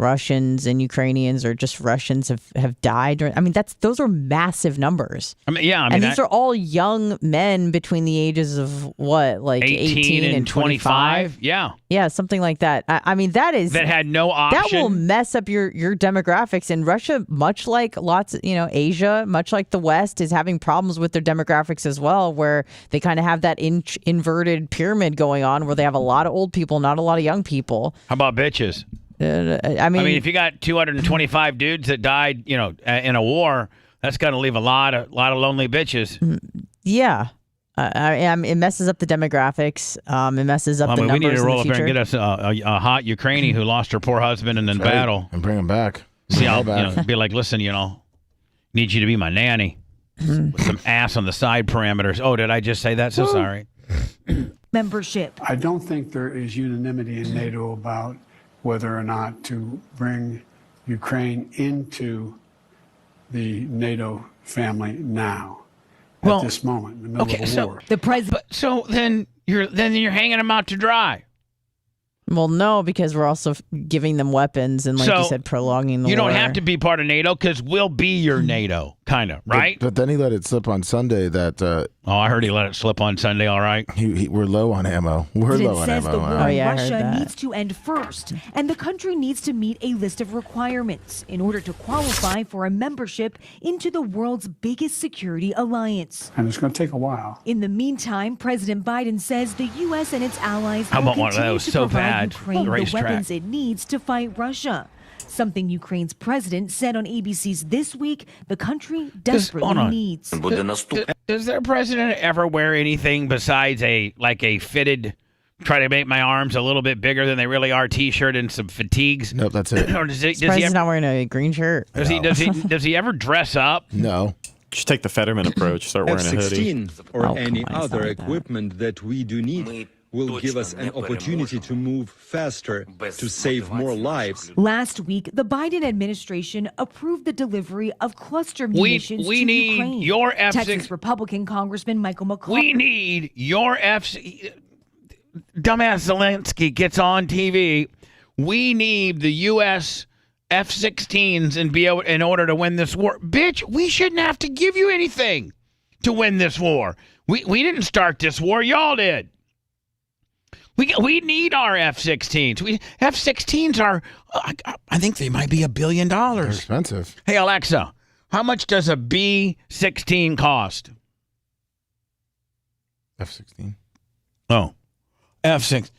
Russians and Ukrainians or just Russians have died. Those are massive numbers. And these are all young men between the ages of 18 and 25? Yeah. Yeah, something like that. That had no option. That will mess up your demographics. And Russia, much like Asia, much like the West, is having problems with their demographics as well, where they kind of have that inverted pyramid going on where they have a lot of old people, not a lot of young people. How about bitches? If you got 225 dudes that died, in a war, that's going to leave a lot of lonely bitches. Yeah. It messes up the demographics. It messes up the numbers. We need to roll up there and get us a hot Ukrainian who lost her poor husband and then battle. And bring him back. See, I'll be like, listen, need you to be my nanny. With some ass on the side parameters. Oh, did I just say that? So sorry. Membership. I don't think there is unanimity in NATO about whether or not to bring Ukraine into the NATO family now, at this moment, in the middle of a war. The president. So then you're hanging them out to dry. Well, no, because we're also giving them weapons and, like you said, prolonging the war. You don't have to be part of NATO because we'll be your NATO, kind of, right? But then he let it slip on Sunday that... I heard he let it slip on Sunday, all right. We're low on ammo. We're low on says ammo. the war in Russia needs to end first, and the country needs to meet a list of requirements in order to qualify for a membership into the world's biggest security alliance. And it's going to take a while. In the meantime, President Biden says the U.S. and its allies I will want one of continue those to so provide bad. Ukraine the Racetrack. weapons it needs to fight Russia. Something Ukraine's president said on ABC's This Week the country desperately needs. Does their president ever wear anything besides a fitted, try to make my arms a little bit bigger than they really are T-shirt and some fatigues? Nope, that's it. Or does he not wearing a green shirt. Does he ever dress up? No. Just take the Fetterman approach. Start wearing a hoodie. F-16 or any other equipment that we do need will give us an opportunity to move faster, to save more lives. Last week, the Biden administration approved the delivery of cluster munitions we to need Ukraine. your F-16. Texas Republican Congressman Michael McCall. We need your dumbass Zelensky gets on TV. We need the U.S. F-16s in order to win this war. Bitch, we shouldn't have to give you anything to win this war. We didn't start this war. Y'all did. We need our F-16s. F-16s are, I think they might be $1 billion. They're expensive. Hey, Alexa, how much does a B-16 cost? F-16. Oh, F-6.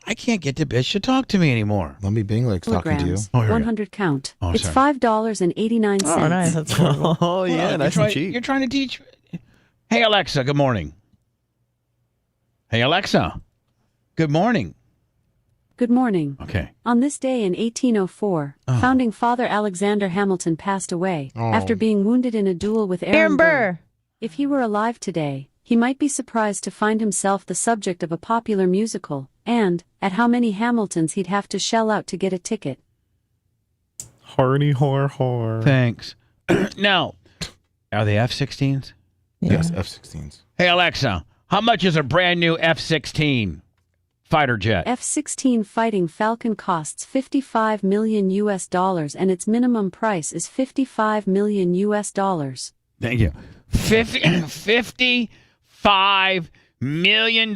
I can't get the bitch to talk to me anymore. Let me Bing like talking to you. Oh, here we go. 100 count. Oh, It's sorry. $5.89. Oh, nice. That's cool. Oh, yeah, nice and cheap. You're trying to teach. Hey, Alexa, good morning. Hey, Alexa, good morning. Good morning. Okay. On this day in 1804, founding father Alexander Hamilton passed away Oh. after being wounded in a duel with Aaron Burr. If he were alive today, he might be surprised to find himself the subject of a popular musical, and at how many Hamiltons he'd have to shell out to get a ticket. Hardy whore. Thanks. Now, are they F-16s? Yeah. Yes, F-16s. Hey, Alexa, how much is a brand new F-16 fighter jet? F-16 Fighting Falcon costs $55 million and its minimum price is $55 million. Thank you. $55 million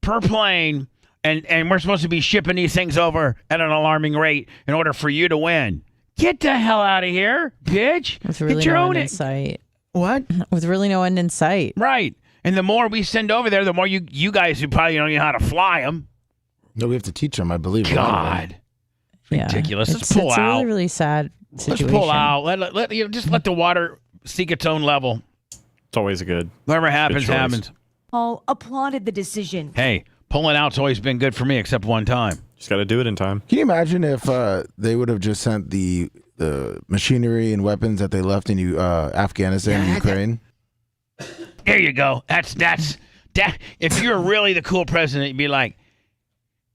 per plane, and we're supposed to be shipping these things over at an alarming rate in order for you to win. Get the hell out of here, bitch. With really Get your no own end in sight. What? With really no end in sight. Right. And the more we send over there, the more you guys who probably don't know how to fly them. No, we have to teach them, I believe. God. Yeah. Ridiculous. Let's It's pull a out. really, really sad situation. Let's pull out. Just let the water seek its own level. It's always good. Whatever happens, choice. happens. All applauded the decision. Hey, pulling out's always been good for me, except one time. Just got to do it in time. Can you imagine if they would have just sent the machinery and weapons that they left in Afghanistan and Ukraine? There you go. That's that. If you're really the cool president, you'd be like,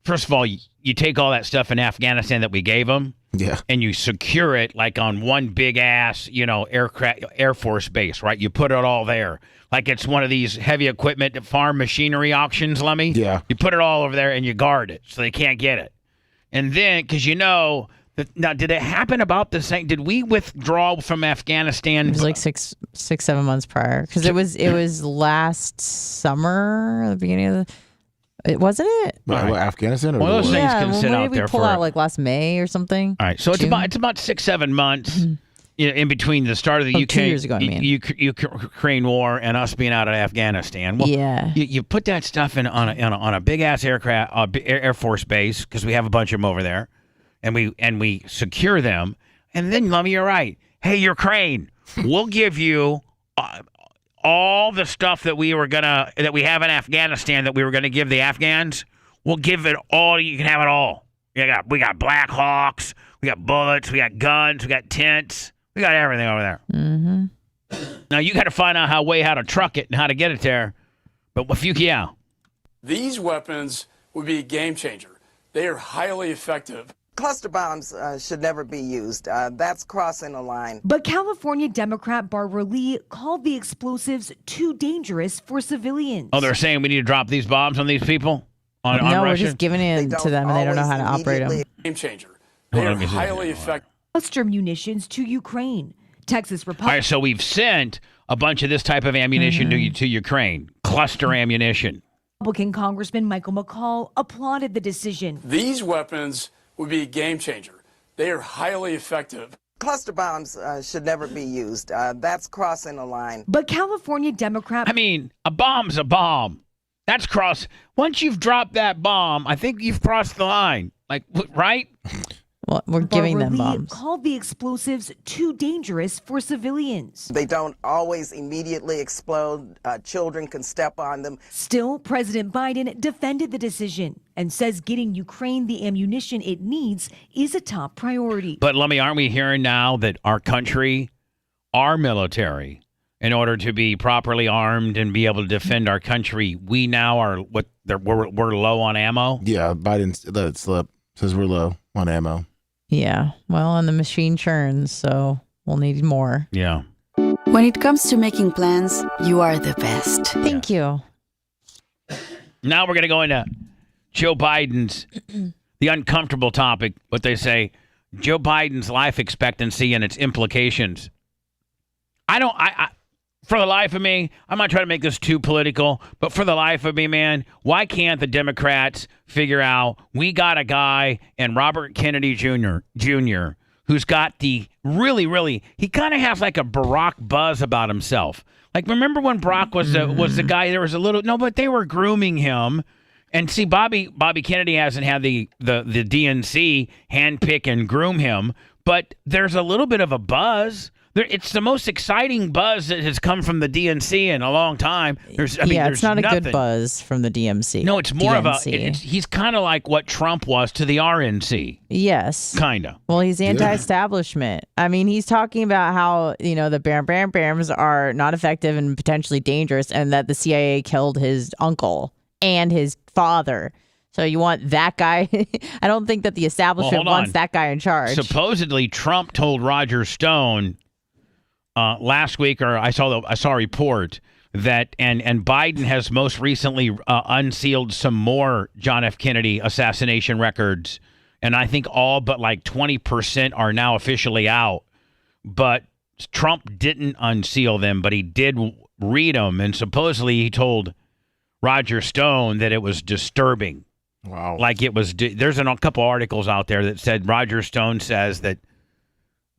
first of all, you take all that stuff in Afghanistan that we gave them, yeah, and you secure it like on one big ass, Air Force base, right? You put it all there, like it's one of these heavy equipment farm machinery auctions. Lemmy, yeah. You put it all over there and you guard it so they can't get it. And then, because now, did it happen about the same? Did we withdraw from Afghanistan? It was like 7 months prior, because it was last summer, the beginning of wasn't it? What, Afghanistan or Well, those things can sit out when did we there pull for out like last May or something? All right, so June? it's about 6-7 months in between the start of the 2 years ago, I mean. Ukraine war and us being out of Afghanistan. Well, Yeah. you put that stuff on a big ass aircraft Air Force base, because we have a bunch of them over there, and we secure them, and then Lummy, you're right. Hey, Ukraine, we'll give you all the stuff that we have in Afghanistan that we were gonna give the Afghans. We'll give it all. You can have it all. We got Black Hawks, we got bullets, we got guns, we got tents, we got everything over there. Mm-hmm. Now you got to find out how to truck it and how to get it there. But if you, These weapons would be a game changer. They are highly effective. Cluster bombs should never be used. That's crossing a line. But California Democrat Barbara Lee called the explosives too dangerous for civilians. they're saying we need to drop these bombs on these people. On No, we're Russia? just giving it to them, and they don't know how to operate them. Game changer. They are highly effective. Cluster munitions to Ukraine. Texas All Republican. right, so we've sent a bunch of this type of ammunition to Ukraine, cluster ammunition. Republican Congressman Michael McCall applauded the decision. These weapons would be a game changer. They are highly effective. Cluster bombs should never be used. That's crossing a line. But California Democrat. I mean, a bomb's a bomb. That's once you've dropped that bomb, I think you've crossed the line. Like, right? Well, we're giving them Barbara Lee bombs. called the explosives too dangerous for civilians. They don't always immediately explode. Children can step on them. Still, President Biden defended the decision and says getting Ukraine the ammunition it needs is a top priority. But Lummy, aren't we hearing now that our country, our military, in order to be properly armed and be able to defend our country, we now are we're low on ammo? Yeah, Biden let it slip. Says we're low on ammo. Yeah. Well, and the machine churns, so we'll need more. Yeah. When it comes to making plans, you are the best. Thank you. Now we're going to go into Joe Biden's, the uncomfortable topic, what they say, Joe Biden's life expectancy and its implications. for the life of me, I'm not trying to make this too political, but for the life of me, man, why can't the Democrats figure out we got a guy in Robert Kennedy Jr. who's got the really, he kind of has like a Barack buzz about himself. Like, remember when Barack was the guy, there was a little, no, but they were grooming him. And see, Bobby Kennedy hasn't had the DNC handpick and groom him, but there's a little bit of a buzz. It's the most exciting buzz that has come from the DNC in a long time. There's not nothing. a good buzz from the DMC. No, it's more DNC. of he's kind of like what Trump was to the RNC. Yes. Kind of. Well, he's anti-establishment. I mean, he's talking about how, the Bams are not effective and potentially dangerous, and that the CIA killed his uncle and his father. So you want that guy? I don't think that the establishment wants that guy in charge. Supposedly, Trump told Roger Stone last week, or I saw a report that, and Biden has most recently unsealed some more John F. Kennedy assassination records, and I think all but like 20% are now officially out. But Trump didn't unseal them, but he did read them, and supposedly he told Roger Stone that it was disturbing. Wow. Like it was. There's a couple articles out there that said Roger Stone says that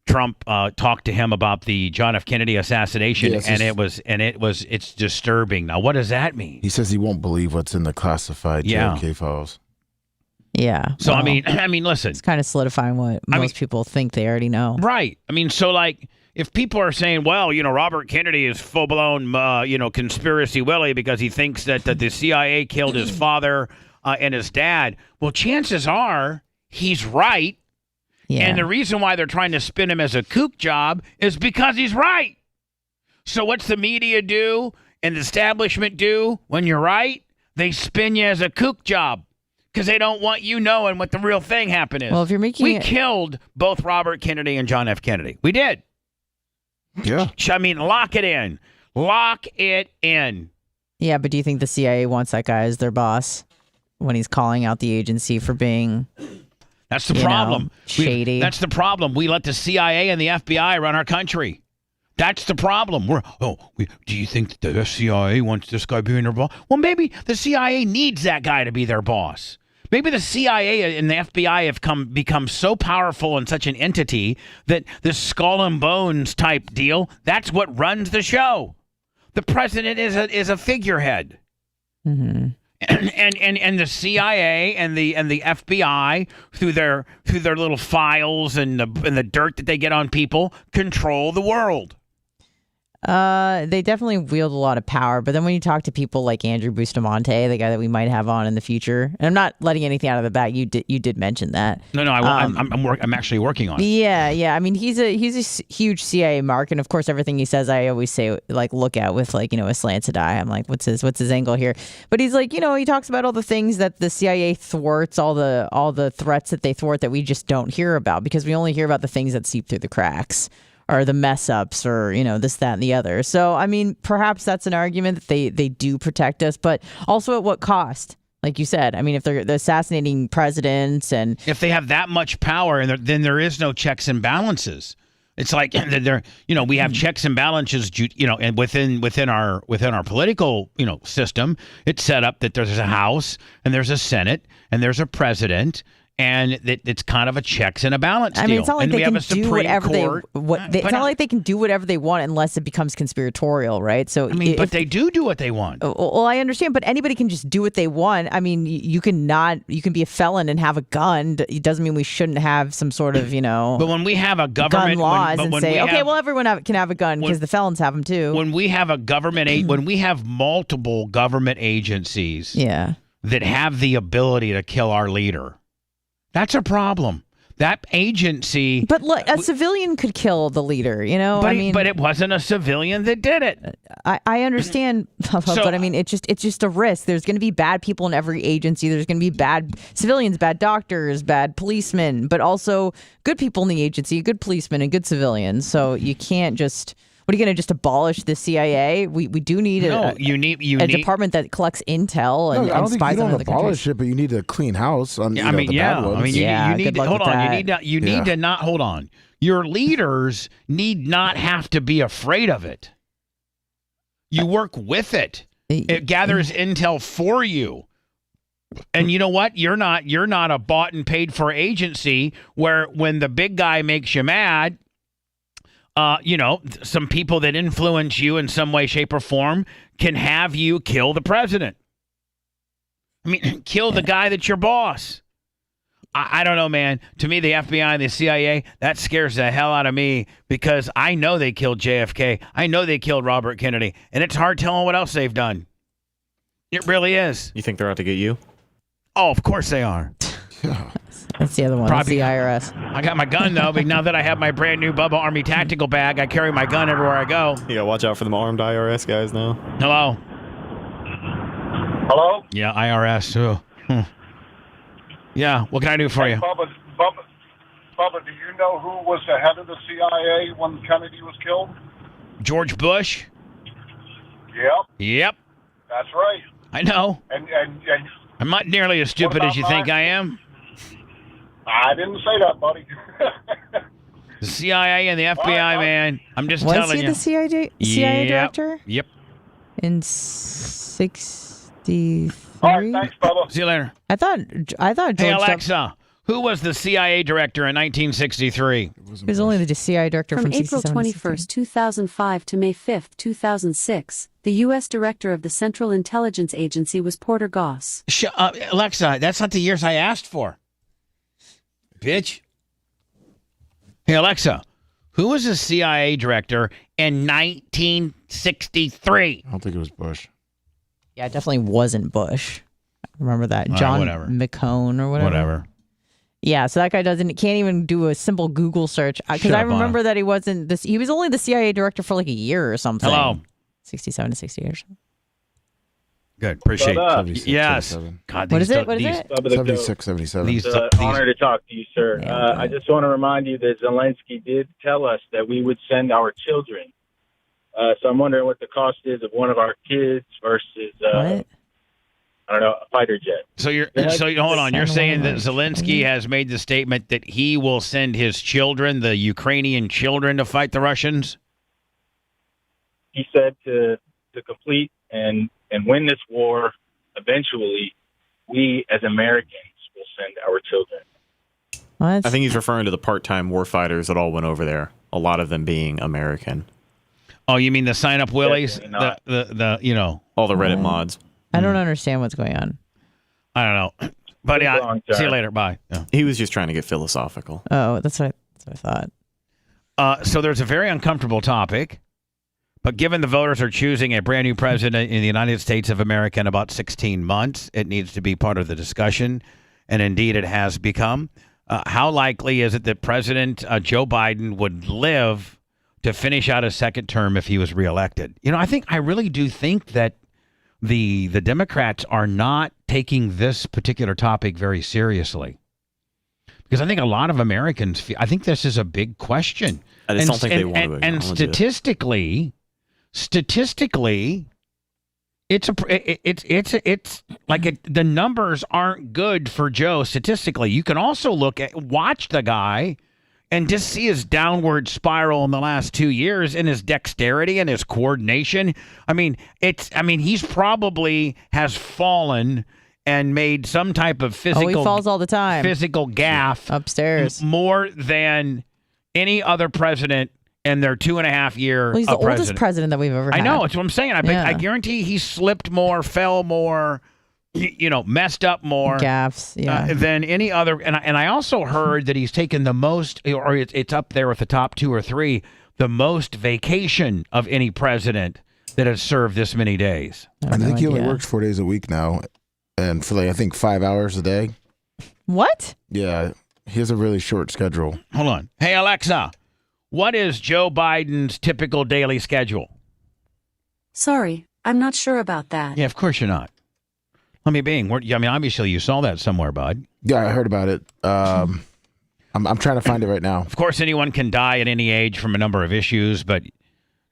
Trump talked to him about the John F. Kennedy assassination, it's disturbing. Now, what does that mean? He says he won't believe what's in the classified JFK files. Yeah. So I mean, listen, it's kind of solidifying what most people think they already know. Right. I mean, so like, if people are saying, well, Robert Kennedy is full blown, conspiracy Willie because he thinks that the CIA killed his father and his dad, well, chances are he's right. Yeah. And the reason why they're trying to spin him as a kook job is because he's right. So what's the media do and the establishment do when you're right? They spin you as a kook job because they don't want you knowing what the real thing happened is. Well, if you're making we killed both Robert Kennedy and John F. Kennedy. We did. Yeah. I mean, lock it in. Lock it in. Yeah, but do you think the CIA wants that guy as their boss when he's calling out the agency for being... That's the problem. Shady. That's the problem. We let the CIA and the FBI run our country. That's the problem. Do you think that the CIA wants this guy being their boss? Well, maybe the CIA needs that guy to be their boss. Maybe the CIA and the FBI have become so powerful and such an entity that this skull and bones type deal, that's what runs the show. The president is a figurehead. Mm-hmm. And the CIA and the FBI through their little files and the dirt that they get on people control the world. They definitely wield a lot of power, but then when you talk to people like Andrew Bustamante, the guy that we might have on in the future, and I'm not letting anything out of the bag. You did mention that. No, I'm actually working on it. Yeah. I mean, he's a huge CIA mark, and of course, everything he says, I always say like look at with like a slanted eye. I'm like, what's his angle here? But he's like, he talks about all the things that the CIA thwarts, all the threats that they thwart that we just don't hear about because we only hear about the things that seep through the cracks. Or the mess ups or, this, that, and the other. So, I mean, perhaps that's an argument that they do protect us, but also at what cost? Like you said, I mean, if they're assassinating presidents and... If they have that much power, then there is no checks and balances. It's like, we have checks and balances, and within our political, system, it's set up that there's a House and there's a Senate and there's a president. And it's kind of a checks and a balance deal. I mean, it's not like and they can do whatever it's not like they can do whatever they want unless it becomes conspiratorial, right? So, but they do what they want. Well, I understand, but anybody can just do what they want. I mean, you can be a felon and have a gun. It doesn't mean we shouldn't have some sort of, But when we have a government gun laws and say, okay, well, everyone can have a gun because the felons have them too. When we have a government, when we have multiple government agencies, that have the ability to kill our leader. That's a problem. That agency... But look, a civilian could kill the leader, But it wasn't a civilian that did it. I understand, but I mean, it's just a risk. There's going to be bad people in every agency. There's going to be bad civilians, bad doctors, bad policemen, but also good people in the agency, good policemen and good civilians. So you can't just... What are you going to just abolish the CIA? We do need a department that collects intel and spies on other countries. You don't abolish it, but you need a clean house. On, you need to hold on. You need to not hold on. Your leaders need not have to be afraid of it. You work with it. It gathers intel for you. And you know what? You're not a bought and paid for agency where when the big guy makes you mad, some people that influence you in some way, shape, or form can have you kill the president. I mean, kill the guy that's your boss. I don't know, man. To me, the FBI and the CIA, that scares the hell out of me because I know they killed JFK. I know they killed Robert Kennedy. And it's hard telling what else they've done. It really is. You think they're out to get you? Oh, of course they are. That's the other one. Probably That's the IRS. I got my gun, though, but now that I have my brand new Bubba Army tactical bag, I carry my gun everywhere I go. You gotta watch out for them armed IRS guys now. Hello? Hello? Yeah, IRS. Yeah, what can I do for you? Bubba, do you know who was the head of the CIA when Kennedy was killed? George Bush? Yep. That's right. I know. And I'm not nearly as stupid as you think I am. I didn't say that, buddy. The CIA and the FBI, man. I'm just telling you. Was he the CIA director? Yep. In 63? All right, thanks, Bubba. See you later. I thought George. Hey, Alexa, who was the CIA director in 1963? He was only the CIA director From from April 21st, 2005 to May 5th, 2006, the U.S. director of the Central Intelligence Agency was Porter Goss. Alexa, that's not the years I asked for. Bitch. Hey, Alexa, who was the CIA director in 1963? I don't think it was Bush. Yeah, it definitely wasn't Bush. I remember that. All right, John whatever. McCone or whatever. Whatever. So that guy can't even do a simple Google search. Because Shut I up, remember that he was only the CIA director for like a year or something. Hello. 67 to 68 or something. Good. Appreciate Bubba. it. Yes. 77. God, What these is it? don't- What is these- it? Bubba the Goat. 76, 77. These- It's an honor to talk to you, sir. I just want to remind you that Zelensky did tell us that we would send our children. So I'm wondering what the cost is of one of our kids versus, What? I don't know, a fighter jet. So hold on. You're saying that Zelensky has made the statement that he will send his children, the Ukrainian children, to fight the Russians? He said to complete and win this war, eventually, we as Americans will send our children. What? I think he's referring to the part-time warfighters that all went over there. A lot of them being American. Oh, you mean the sign-up willies? Definitely The all the Reddit mods. I don't understand what's going on. I don't know. But Wrong, see you sir. later. Bye. Yeah. He was just trying to get philosophical. Oh, that's what I thought. So there's a very uncomfortable topic, but given the voters are choosing a brand new president in the United States of America in about 16 months, it needs to be part of the discussion, and indeed it has become. How likely is it that President Joe Biden would live to finish out a second term if he was reelected? I really do think that the Democrats are not taking this particular topic very seriously. Because I think a lot of Americans feel, I think this is a big question. I just don't think they want to And acknowledge it. statistically, it's like the numbers aren't good for Joe statistically. You can also watch the guy and just see his downward spiral in the last 2 years and his dexterity and his coordination. He's probably has fallen and made some type of physical. He falls all the time. Physical gaffe upstairs more than any other president in their 2.5 year. Well, he's the oldest president that we've ever had. I know. That's what I'm saying. I guarantee he slipped more, fell more, messed up more gaffes, than any other. And I also heard that he's taken the most, or it's up there with the top 2 or 3, the most vacation of any president that has served this many days. I think he only works 4 days a week now, and for I think 5 hours a day. What? Yeah, he has a really short schedule. Hold on. Hey, Alexa, what is Joe Biden's typical daily schedule? Sorry, I'm not sure about that. Yeah, of course you're not. Let me being. Obviously you saw that somewhere, bud. Yeah, I heard about it. I'm trying to find it right now. Of course, anyone can die at any age from a number of issues, but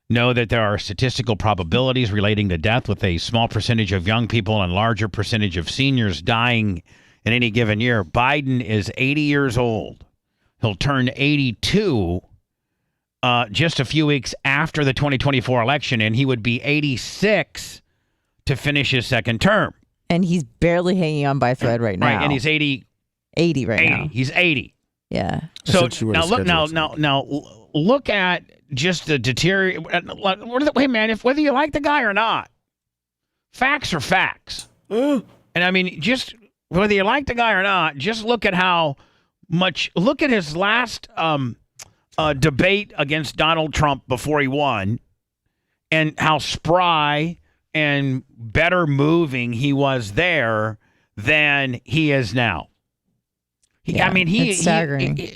know that there are statistical probabilities relating to death, with a small percentage of young people and larger percentage of seniors dying in any given year. Biden is 80 years old. He'll turn 82 just a few weeks after the 2024 election, and he would be 86 to finish his second term. And he's barely hanging on by a thread right now. Right, and he's 80. 80 right now. He's 80. Yeah. So now look at just the deteriorate. Wait, man, whether you like the guy or not, facts are facts. And I mean, just whether you like the guy or not, just look at how much. Look at his last debate against Donald Trump before he won, and how spry and better moving he was there than he is now. Yeah, I mean, it's staggering.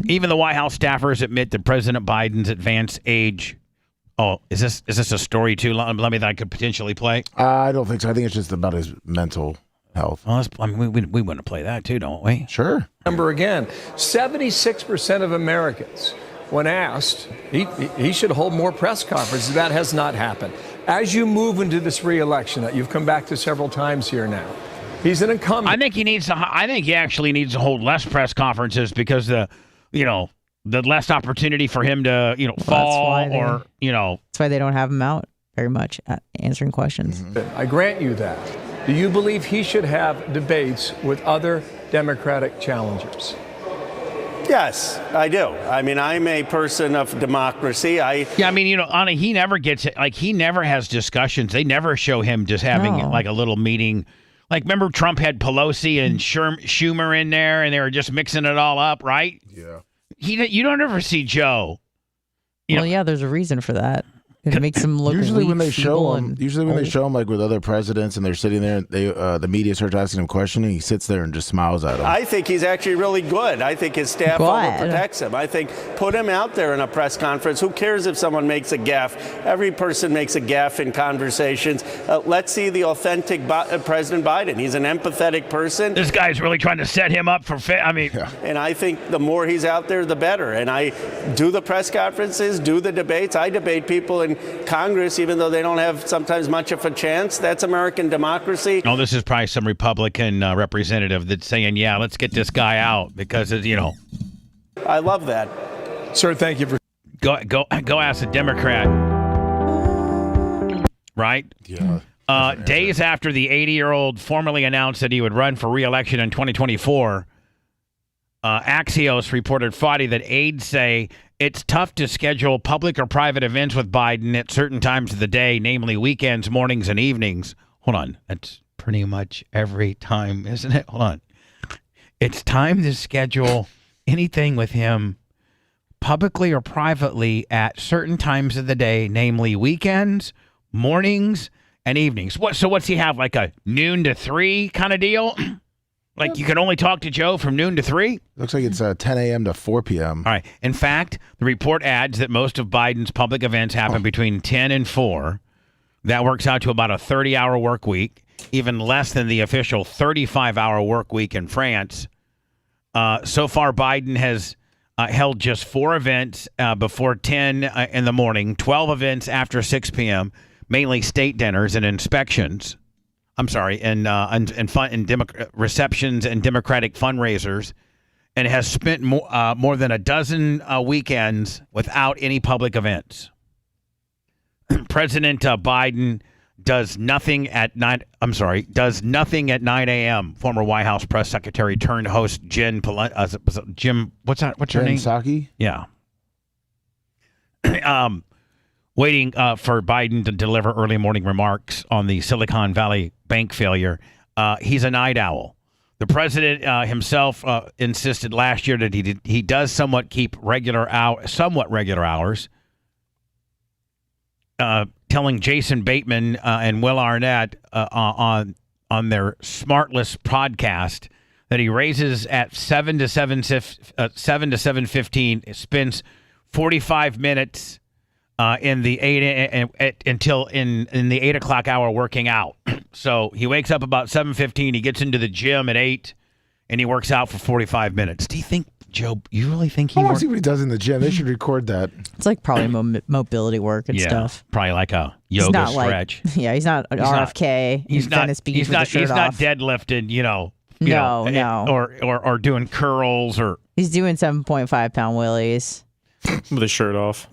Even the White House staffers admit that President Biden's advanced age. Oh, is this a story too? Let me that I could potentially play. I don't think so. I think it's just about his mental health. Well, I mean, we want to play that too, don't we? Sure. Number again, 76% of Americans, when asked, he should hold more press conferences. That has not happened. As you move into this re-election that you've come back to several times here now, he's an incumbent. I think he actually needs to hold less press conferences because the less opportunity for him to fall or. That's why they don't have him out very much answering questions. I grant you that. Do you believe he should have debates with other Democratic challengers? Yes, I do. I mean, I'm a person of democracy. Anna, he never gets it. Like, he never has discussions. They never show him just having like a little meeting. Like, remember Trump had Pelosi and Schumer in there, and they were just mixing it all up, right? Yeah. You don't ever see Joe. There's a reason for that. It makes him look usually weak, when they show feeble, him, they show him like with other presidents, and they're sitting there, and the media starts asking him questions, and he sits there and just smiles at them. I think he's actually really good. I think his staff overprotects him. I think put him out there in a press conference. Who cares if someone makes a gaffe? Every person makes a gaffe in conversations. Let's see the authentic President Biden. He's an empathetic person. This guy's really trying to set him up for And I think the more he's out there, the better. And I do the press conferences, do the debates. I debate people in Congress, even though they don't have sometimes much of a chance. That's American democracy. Oh, this is probably some Republican representative that's saying, yeah, let's get this guy out because, I love that. Sir, thank you for... Go ask a Democrat. Right? Yeah. Days after the 80-year-old formally announced that he would run for re-election in 2024, Axios reported Friday that aides say it's tough to schedule public or private events with Biden at certain times of the day, namely weekends, mornings, and evenings. Hold on. That's pretty much every time, isn't it? Hold on. It's time to schedule anything with him publicly or privately at certain times of the day, namely weekends, mornings, and evenings. What's he have, like a noon to 3 kind of deal? Like, you can only talk to Joe from noon to 3? Looks like it's 10 a.m. to 4 p.m. All right. In fact, the report adds that most of Biden's public events happen between 10 and 4. That works out to about a 30-hour work week, even less than the official 35-hour work week in France. So far, Biden has held just 4 events before 10 in the morning, 12 events after 6 p.m., mainly state dinners and inspections. I'm sorry, and receptions and Democratic fundraisers, and has spent more than a dozen weekends without any public events. President Biden does nothing at 9 a.m. Former White House press secretary turned host Jim, what's her name? Psaki? Yeah. Waiting for Biden to deliver early morning remarks on the Silicon Valley bank failure. He's a night owl. The president himself insisted last year that he does somewhat keep somewhat regular hours, telling Jason Bateman and Will Arnett on their Smartless podcast that he raises at 7 to 7:15, spends 45 minutes in the 8 o'clock hour working out. So he wakes up about 7:15. He gets into the gym at 8, and he works out for 45 minutes. Do you think, Joe? You really think he? I want to see what he does in the gym. They should record that. It's like probably mobility work and stuff. Probably like a yoga stretch. He's not an RFK. He's not deadlifting. No. or doing curls or. He's doing 7.5 pound wheelies. With his shirt off.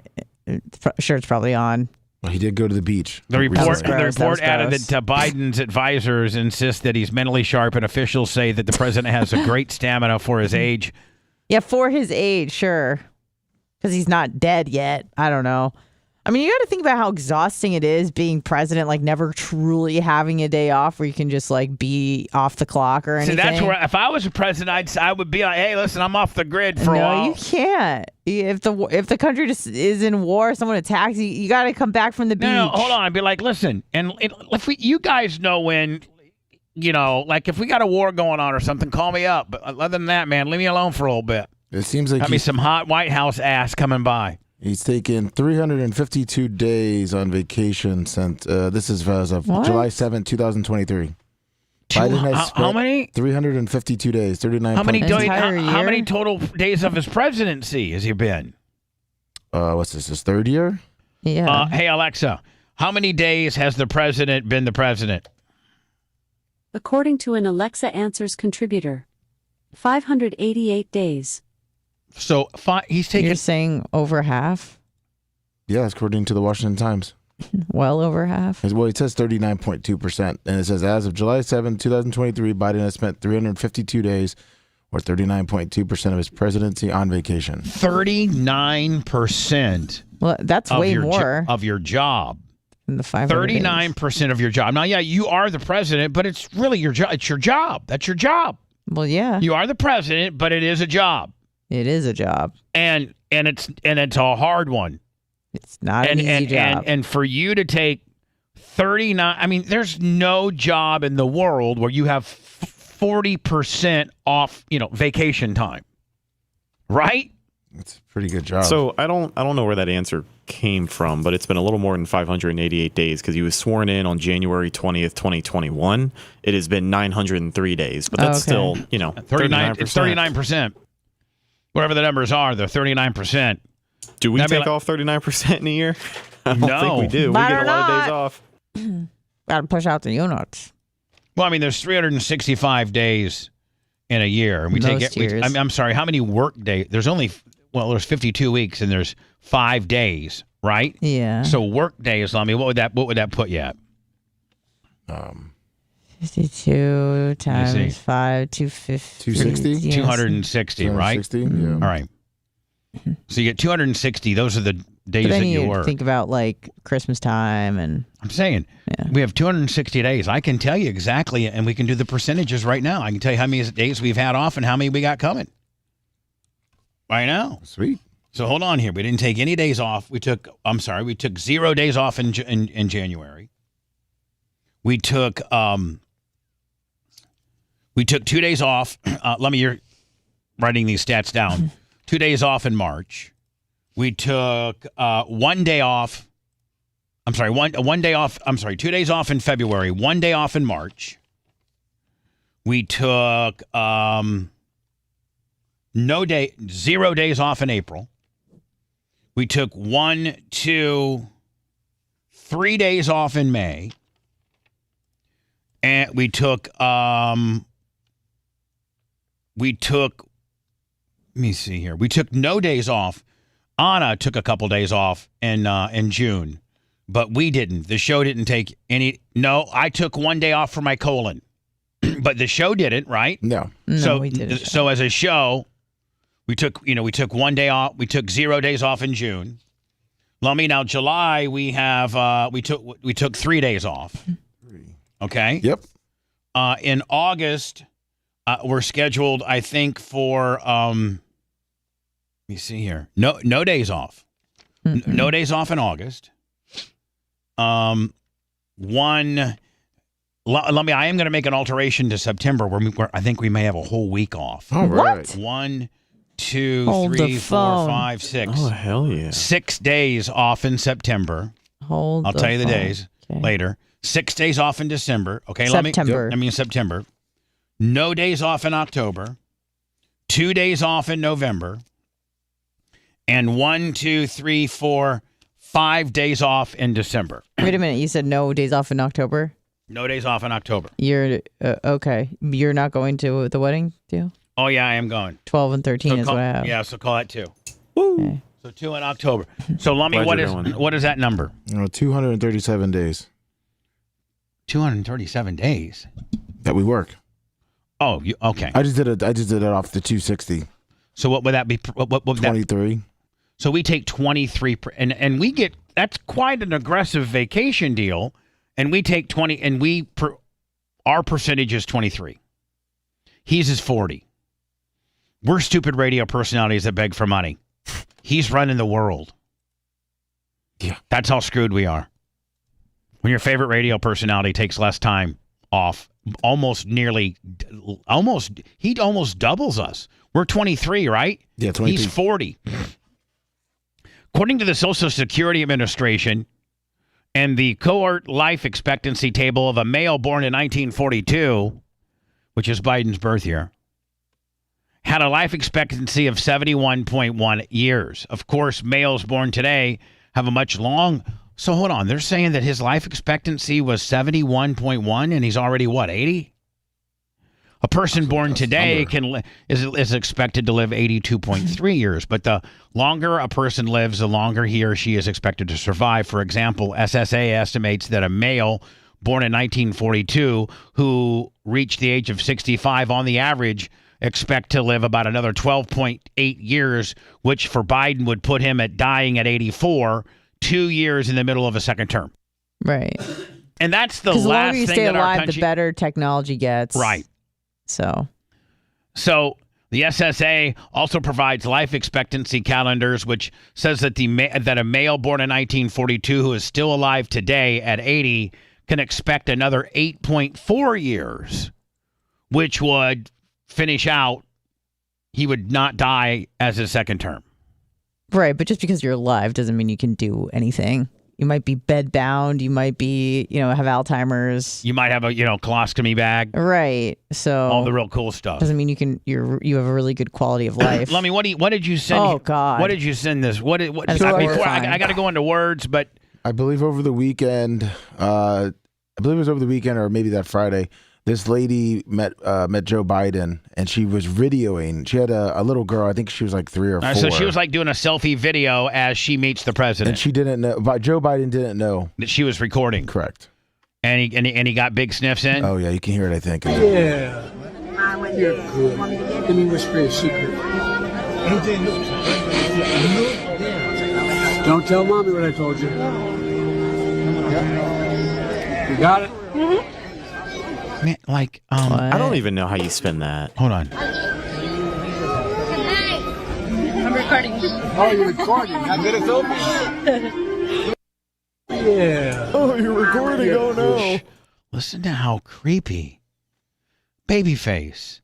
Shirt's probably on. Well, he did go to the beach. The report gross. added that Biden's advisors insist that he's mentally sharp, and officials say that the president has a great stamina for his age. Yeah, for his age, sure. Because he's not dead yet. I don't know. I mean, you got to think about how exhausting it is being president, like never truly having a day off where you can just like be off the clock or anything. See, that's where if I was a president, I would be like, hey, listen, I'm off the grid for a while. No, you can't. If the country just is in war, someone attacks you, you got to come back from the beach. No, hold on. I'd be like, listen, and if you guys know when, like if we got a war going on or something, call me up. But other than that, man, leave me alone for a little bit. It seems like got me some hot White House ass coming by. He's taken 352 days on vacation since this is as of July 7th, 2023. Biden has spent how many? 352 days, 39. How many total days of his presidency has he been? What's this? His third year? Yeah. Hey Alexa, how many days has the president been the president? According to an Alexa Answers contributor, 588 days. So he's taking. You're saying over half? Yeah, according to the Washington Times. Well over half? Well, it says 39.2%. And it says as of July 7, 2023, Biden has spent 352 days or 39.2% of his presidency on vacation. 39%. Well, that's way more. Of your job. Than the 39% of your job. Now, yeah, you are the president, but it's really your job. It's your job. That's your job. Well, yeah. You are the president, but it is a job. It is a job. And it's a hard one. It's not an easy job. And for you to take 39, I mean, there's no job in the world where you have 40% off, vacation time. Right? It's a pretty good job. So I don't know where that answer came from, but it's been a little more than 588 days because he was sworn in on January 20th, 2021. It has been 903 days, but that's still, 39%. It's 39%. Whatever the numbers are, they're 39%. Do we take off 39% in a year? I don't think we do. But we get a lot of days off. Got to push out the units. Well, I mean, there's 365 days in a year. And I'm sorry, how many work days? There's 52 weeks and there's 5 days, right? Yeah. So work days, what would that put you at? 52 times 5, 250. 260? 260, right? 260, yeah. All right. So you get 260. Those are the days that you work. Think about like Christmas time and. I'm saying we have 260 days. I can tell you exactly, and we can do the percentages right now. I can tell you how many days we've had off and how many we got coming. Right now. Sweet. So hold on here. We didn't take any days off. We took 0 days off in January. We took 2 days off. You're writing these stats down. 2 days off in March. We took 1 day off. I'm sorry, one day off. I'm sorry, 2 days off in February, 1 day off in March. We took 0 days off in April. We took 1, 2, 3 days off in May. And we took let me see here. We took no days off. Anna took a couple days off in June, but we didn't. The show didn't take any. No, I took 1 day off for my colon, but the show didn't, right? No. No, we didn't. So as a show, we took 1 day off. We took 0 days off in June. Lummy, now July we have we took 3 days off. Okay. Yep. In August, we're scheduled, I think, for let me see here. No days off. No days off in August. I am going to make an alteration to September where I think we may have a whole week off. All right. 1, 2, Hold 3, the 4, phone. 5, 6. Oh, hell yeah. 6 days off in September. I'll tell you the days later. 6 days off in December. Okay, September. September. No days off in October. 2 days off in November. And 1, 2, 3, 4, 5 days off in December. Wait a minute. You said no days off in October? No days off in October. You're okay. You're not going to the wedding deal? Oh, yeah, I am going. 12 and 13 is what I have. Yeah, so call that 2. Okay. So 2 in October. So, Lummy, what is that number? 237 days. 237 days that we work. Oh, okay. I just did it off the 260. So what would that be? What would 23. So we take 23, and we get, that's quite an aggressive vacation deal, and we take 20, and our percentage is 23. His is 40. We're stupid radio personalities that beg for money. He's running the world. Yeah. That's how screwed we are. When your favorite radio personality takes less time off, he almost doubles us. We're 23, right? Yeah, 23. He's 40. According to the Social Security Administration and the cohort life expectancy table of a male born in 1942, which is Biden's birth year, had a life expectancy of 71.1 years. Of course, males born today have a much long... So hold on. They're saying that his life expectancy was 71.1 and he's already, 80? A person born today is expected to live 82.3 years, but the longer a person lives, the longer he or she is expected to survive. For example, SSA estimates that a male born in 1942 who reached the age of 65 on the average expect to live about another 12.8 years, which for Biden would put him at dying at 84, 2 years in the middle of a second term. Right. And that's the last thing. Because the longer you thing stay that our alive, country... the better technology gets. Right. So the SSA also provides life expectancy calendars, which says that that a male born in 1942 who is still alive today at 80 can expect another 8.4 years, which would finish out, he would not die as his second term. Right, but just because you're alive doesn't mean you can do anything. You might be bedbound. You might be, have Alzheimer's. You might have a, colostomy bag. Right. So all the real cool stuff. Doesn't mean you have a really good quality of life. Lummy, what did you send? Oh God. What did you send this? What I got to go into words, but I believe over the weekend, or maybe that Friday, this lady met Joe Biden, and she was videoing. She had a little girl. I think she was like 3 or 4. So she was like doing a selfie video as she meets the president. And she didn't know. But Joe Biden didn't know that she was recording. Correct. And he got big sniffs in. Oh yeah, you can hear it. I think. Yeah. You're good. Let me whisper a secret. Don't tell mommy what I told you. You got it? Mm-hmm. Man, I don't even know how you spin that. Hold on. I'm recording. Oh, you're recording. I'm gonna film you. Yeah. Oh, you're recording. Oh no. Listen to how creepy Babyface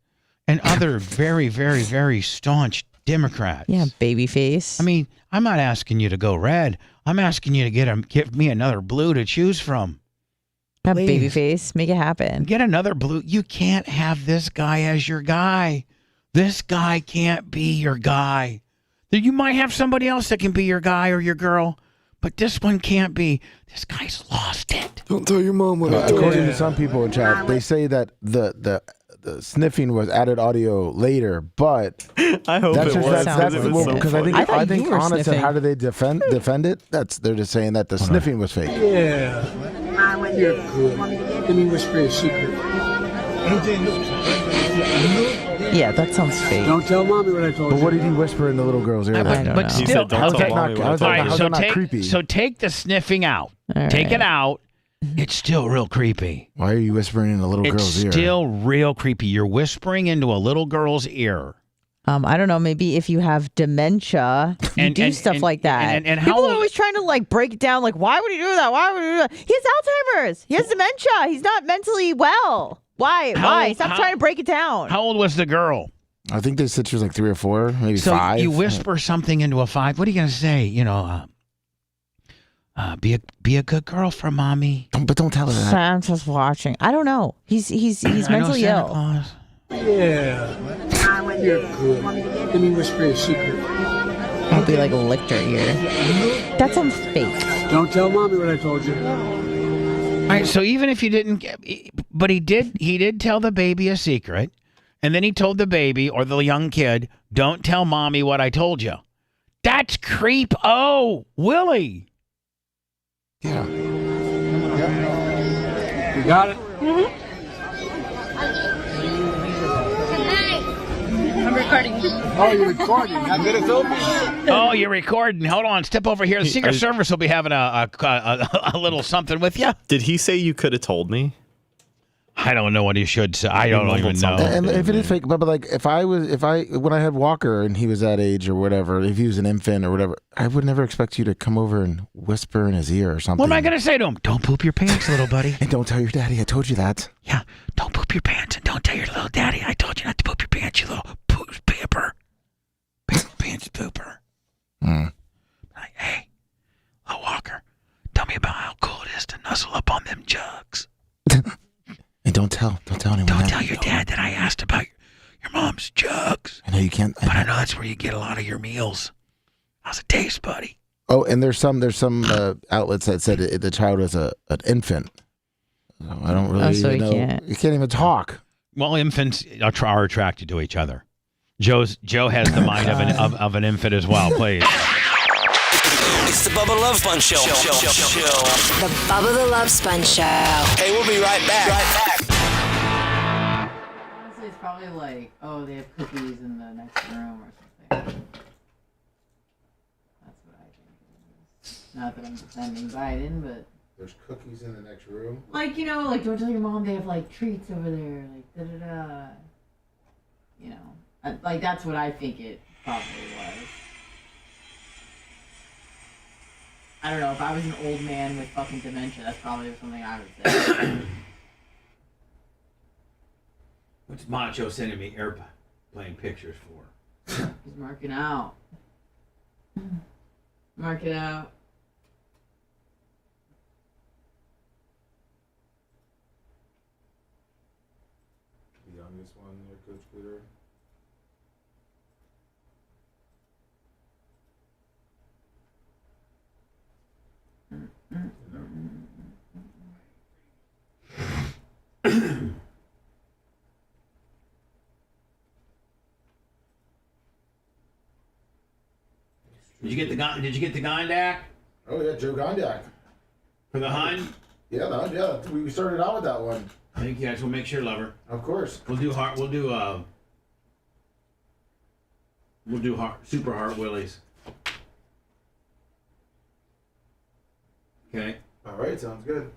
and other very, very, very staunch Democrats. Yeah, Babyface. I mean, I'm not asking you to go red. I'm asking you to give me another blue to choose from. Babyface, make it happen. Get another blue. You can't have this guy as your guy. This guy can't be your guy. You might have somebody else that can be your guy or your girl, but this one can't be. This guy's lost it. Don't tell your mom what I told you. According to some people in chat, they say that the sniffing was added audio later, but I hope that's it was. Because I think Anna said, sniffing. how do they defend it? They're just saying that the sniffing was fake. Yeah. You're good. Let me whisper a secret. Yeah, that sounds fake. Don't tell mommy what I told you. But what did he whisper in the little girl's ear? But still, how's that not creepy? So take the sniffing out. Take it out. It's still real creepy. Why are you whispering in a little girl's ear? It's still real creepy. You're whispering into a little girl's ear. I don't know. Maybe if you have dementia, you do stuff like that. And people are always trying to break it down. Why would he do that? Why would he do that? He has Alzheimer's. He has dementia. He's not mentally well. Why? Why? Stop trying to break it down. How old was the girl? I think they said she was like 3 or 4, maybe so 5. You whisper something into a 5. What are you going to say? Be a good girl for mommy. But don't tell her that. I'm just watching. I don't know. He's mentally ill. Claus. Yeah. You're good. Let me whisper a secret. I'll be licked her ear. That sounds fake. Don't tell mommy what I told you. All right, so even if you didn't but he did tell the baby a secret, and then he told the baby or the young kid, don't tell mommy what I told you. That's creep. Oh, Willie. Yeah. You got it? I'm recording. Oh, you're recording. I'm going to film you. Oh, you're recording. Hold on. Step over here. The Secret Service will be having a little something with you. Did he say you could have told me? I don't know what he should say. I don't even know. And if it is fake, but like when I had Walker and he was that age or whatever, if he was an infant or whatever, I would never expect you to come over and whisper in his ear or something. What am I going to say to him? Don't poop your pants, little buddy. And don't tell your daddy I told you that. Yeah, don't poop your pants and don't tell your little daddy I told you not to poop your pants, you little pamper. Pants pooper. Like, hey, little Walker, tell me about how cool it is to nuzzle up on them jugs. And don't tell anyone. Don't tell your dad that I asked about your mom's jugs. I know you can't. But I know that's where you get a lot of your meals. How's it taste, buddy? Oh, and there's some outlets that said the child is an infant. So I don't really so know. You can't even talk. Well, infants are attracted to each other. Joe has the mind of an infant as well. Please. It's the Bubba the Love Sponge Show. The Bubba the Love Sponge Show. Hey, we'll be right back. Honestly, it's probably like, oh, they have cookies in the next room or something. That's what I think it is. Not that I'm defending Biden, but... There's cookies in the next room? Like, like, don't tell your mom they have, like, treats over there. Like, da-da-da. Like, that's what I think it probably was. I don't know, if I was an old man with fucking dementia, that's probably something I would say. What's Macho sending me airplane pictures for? He's marking out. Mark it out. The youngest one there, Coach Peter. Did you get the Gondak? Oh yeah, Joe Gondak. For the Hun? Yeah, we started out with that one. Thank you guys. We'll make sure, lover. Of course. We'll do super heart willies. Okay. All right, sounds good.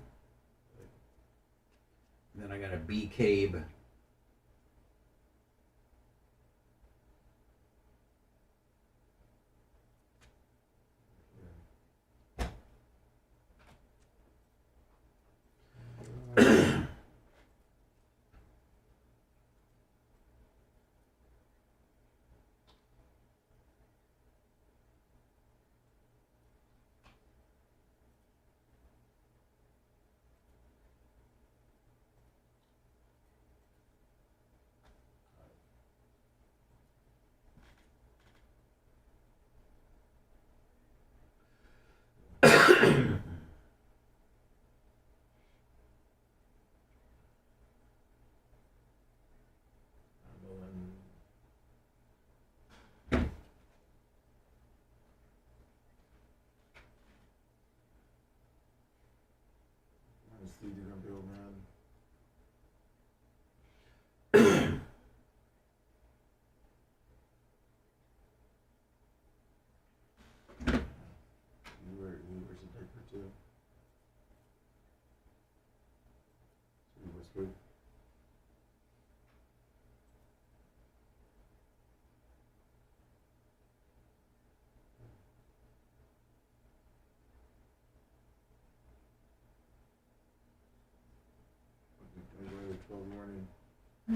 Then I got a B Cabe. Morning. I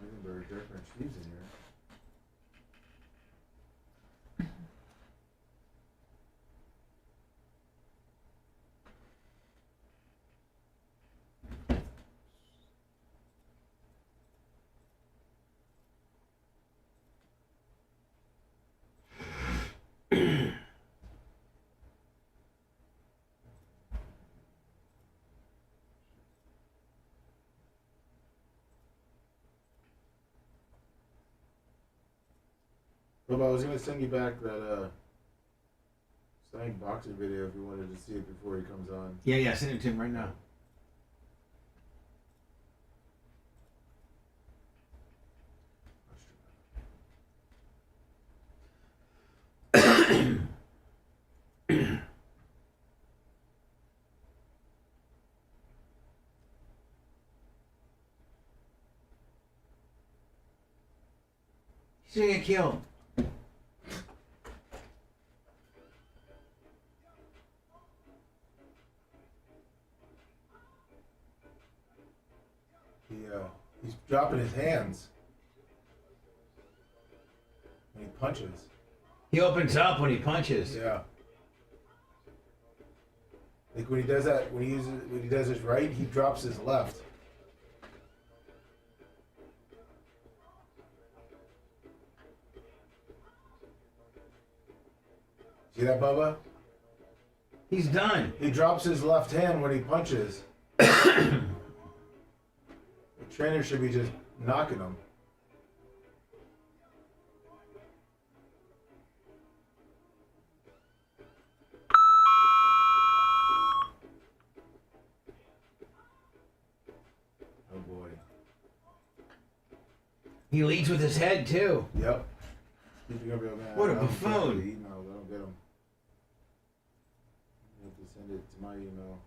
think there are different sleeves in here. Bubba, I was going to send you back that Stank boxer video if you wanted to see it before he comes on. Yeah, send it to him right now. He's gonna get killed. He's dropping his hands when he punches. He opens up when he punches. Yeah. Like when he does that, when he does his right, he drops his left. See that, Bubba? He's done. He drops his left hand when he punches. The trainer should be just knocking him. Oh boy. He leads with his head too. Yep. What a buffoon. I don't get him. You have to send it to my email.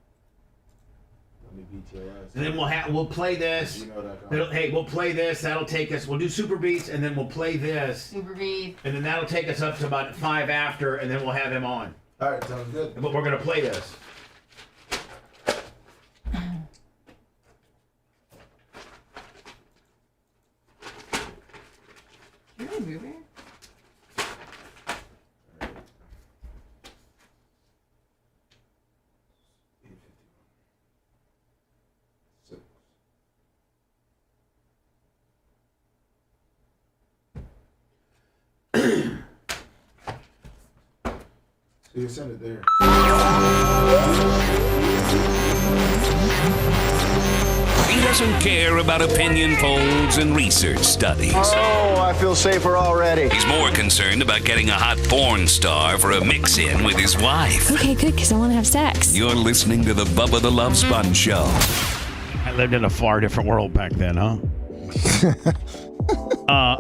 Let me BTLS. And then we'll play this. We'll play this. That'll take us. We'll do Super Beats, and then we'll play this. Super Beat. And then that'll take us up to about 5 after, and then we'll have him on. All right, sounds good. But we're gonna play this. So you send it there. He doesn't care about opinion polls and research studies. Oh, I feel safer already. He's more concerned about getting a hot porn star for a mix-in with his wife. Okay, good, because I want to have sex. You're listening to the Bubba the Love Sponge Show. I lived in a far different world back then, huh?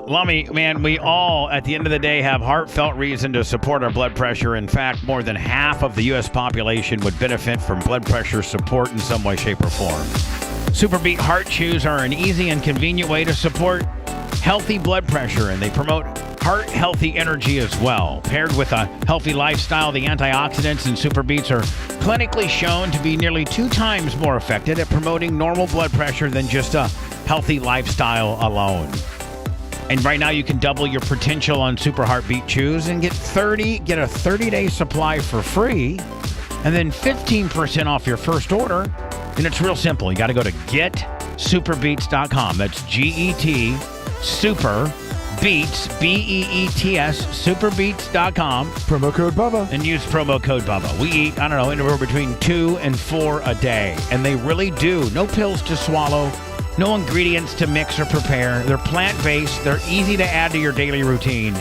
Lummy, man, we all, at the end of the day, have heartfelt reason to support our blood pressure. In fact, more than half of the U.S. population would benefit from blood pressure support in some way, shape, or form. Superbeat Heart Chews are an easy and convenient way to support healthy blood pressure, and they promote heart-healthy energy as well. Paired with a healthy lifestyle, the antioxidants in Superbeats are clinically shown to be nearly 2 times more effective at promoting normal blood pressure than just a healthy lifestyle alone. And right now you can double your potential on Super Heartbeat Chews and get a 30-day supply for free, and then 15% off your first order. And it's real simple. You got to go to getsuperbeats.com. That's GET Super Beats, BEETS, superbeats.com. Promo code Bubba. And use promo code Bubba. We eat, anywhere between 2 and 4 a day. And they really do. No pills to swallow. No ingredients to mix or prepare. They're plant-based. They're easy to add to your daily routine.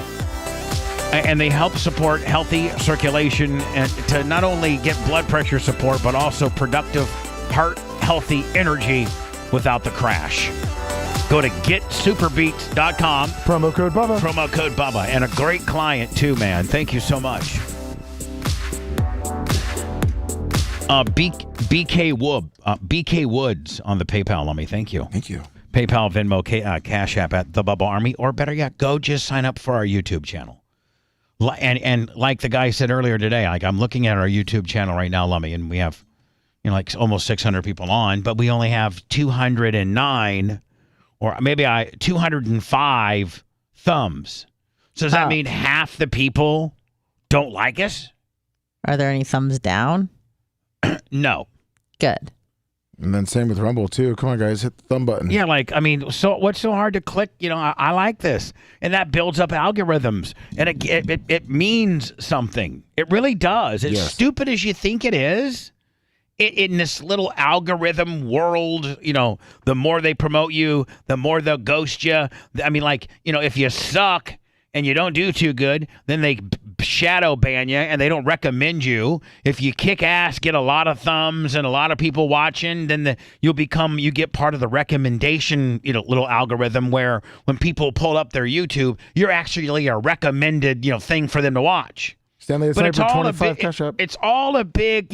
And they help support healthy circulation and to not only get blood pressure support, but also productive, heart-healthy energy without the crash. Go to getsuperbeats.com. Promo code Bubba. Promo code Bubba. And a great client, too, man. Thank you so much. BK Woods on the PayPal. Let me thank you. Thank you. PayPal, Venmo, Cash App at the Bubba Army, or better yet, go just sign up for our YouTube channel. And like the guy said earlier today, like I'm looking at our YouTube channel right now, Lummy, and we have like almost 600 people on, but we only have 209 or maybe 205 thumbs. So does that mean half the people don't like us? Are there any thumbs down? No. Good. And then same with Rumble too. Come on, guys, hit the thumb button. Yeah, so what's so hard to click? I like this, and that builds up algorithms, and it means something. It really does. As stupid as you think it is, in this little algorithm world, the more they promote you, the more they'll ghost you. I mean, if you suck and you don't do too good, then they shadow ban you and they don't recommend you. If you kick ass, get a lot of thumbs and a lot of people watching, then you get part of the recommendation, little algorithm where when people pull up their YouTube, you're actually a recommended, thing for them to watch. Stanley, But it's all a big,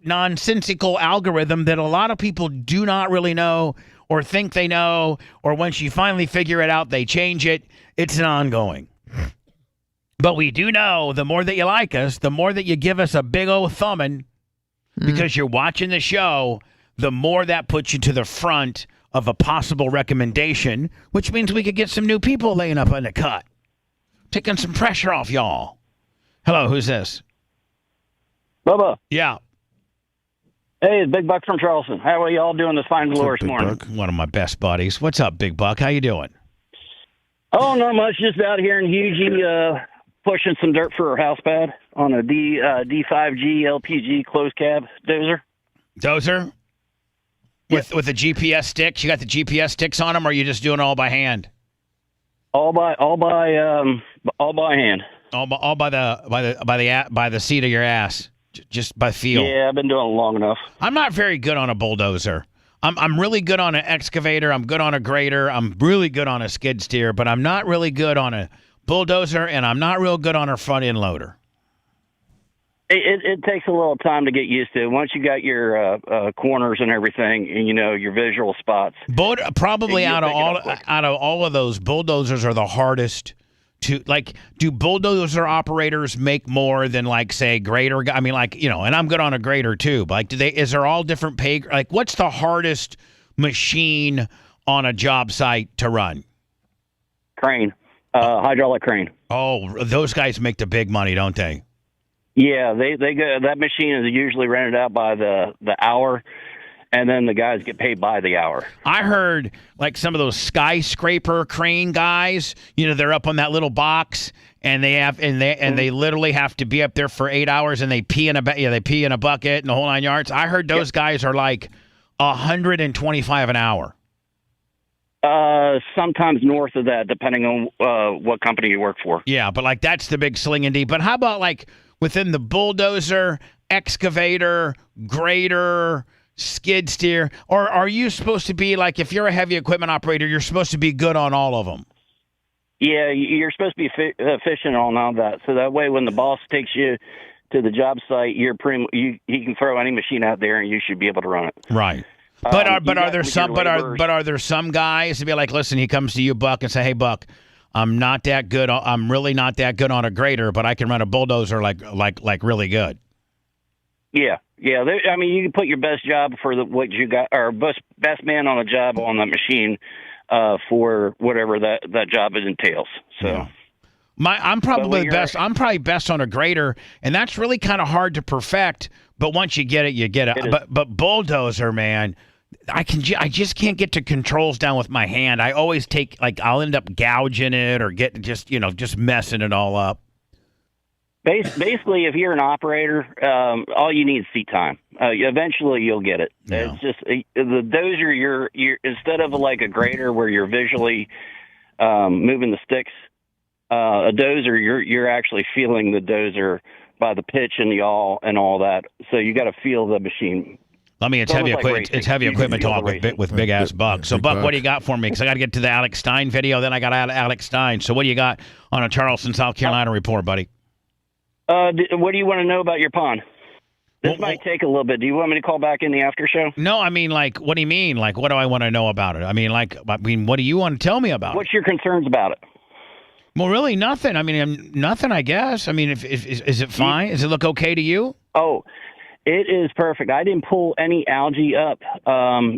nonsensical algorithm that a lot of people do not really know or think they know, or once you finally figure it out, they change it. It's an ongoing. But we do know the more that you like us, the more that you give us a big old thumbing because you're watching the show, the more that puts you to the front of a possible recommendation, which means we could get some new people laying up on the cut, taking some pressure off y'all. Hello, who's this? Bubba. Yeah. Hey, it's Big Buck from Charleston. How are y'all doing this fine glorious morning? One of my best buddies. What's up, Big Buck? How you doing? Oh, not much. Just out here in Hugie, pushing some dirt for our house pad on a D5G LPG closed cab dozer. Dozer? With the GPS sticks? You got the GPS sticks on them, or are you just doing it all by hand? All by hand. All by the seat of your ass, just by feel. Yeah, I've been doing it long enough. I'm not very good on a bulldozer. I'm really good on an excavator. I'm good on a grader. I'm really good on a skid steer, but I'm not really good on a bulldozer, and I'm not real good on a front end loader. It takes a little time to get used to. Once you got your corners and everything, and your visual spots. Probably out of all of those, bulldozers are the hardest to do bulldozer operators make more than say grader? I mean, and I'm good on a grader too. But is there all different pay? What's the hardest machine on a job site to run? Crane, hydraulic crane. Oh, those guys make the big money, don't they? Yeah, they go. That machine is usually rented out by the hour. And then the guys get paid by the hour. I heard some of those skyscraper crane guys, they're up on that little box and they literally have to be up there for 8 hours and they pee in a bucket and the whole 9 yards. I heard those guys are $125 an hour. Sometimes north of that, depending on what company you work for. Yeah, but that's the big sling and D. But how about within the bulldozer, excavator, grader, skid steer, or are you supposed to be if you're a heavy equipment operator, you're supposed to be good on all of them? Yeah, you're supposed to be efficient on all that, so that way when the boss takes you to the job site, he can throw any machine out there and you should be able to run it. Right. But are there some guys to be listen, he comes to you, Buck, and say, hey, Buck, I'm not that good. I'm really not that good on a grader, but I can run a bulldozer really good. Yeah. Yeah, you can put your best job for what you got, or best man on the job on that machine for whatever that job entails. So, yeah. I'm probably best. I'm probably best on a grader, and that's really kind of hard to perfect. But once you get it, you get it. But bulldozer, man, I just can't get the controls down with my hand. I always I'll end up gouging it or just messing it all up. Basically, if you're an operator, all you need is seat time. Eventually, you'll get it. Yeah. It's just the dozer. You're instead of a grader where you're visually moving the sticks, a dozer. You're actually feeling the dozer by the pitch and the yaw and all that. So you got to feel the machine. It's heavy equipment talk with Big Ass Buck. So, Buck, what do you got for me? Because I got to get to the Alex Stein video. Then I got Alex Stein. So, what do you got on a Charleston, South Carolina report, buddy? What do you want to know about your pond? This might take a little bit. Do you want me to call back in the after show? No, I mean, what do you mean? What do I want to know about it? I mean, what do you want to tell me about What's your concerns about it? Well, really nothing. I mean, nothing, I guess. I mean, is it fine? Does it look okay to you? Oh, it is perfect. I didn't pull any algae up.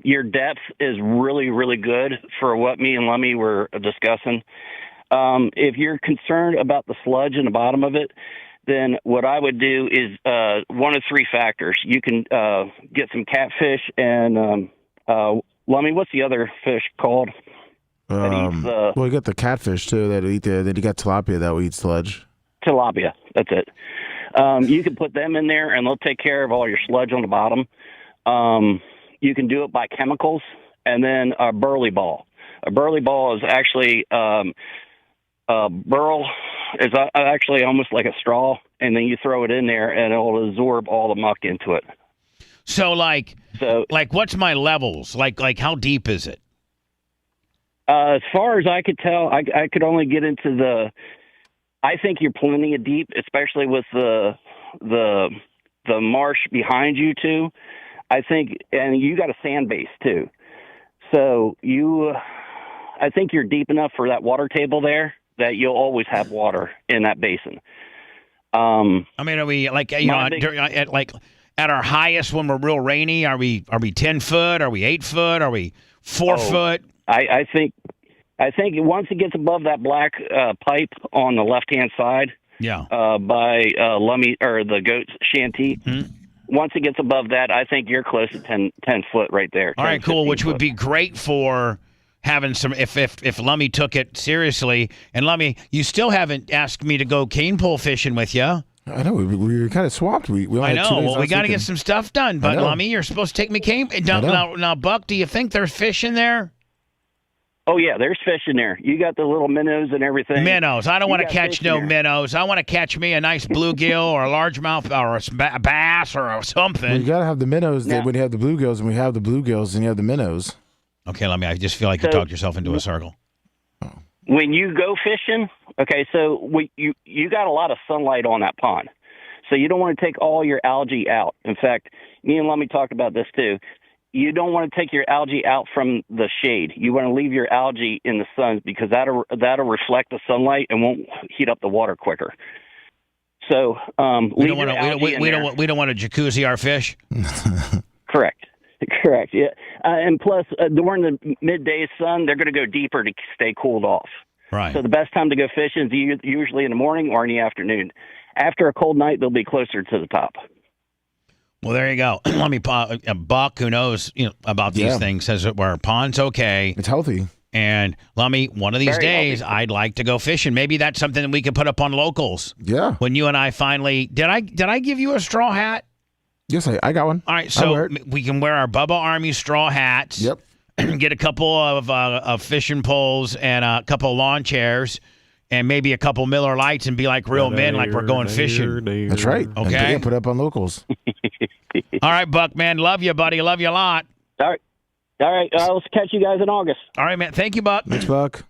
Your depth is really, really good for what me and Lummy were discussing. If you're concerned about the sludge in the bottom of it, then what I would do is one of three factors. You can get some catfish and Lummy, what's the other fish called? Well, you got the catfish too that eat then you got tilapia that will eat sludge. Tilapia, that's it. You can put them in there and they'll take care of all your sludge on the bottom. You can do it by chemicals and then a burley ball. A burley ball is actually burl is actually almost like a straw, and then you throw it in there, and it'll absorb all the muck into it. So what's my levels? Like how deep is it? As far as I could tell, I could only get into I think you're plenty of deep, especially with the marsh behind you too. I think, and you got a sand base too. So I think you're deep enough for that water table there that you'll always have water in that basin. I mean, are we like at our highest when we're real rainy? Are we 10 foot? Are we 8 foot? Are we 4 foot? I think once it gets above that black pipe on the left hand side, by Lummy or the goat's shanty. Once it gets above that, I think you're close to 10 foot right there. All right, cool. Which would be great for having some. If Lummy took it seriously, and Lummy, you still haven't asked me to go cane pole fishing with you. I know we were kind of swamped. We I know. Well, we got to get some stuff done. But Lummy, you're supposed to take me cane. Now, Buck, do you think there's fish in there? Oh, yeah, there's fish in there. You got the little minnows and everything. Minnows. I don't want to catch no minnows. I want to catch me a nice bluegill or a largemouth or a bass or something. Well, you got to have the minnows when you have the bluegills, and we have the bluegills, and you have the minnows. Okay, I just feel like you talked yourself into a circle. When you go fishing, okay, so you got a lot of sunlight on that pond. So you don't want to take all your algae out. In fact, me and Lummy talked about this too. You don't want to take your algae out from the shade. You want to leave your algae in the sun because that'll reflect the sunlight and won't heat up the water quicker. So we don't want to jacuzzi our fish. Correct. Yeah, and plus during the midday sun, they're going to go deeper to stay cooled off. Right. So the best time to go fishing is usually in the morning or in the afternoon. After a cold night, they'll be closer to the top. Well, there you go. Let me Buck, who knows about these things, says that our pond's okay. It's healthy. And Lummy, one of these days, healthy. I'd like to go fishing. Maybe that's something that we could put up on Locals. Yeah. When you and I finally did I give you a straw hat? Yes, I got one. All right, so we can wear our Bubba Army straw hats. Yep. Get a couple of fishing poles and a couple of lawn chairs. And maybe a couple Miller Lights and be like real men, like we're going fishing. That's right. Okay. And put up on Locals. All right, Buck, man. Love you, buddy. Love you a lot. All right. I'll catch you guys in August. All right, man. Thank you, Buck. Thanks, Buck.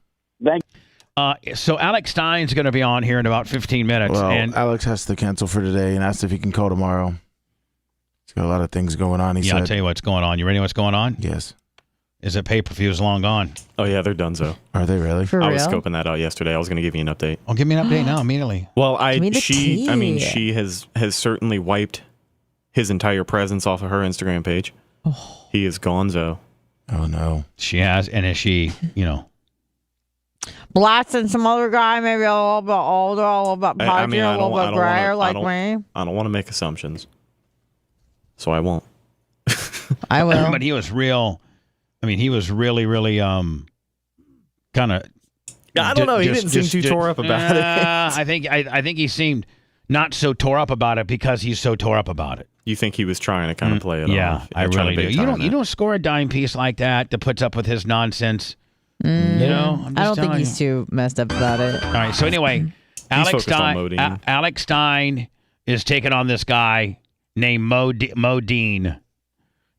So Alex Stein's going to be on here in about 15 minutes. Well, and Alex has to cancel for today and asked if he can call tomorrow. He's got a lot of things going on. He I'll tell you what's going on. You ready to know what's going on? Yes. Is it pay-per-view long gone? Oh, yeah, they're donezo. Are they really? I was scoping that out yesterday. I was going to give you an update. Oh, give me an update now, immediately. Well, she has certainly wiped his entire presence off of her Instagram page. Oh. He is gonzo. Oh, no. She has, and is she, blasting some other guy, maybe a little bit older, a little bit pudgy, a little bit grayer like me? I don't want to make assumptions, so I won't. I will. But he was real... he was really, really kind of. I don't know. He didn't seem too tore up about it. I think he seemed not so tore up about it because he's so tore up about it. You think he was trying to kind of play it off? Yeah, I really do. You don't score a dime piece like that puts up with his nonsense. I don't think he's too messed up about it. All right. So anyway, Alex Stein is taking on this guy named Mo Dean.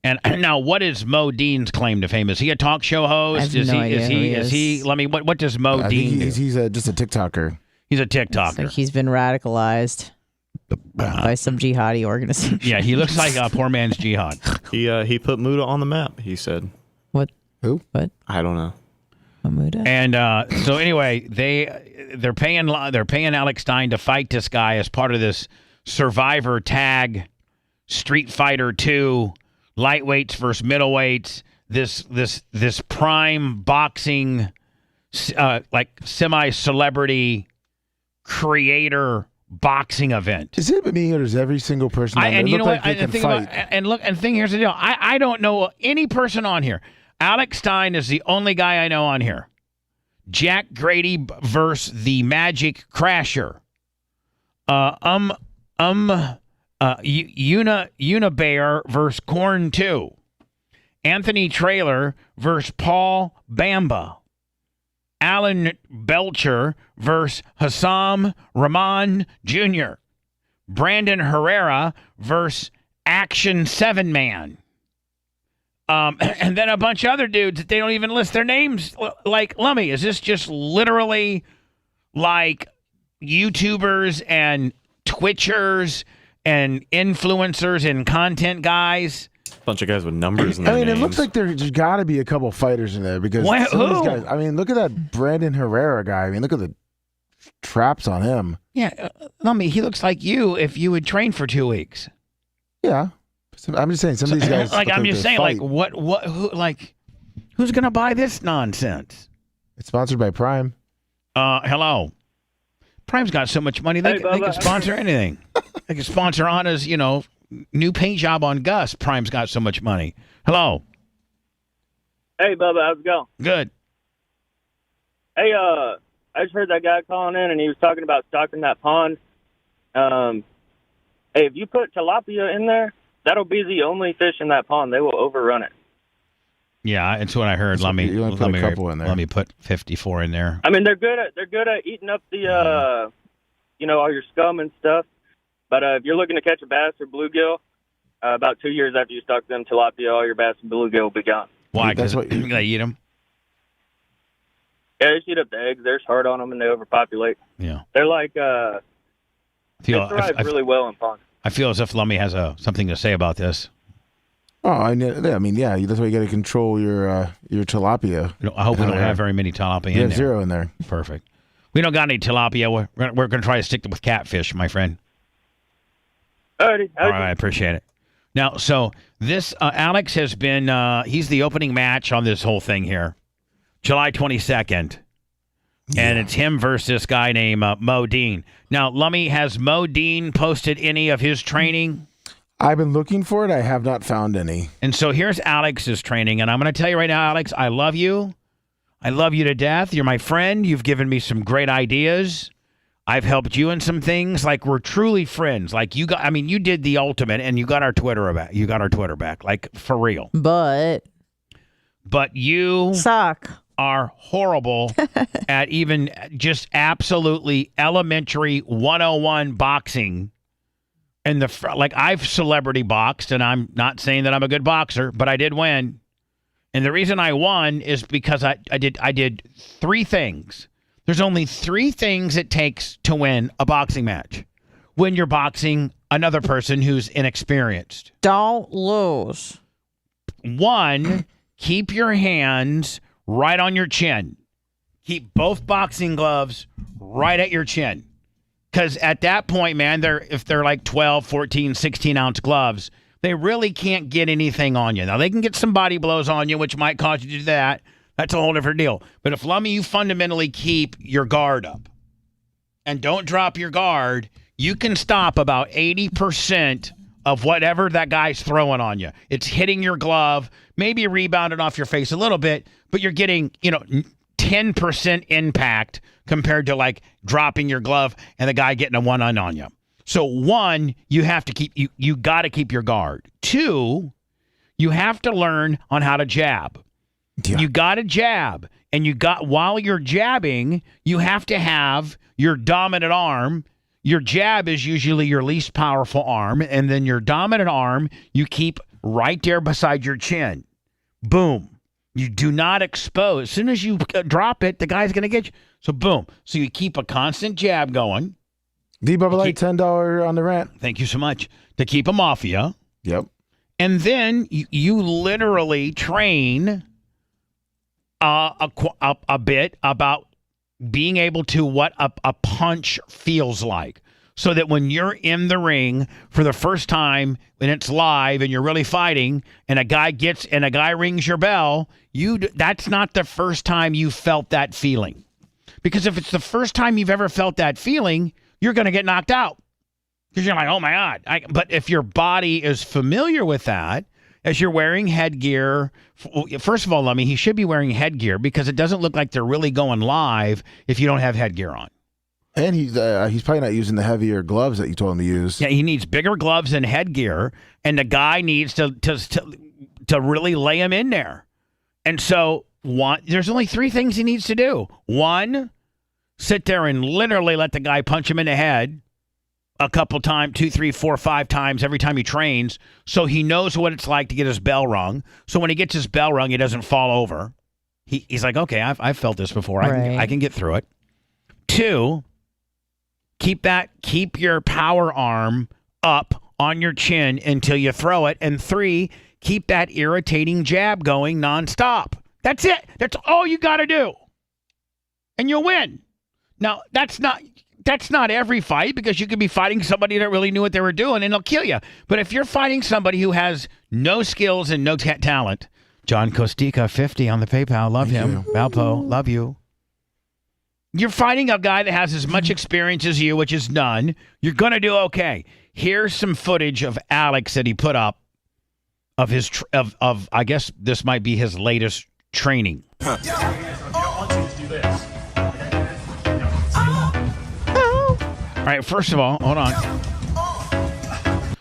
And now, what is Mo Dean's claim to fame? Is he a talk show host? I have no idea who he is. Let me. What does Mo Dean do? He's just a TikToker. He's a TikToker. It's like he's been radicalized by some jihadi organization. Yeah, he looks like a poor man's jihad. He put Muda on the map. He said. What? Who? What? I don't know. Muda. And so anyway, they're paying Alex Stein to fight this guy as part of this Survivor Tag Street Fighter 2. Lightweights versus middleweights, this prime boxing, like semi-celebrity creator boxing event. Is it me or is every single person on there look like they can fight? Here's the deal. I don't know any person on here. Alex Stein is the only guy I know on here. Jack Grady versus the Magic Crasher. Unibear versus Corn 2. Anthony Traylor versus Paul Bamba. Alan Belcher versus Hassam Rahman Jr. Brandon Herrera versus Action 7 Man. And then a bunch of other dudes that they don't even list their names. Like, Lummy, is this just literally like YouTubers and Twitchers and influencers and content guys? Bunch of guys with numbers in their it names. looks like there's got to be a couple fighters in there because some of these guys. Look at that Brandon Herrera guy. Look at the traps on him. Yeah, Lummy, he looks like you if you would train for 2 weeks. Yeah. I'm just saying some of these guys. I'm just saying, fight. Who's gonna buy this nonsense? It's sponsored by Prime. Hello. Prime's got so much money they can sponsor anything. They can sponsor Anna's, new paint job on Gus. Prime's got so much money. Hello. Hey, Bubba, how's it going? Good. Hey, I just heard that guy calling in, and he was talking about stocking that pond. Hey, if you put tilapia in there, that'll be the only fish in that pond. They will overrun it. Yeah, it's what I heard. Let me put a couple in there. Let me put 54 in there. I mean, they're good at eating up the all your scum and stuff. But if you're looking to catch a bass or bluegill, about 2 years after you stock them tilapia, all your bass and bluegill will be gone. Why? Because they eat them. Yeah, they shoot up the eggs. They're hard on them, and they overpopulate. Yeah, they're like they thrive really well in ponds. I feel as if Lummy has something to say about this. Oh, I mean, yeah, that's why you got to control your tilapia. I hope we don't have very many tilapia in there. You have 0 in there. Perfect. We don't got any tilapia. We're going to try to stick with catfish, my friend. Alrighty. All right, I appreciate it. Now, so this Alex has been he's the opening match on this whole thing here, July 22nd. And it's him versus this guy named Mo Dean. Now, Lummy, has Mo Dean posted any of his training? I've been looking for it. I have not found any. And so here's Alex's training. And I'm going to tell you right now, Alex, I love you. I love you to death. You're my friend. You've given me some great ideas. I've helped you in some things. Like, we're truly friends. Like, you did the ultimate, and you got our Twitter back. Like, for real. But you suck. Are horrible at even just absolutely elementary 101 boxing. And I've celebrity boxed, and I'm not saying that I'm a good boxer, but I did win. And the reason I won is because I did 3 things. There's only 3 things it takes to win a boxing match when you're boxing another person who's inexperienced. Don't lose. 1, keep your hands right on your chin. Keep both boxing gloves right at your chin. Because at that point, man, if they're like 12, 14, 16-ounce gloves, they really can't get anything on you. Now, they can get some body blows on you, which might cause you to do that. That's a whole different deal. But if, Lummy, you fundamentally keep your guard up and don't drop your guard, you can stop about 80% of whatever that guy's throwing on you. It's hitting your glove, maybe rebounded off your face a little bit, but you're getting, 10% impact compared to like dropping your glove and the guy getting a 1-on on you. So 1, you have to keep you got to keep your guard. 2, you have to learn on how to jab. Yeah. You got to jab, and while you're jabbing, you have to have your dominant arm. Your jab is usually your least powerful arm, and then your dominant arm you keep right there beside your chin. Boom. You do not expose. As soon as you drop it, the guy's going to get you. So, boom. So you keep a constant jab going. Bubba Light, $10 on the rant. Thank you so much. To keep them off you. Yep. And then you literally train a bit about being able to what a punch feels like. So that when you're in the ring for the first time and it's live and you're really fighting and a guy rings your bell, that's not the first time you felt that feeling. Because if it's the first time you've ever felt that feeling, you're going to get knocked out. Because you're like, oh my God. But if your body is familiar with that, as you're wearing headgear, first of all, Lummy, he should be wearing headgear because it doesn't look like they're really going live if you don't have headgear on. And he's probably not using the heavier gloves that you told him to use. Yeah, he needs bigger gloves and headgear, and the guy needs to really lay him in there. And so there's only 3 things he needs to do. 1, sit there and literally let the guy punch him in the head a couple times, 2, 3, 4, 5 times every time he trains, so he knows what it's like to get his bell rung. So when he gets his bell rung, he doesn't fall over. He's like, okay, I've felt this before. I can get through it. 2, keep your power arm up on your chin until you throw it. And 3, keep that irritating jab going nonstop. That's it. That's all you got to do. And you'll win. Now, that's not every fight, because you could be fighting somebody that really knew what they were doing and they'll kill you. But if you're fighting somebody who has no skills and no talent, John Kostika, 50 on the PayPal. Love him. Valpo, love you. You're fighting a guy that has as much experience as you, which is none. You're going to do okay. Here's some footage of Alex that he put up of his, of I guess this might be his latest training. All right, first of all, hold on.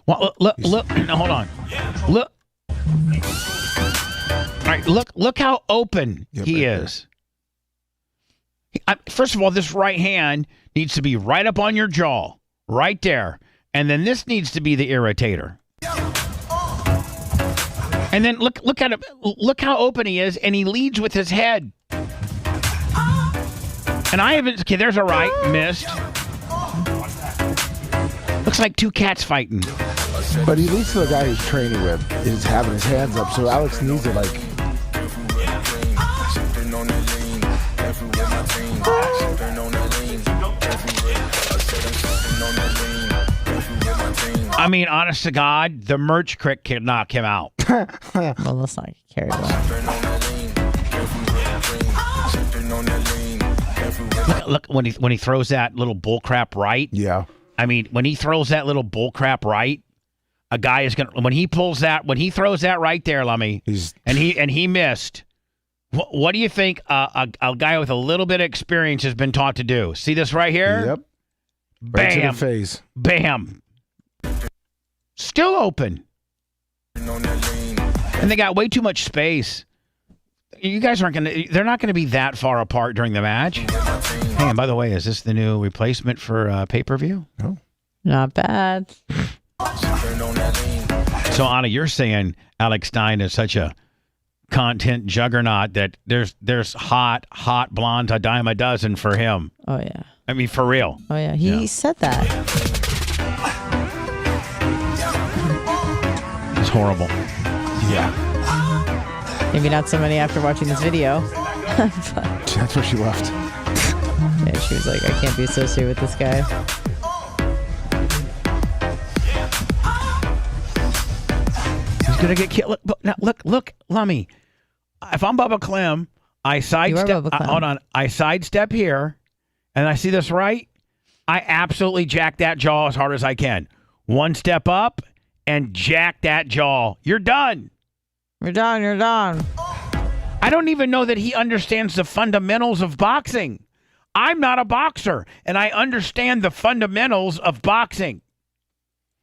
Well, look, no, hold on. Look. All right, look how open he is. First of all, this right hand needs to be right up on your jaw, right there. And then this needs to be the irritator. And then look at him. Look how open he is, and he leads with his head. And I haven't. Okay, there's a right, missed. Looks like 2 cats fighting. But he leads to the guy he's training with is having his hands up, so Alex needs it like. I mean, honest to God, the merch crick can knock him out. Well, let's not carry that. Look when he throws that little bullcrap right. Yeah. I mean, when he throws that little bullcrap right, a guy is gonna when he throws that right there, Lummy, and he missed. What do you think a guy with a little bit of experience has been taught to do? See this right here? Yep. Bam. Right to the face. Bam. Still open. And they got way too much space. You guys they're not going to be that far apart during the match. Hey, and by the way, is this the new replacement for pay-per-view? No. Not bad. So, Anna, you're saying Alex Stein is such a content juggernaut that there's hot blondes a dime a dozen for him. Oh, yeah. I mean, for real. Oh, yeah. He said that. It's horrible. Yeah. Maybe not so many after watching this video. That's where she left. Yeah, she was like, I can't be associated with this guy. He's going to get killed. Look, Lummy. If I'm Bubba Clem, I sidestep. Hold on. I sidestep here, and I see this right. I absolutely jack that jaw as hard as I can. 1 step up and jack that jaw. You're done. You're done. I don't even know that he understands the fundamentals of boxing. I'm not a boxer, and I understand the fundamentals of boxing.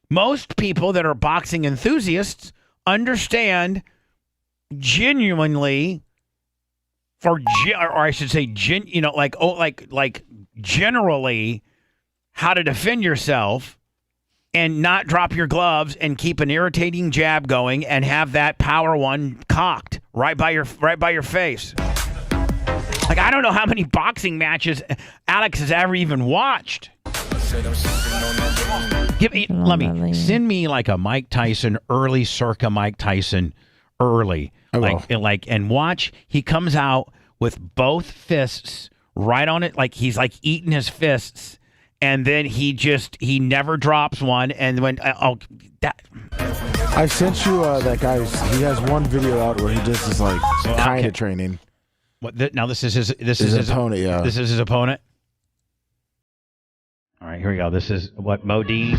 Most people that are boxing enthusiasts understand genuinely, or I should say, generally, how to defend yourself and not drop your gloves and keep an irritating jab going and have that power one cocked right by your face. Like, I don't know how many boxing matches Alex has ever even watched. Send me like a Mike Tyson, early circa Mike Tyson, early. And watch, he comes out with both fists right on it, like he's like eating his fists. And then he never drops one. And when, I sent you that guy. He has one video out where he just is like kind of training. What? Now this is his opponent. Yeah, this is his opponent. All right, here we go. This is what Modine.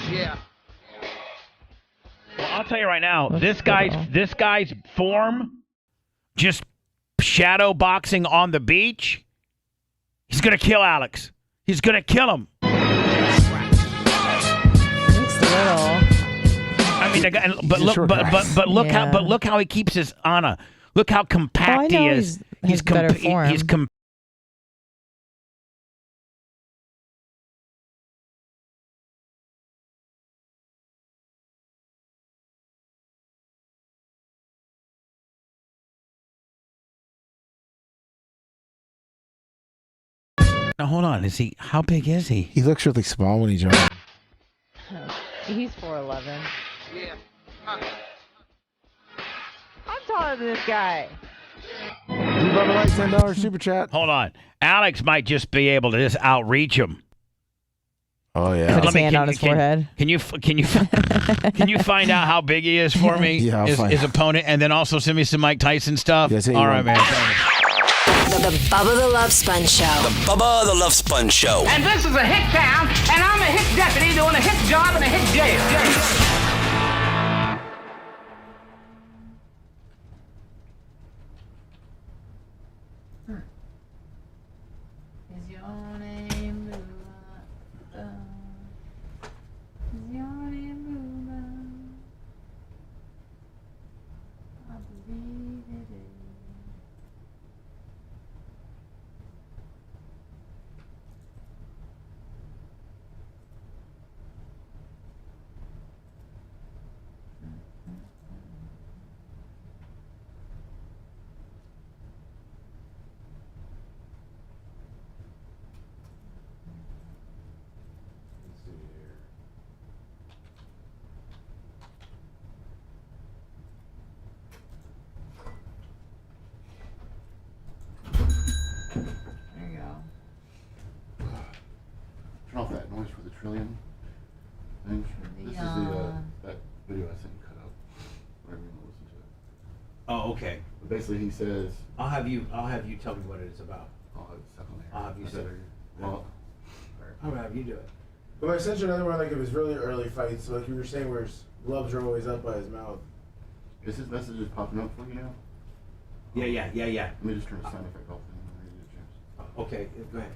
Yeah. Well, I'll tell you right now. This guy's form, just shadow boxing on the beach. He's going to kill Alex. He's going to kill him. Looks little. I I mean, the guy, but look how he keeps his Anna. Look how compact he is. He's better form. He's Now hold on. Is he? How big is he? He looks really small when he's running. He's 4'11". Yeah. I'm taller than this guy. Bubba Light $10 super chat. Hold on. Alex might just be able to just outreach him. Oh yeah. Put his hand on his forehead. Can you find out how big he is for me? Yeah, his opponent, and then also send me some Mike Tyson stuff. Yes, all right, man. The Bubba the Love Sponge Show. The Bubba the Love Sponge Show. And this is a hit town, and I'm a hit deputy doing a hit job in a hit jail. Is your name Bubba? Is your name Bubba? I believe it is. Turn off that noise for the trillion thing. This is that video I sent cut out. Whatever you want to listen to it. Oh, okay. But basically, he says. I'll have you tell me what it is about. Oh, it's stuck on there. I'll have you say it. Well, I'll have you do it. But I sent you another one like it was really early fights, like you were saying, where his gloves are always up by his mouth. is his message just popping up for you now? Yeah. Let me just turn the sound effect off. Okay, go ahead.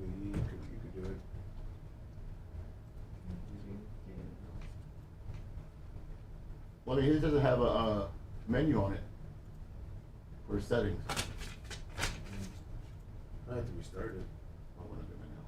You could do it. Well, his doesn't have a menu on it for settings. I have to restart it. I want to do it now.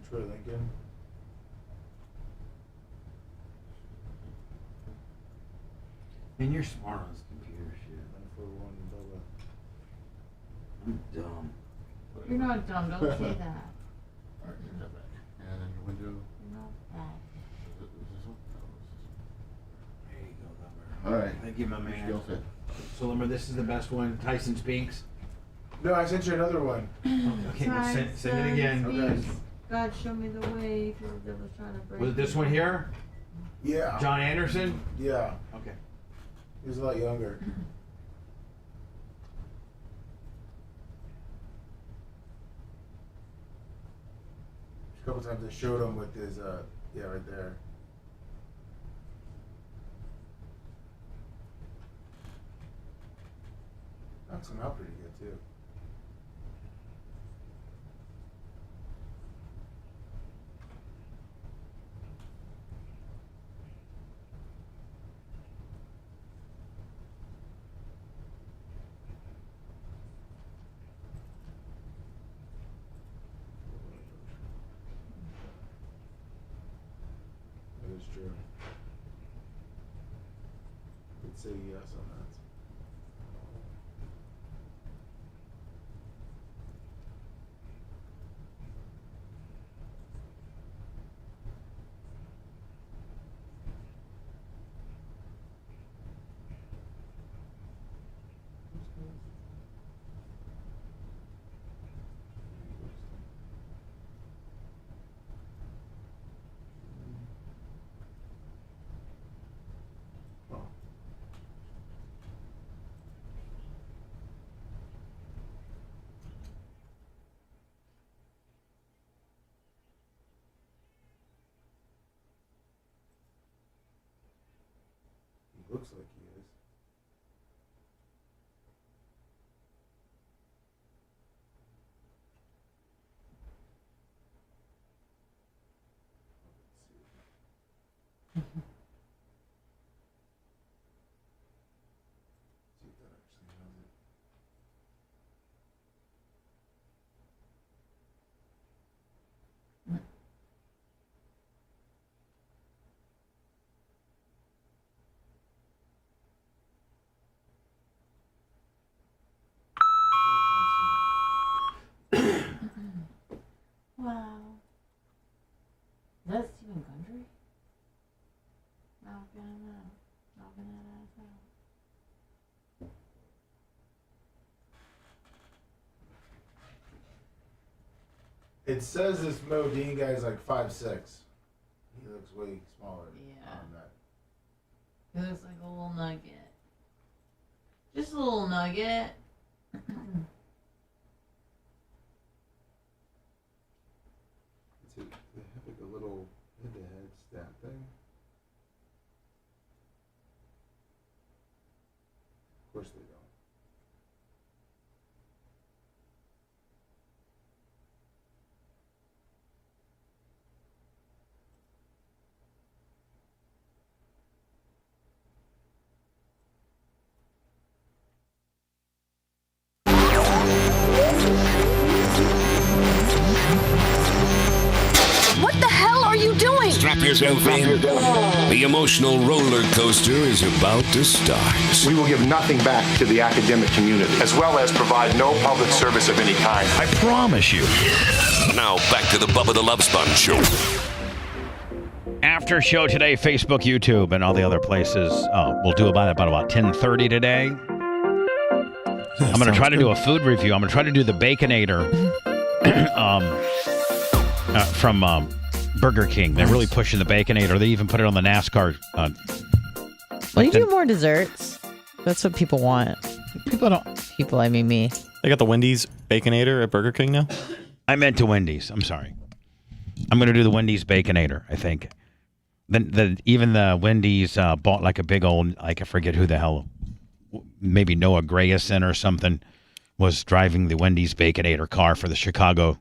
Troy Lincoln. Man, you're smart on this computer shit. 941 Bubba. I'm dumb. You're not dumb. Don't say that. Alright, here's that back. And then your window. You're not bad. Is this one? No, There you go, Lumber. All right. Thank you, my man. Skill set. So, Lumber, this is the best one. Tyson Spinks. No, I sent you another one. Okay, well, send it again. Okay. God, show me the way. That was trying to break. Was it this one here? Yeah. John Anderson? Yeah. Okay. He was a lot younger. A couple times I showed him with his, yeah, right there. Knocks him out pretty good, too. That is true. say yes on that. Looks like he is. See if that actually has it. Wow. Is that Stephen Gundry? Knocking that ass out. It says this Modine guy's like 5'6". He looks way smaller. Yeah. On that. He looks like a little nugget. Just a little nugget. They have like a little head-to-head stat thing. Of course they don't. What the hell are you doing? Strap yourself in. The emotional roller coaster is about to start. We will give nothing back to the academic community, as well as provide no public service of any kind. I promise you. Now back to the Bubba the Love Sponge show. After show today, Facebook, YouTube, and all the other places. We'll do about 10:30 today. I'm going to try to do a food review. I'm going to try to do the Baconator from Burger King. They're really pushing the Baconator. They even put it on the NASCAR. Well, you do more desserts. That's what people want. People don't. People, I mean me. They got the Wendy's Baconator at Burger King now? I meant to Wendy's. I'm sorry. I'm going to do the Wendy's Baconator, I think. Then even the Wendy's bought like a big old, like I forget who the hell, maybe Noah Grayson or something, was driving the Wendy's Baconator car for the Chicago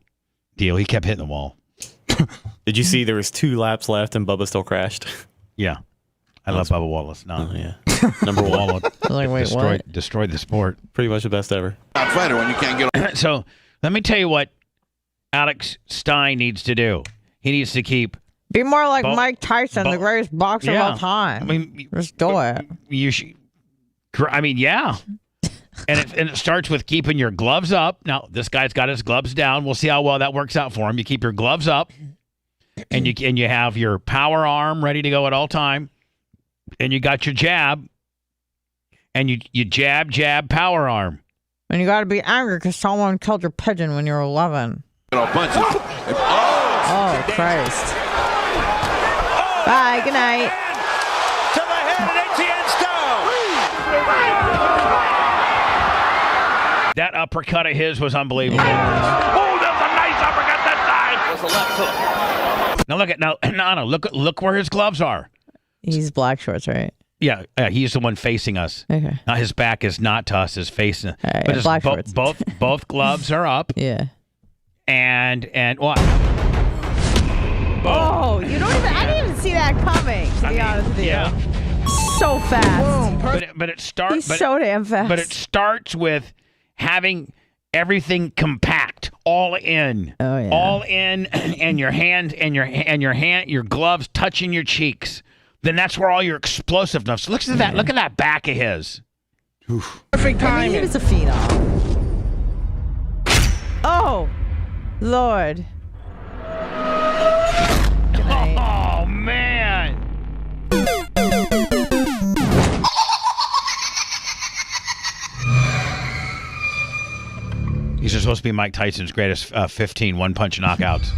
deal. He kept hitting the wall. Did you see there was 2 laps left and Bubba still crashed? Yeah. I love Bubba Wallace. No. Oh, yeah. Number one. Wallace like, wait, destroyed the sport. Pretty much the best ever. Fighter when you can't get on. So let me tell you what Alex Stein needs to do. He needs to keep. Be more like Mike Tyson, the greatest boxer of all time. I mean, just do it. You should. I mean, yeah. And it starts with keeping your gloves up. Now, this guy's got his gloves down. We'll see how well that works out for him. You keep your gloves up, and you have your power arm ready to go at all time, and you got your jab, and you jab, power arm. And you got to be angry because someone killed your pigeon when you were 11. Oh, Christ. Bye, good night. To the head and ATN Stone. That uppercut of his was unbelievable. Oh, that's a nice uppercut that time. Was the left hook. Now look at look where his gloves are. He's black shorts, right? Yeah, he's the one facing us. Okay. Now his back is not to us; is facing. Right, but black shorts. both gloves are up. Yeah. And what? Oh, you don't even. I didn't even see that coming. To be honest with you. Yeah. So fast. But it starts. He's so damn fast. But it starts with having everything compact, all in. Oh yeah. All in, and your hand, your gloves touching your cheeks. then that's where all your explosiveness. Look at that. Look at that back of his. Perfect timing. He was a phenom. Oh, Lord. Oh, man. These are supposed to be Mike Tyson's greatest 15 one-punch knockouts.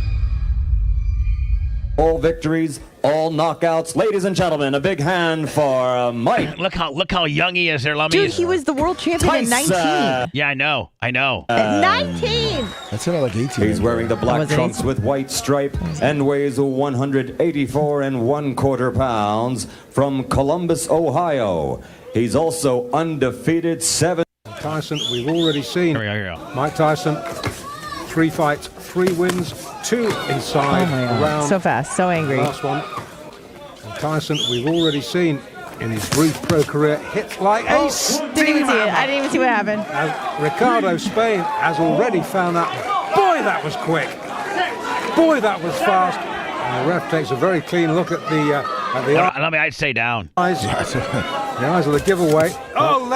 All victories, all knockouts. Ladies and gentlemen, a big hand for Mike. Look how young he is there, Lummy. Dude, he was the world champion at 19. Yeah, I know. At 19. That's like 18. He's wearing the black trunks with white stripe and weighs 184 1/4 pounds from Columbus, Ohio. He's also undefeated 7. Tyson, we've already seen. Here we go. Mike Tyson, 3 fights, 3 wins, 2 inside the round. So fast, so angry. Last one. And Tyson, we've already seen in his brief pro career hit like a steam Didn't even see it. hammer. I didn't even see what happened. And Ricardo Spain has already found that. Boy, that was quick. Boy, that was fast. And the ref takes a very clean look at the Let me. I'd stay down. eyes. The eyes of the giveaway. Oh,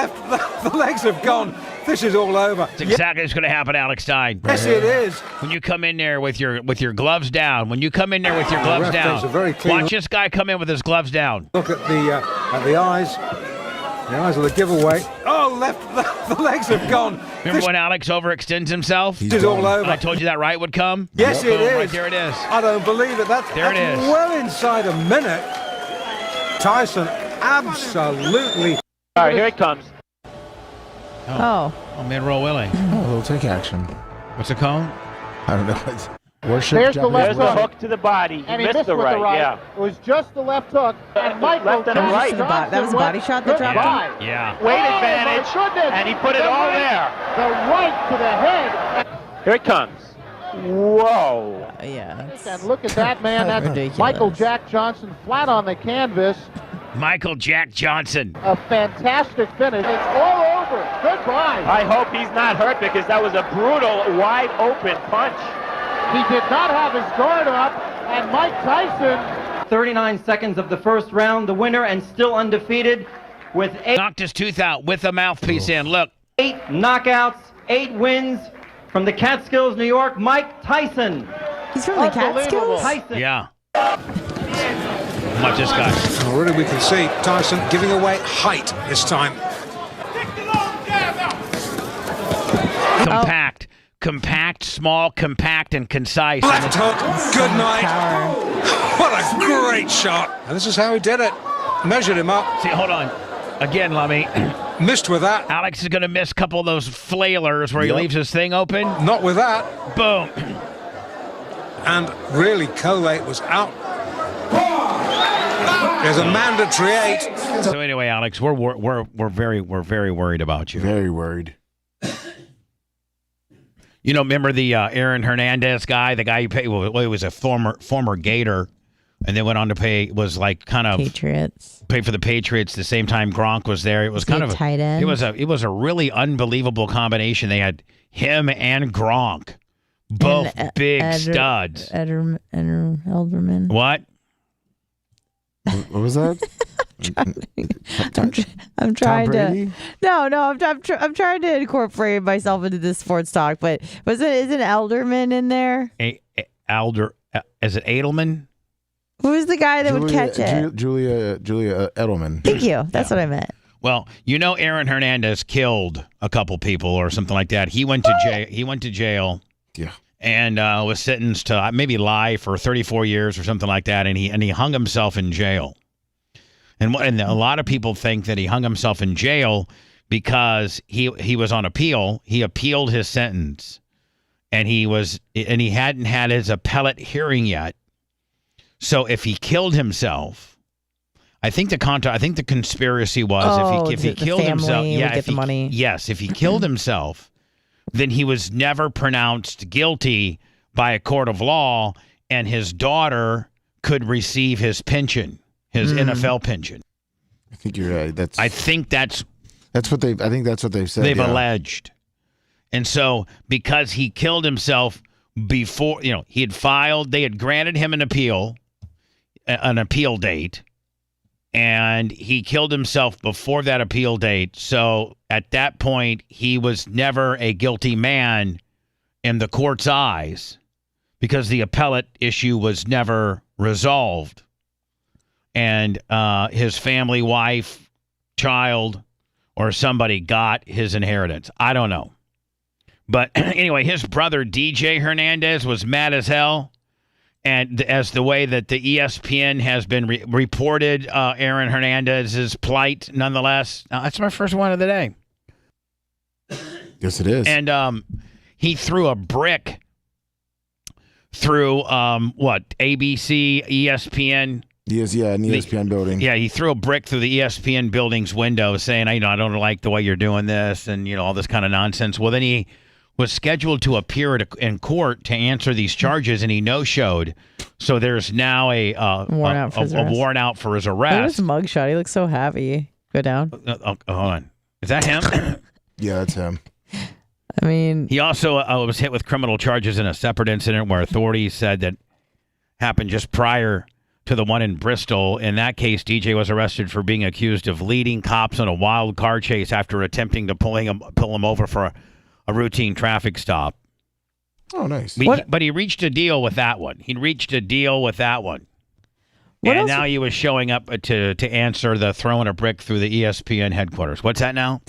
the legs have gone. This is all over. It's exactly what's going to happen, Alex Stein. Yes, it is. When you come in there with your gloves down, watch this guy come in with his gloves down. Look at the eyes. The eyes of the giveaway. Oh, the legs have gone. Remember when Alex overextends himself? This is all over. I told you that right would come? Yes, it is. Right there it is. I don't believe it. That's There it is. well inside a minute. Tyson absolutely. All right, here it comes. Oh, mid-roll Willie. Oh, a little take action. What's it called? I don't know. It's worship. There's the Japanese left worship. hook to the body. And he missed missed the with right. the right. Yeah. It was just the left hook. And Michael Left and a right. that was a body shot that dropped him? Yeah. Weight Oh, advantage. my goodness. And he put it The all right- there. The right to the head. Here it comes. Whoa. Yeah. And look at that, man. That's Ridiculous. Michael Jack Johnson flat on the canvas. Michael Jack Johnson. A fantastic finish. It's all over. Goodbye. I hope he's not hurt because that was a brutal, wide open punch. He did not have his guard up. And Mike Tyson. 39 seconds of the first round, the winner and still undefeated with 8 Knocked his tooth out with a mouthpiece in. Look. 8 knockouts, 8 wins from the Catskills, New York, Mike Tyson. He's from the Catskills? Tyson. Yeah. Watch this guy. Already we can see Tyson giving away height this time. Compact, small, compact, and concise. Left hook. Good night. What a great shot. And this is how he did it. Measured him up. See, hold on. Again, Lummy. Missed with that. Alex is going to miss a couple of those flailers where he leaves his thing open. Not with that. Boom. And really, collate was out. There's a mandatory 8. So anyway, Alex, we're very worried about you. Very worried. You know, remember the Aaron Hernandez guy, the guy you paid? Well, he was a former Gator, and then went on to pay Patriots. Pay for the Patriots the same time Gronk was there. It was kind of a tight end. It was a really unbelievable combination. They had him and Gronk, both big studs. Elderman. What? What was that? I'm trying Brady? to. No, I'm trying to incorporate myself into this sports talk. But is an Elderman in there? Is it Edelman? Who's the guy that would catch it? Julia Edelman. Thank you. That's what I meant. Well, you know, Aaron Hernandez killed a couple people or something like that. He went to jail. He went to jail. Yeah. And was sentenced to maybe life for 34 years or something like that. And he hung himself in jail. And a lot of people think that he hung himself in jail because he was on appeal. He appealed his sentence, and he hadn't had his appellate hearing yet. So if he killed himself, I think the conspiracy was if he killed himself, get the money. Yes, if he killed himself, then he was never pronounced guilty by a court of law, and his daughter could receive his pension, his NFL pension. I think you're right. I think that's what they've said. They've alleged. And so because he killed himself before, he had filed, they had granted him an appeal date, and he killed himself before that appeal date. So at that point, he was never a guilty man in the court's eyes because the appellate issue was never resolved. And his family, wife, child, or somebody got his inheritance. I don't know. But anyway, his brother, DJ Hernandez, was mad as hell. And as the way that the ESPN has been reported Aaron Hernandez's plight, nonetheless. Now, that's my first one of the day. Yes, it is. And he threw a brick through, ABC, ESPN. Yes, yeah, in the ESPN building. Yeah, he threw a brick through the ESPN building's window saying, I don't like the way you're doing this and, all this kind of nonsense. Well, then he was scheduled to appear in court to answer these charges, and he no-showed. So there's now a warrant out for his arrest. Look at his mugshot. He looks so happy. Go down. Hold on. Is that him? Yeah, that's him. I mean... He also was hit with criminal charges in a separate incident where authorities said that happened just prior to the one in Bristol. In that case, DJ was arrested for being accused of leading cops on a wild car chase after attempting to pull him over for a routine traffic stop. Oh, nice. But he reached a deal with that one. And now he was showing up to answer the throwing a brick through the ESPN headquarters. What's that now?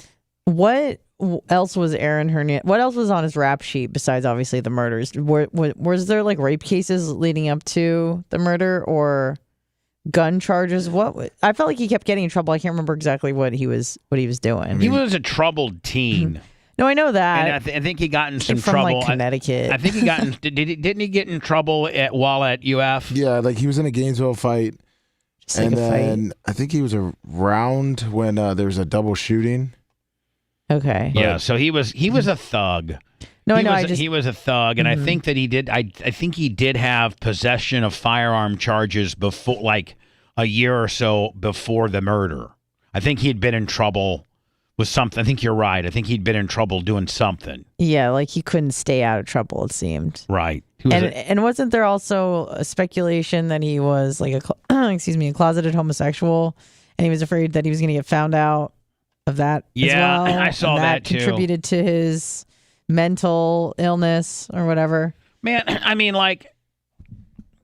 What else was Aaron Hernandez? What else was on his rap sheet besides obviously the murders? Was there like rape cases leading up to the murder or gun charges? I felt like he kept getting in trouble. I can't remember exactly what he was doing. He was a troubled teen. No, I know that. And I think he got in some from trouble. Like Connecticut. I think he got in. Didn't he get in trouble while at UF? Yeah, like he was in a Gainesville fight, then I think he was around when there was a double shooting. Okay. Yeah, so he was a thug. No, he was a thug, and I think that he did. I think he did have possession of firearm charges before, like a year or so before the murder. I think he had been in trouble with something. I think you're right. I think he'd been in trouble doing something. Yeah, like he couldn't stay out of trouble, it seemed. Right. And wasn't there also a speculation that he was like a closeted homosexual, and he was afraid that he was going to get found out of that as well? Yeah, I saw that too. Contributed to his mental illness or whatever. Man, I mean, like,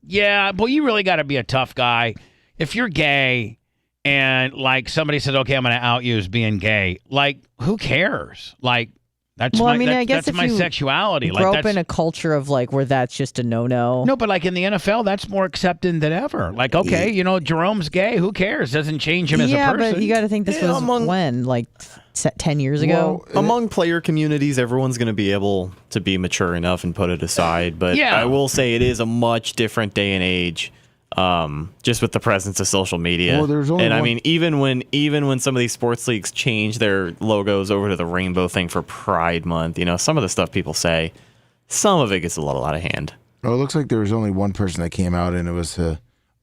yeah, boy, you really got to be a tough guy. If you're gay and, like, somebody says, okay, I'm going to out you as being gay, like, who cares? Like, that's I guess that's my sexuality. Grow like, up in a culture of, like, where that's just a no-no. No, but, like, in the NFL, that's more accepted than ever. Like, okay, Jerome's gay. Who cares? Doesn't change him as a person. Yeah, but you got to think this was when? Like, 10 years ago? Well, among player communities, everyone's going to be able to be mature enough and put it aside. But I will say it is a much different day and age, just with the presence of social media. Well, there's only I mean, even when some of these sports leagues change their logos over to the rainbow thing for Pride Month, some of the stuff people say, some of it gets a little out of hand. Oh, it looks like there was only one person that came out, and it was a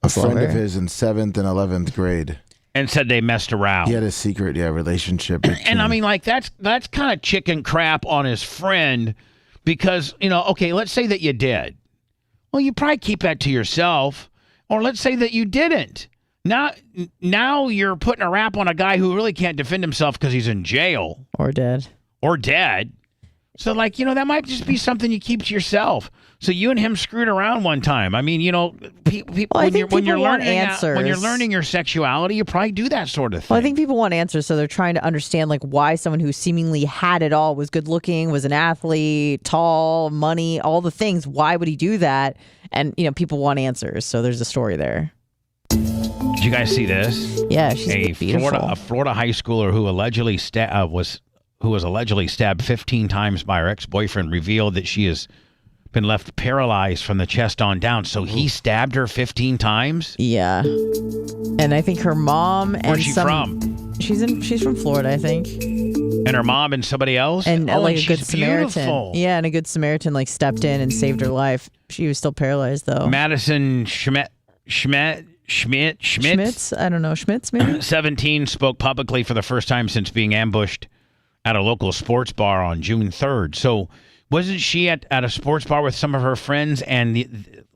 friend of his in 7th and 11th grade. And said they messed around. He had a secret, relationship. And I mean, like, that's kind of chicken crap on his friend because, okay, let's say that you did. Well, you probably keep that to yourself. Or let's say that you didn't. Now you're putting a rap on a guy who really can't defend himself because he's in jail. Or dead. So, like, that might just be something you keep to yourself. So you and him screwed around one time. I mean, people, when you're learning your sexuality, you probably do that sort of thing. Well, I think people want answers, so they're trying to understand, like, why someone who seemingly had it all, was good looking, was an athlete, tall, money, all the things. Why would he do that? And people want answers, so there's a story there. Did you guys see this? Yeah, she's beautiful. A Florida high schooler who allegedly was allegedly stabbed 15 times by her ex-boyfriend revealed that she has been left paralyzed from the chest on down. So he stabbed her 15 times? Yeah. And I think her mom and Where's she from? She's from Florida, I think. And her mom and somebody else? And like and a good she's Samaritan. Beautiful. Yeah, and a good Samaritan like stepped in and saved her life. She was still paralyzed though. Madison Schmitz? I don't know. Schmitz, maybe? 17 spoke publicly for the first time since being ambushed at a local sports bar on June 3rd. So Wasn't she at a sports bar with some of her friends and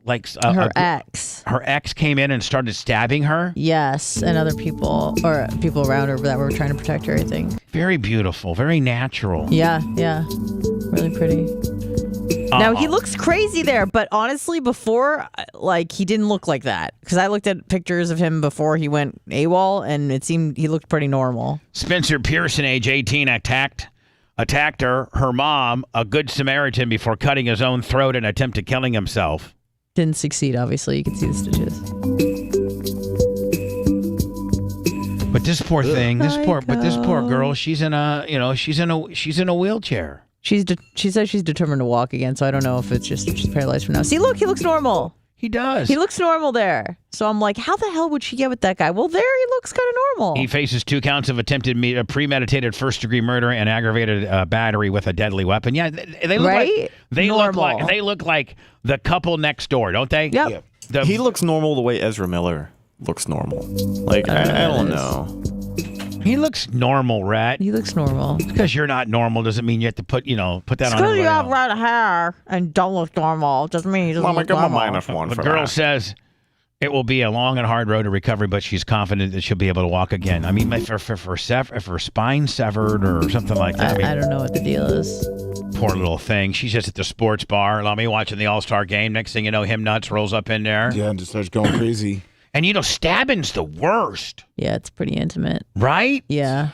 her ex? Her ex came in and started stabbing her? Yes, and other people or people around her that were trying to protect her, I think. Very beautiful, very natural. Yeah. Really pretty. Now, he looks crazy there, but honestly, before, he didn't look like that. Because I looked at pictures of him before he went AWOL, and it seemed he looked pretty normal. Spencer Pearson, age 18, attacked her mom, a good Samaritan, before cutting his own throat in an attempt at killing himself. Didn't succeed, obviously. You can see the stitches. But this poor thing, this poor girl, she's in a wheelchair. She says she's determined to walk again, so I don't know if it's just she's paralyzed from now. See, look, he looks normal. He does. He looks normal there. So I'm like, how the hell would she get with that guy? Well, there he looks kind of normal. He faces 2 counts of attempted premeditated first-degree murder and aggravated battery with a deadly weapon. Yeah, they look right? They look like the couple next door, don't they? Yep. He looks normal the way Ezra Miller looks normal. Like I don't know. He looks normal, Rat. He looks normal. Because you're not normal doesn't mean you have to put that on because everybody you have else. red hair and don't look normal. Doesn't mean you doesn't look normal. The girl says it will be a long and hard road to recovery, but she's confident that she'll be able to walk again. I mean, if her spine severed or something like that. I don't know what the deal is. Poor little thing. She's just at the sports bar. Let me watching the All-Star game. Next thing you know, him nuts rolls up in there. Yeah, and just starts going crazy. And stabbing's the worst. Yeah, it's pretty intimate. Right? Yeah.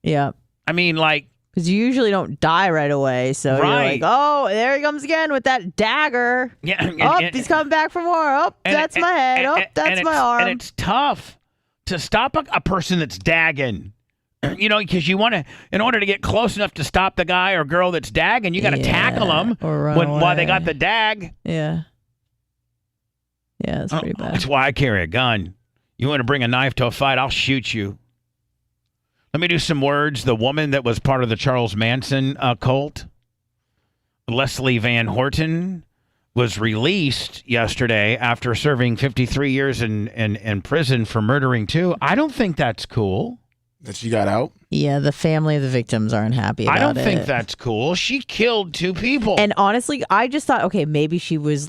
Yeah. I mean, because you usually don't die right away, so you're like, oh, there he comes again with that dagger. Yeah. He's coming back for more. Oh, that's my head. That's my arm. And it's tough to stop a person that's dagging. Because you want to, in order to get close enough to stop the guy or girl that's dagging, you got to tackle them while they got the dag. Yeah. Yeah, that's pretty bad. That's why I carry a gun. You want to bring a knife to a fight, I'll shoot you. Let me do some words. The woman that was part of the Charles Manson cult, Leslie Van Horton, was released yesterday after serving 53 years in prison for murdering 2. I don't think that's cool. That she got out? Yeah, the family of the victims aren't happy about it. I don't think that's cool. She killed 2 people. And honestly, I just thought, okay, maybe she was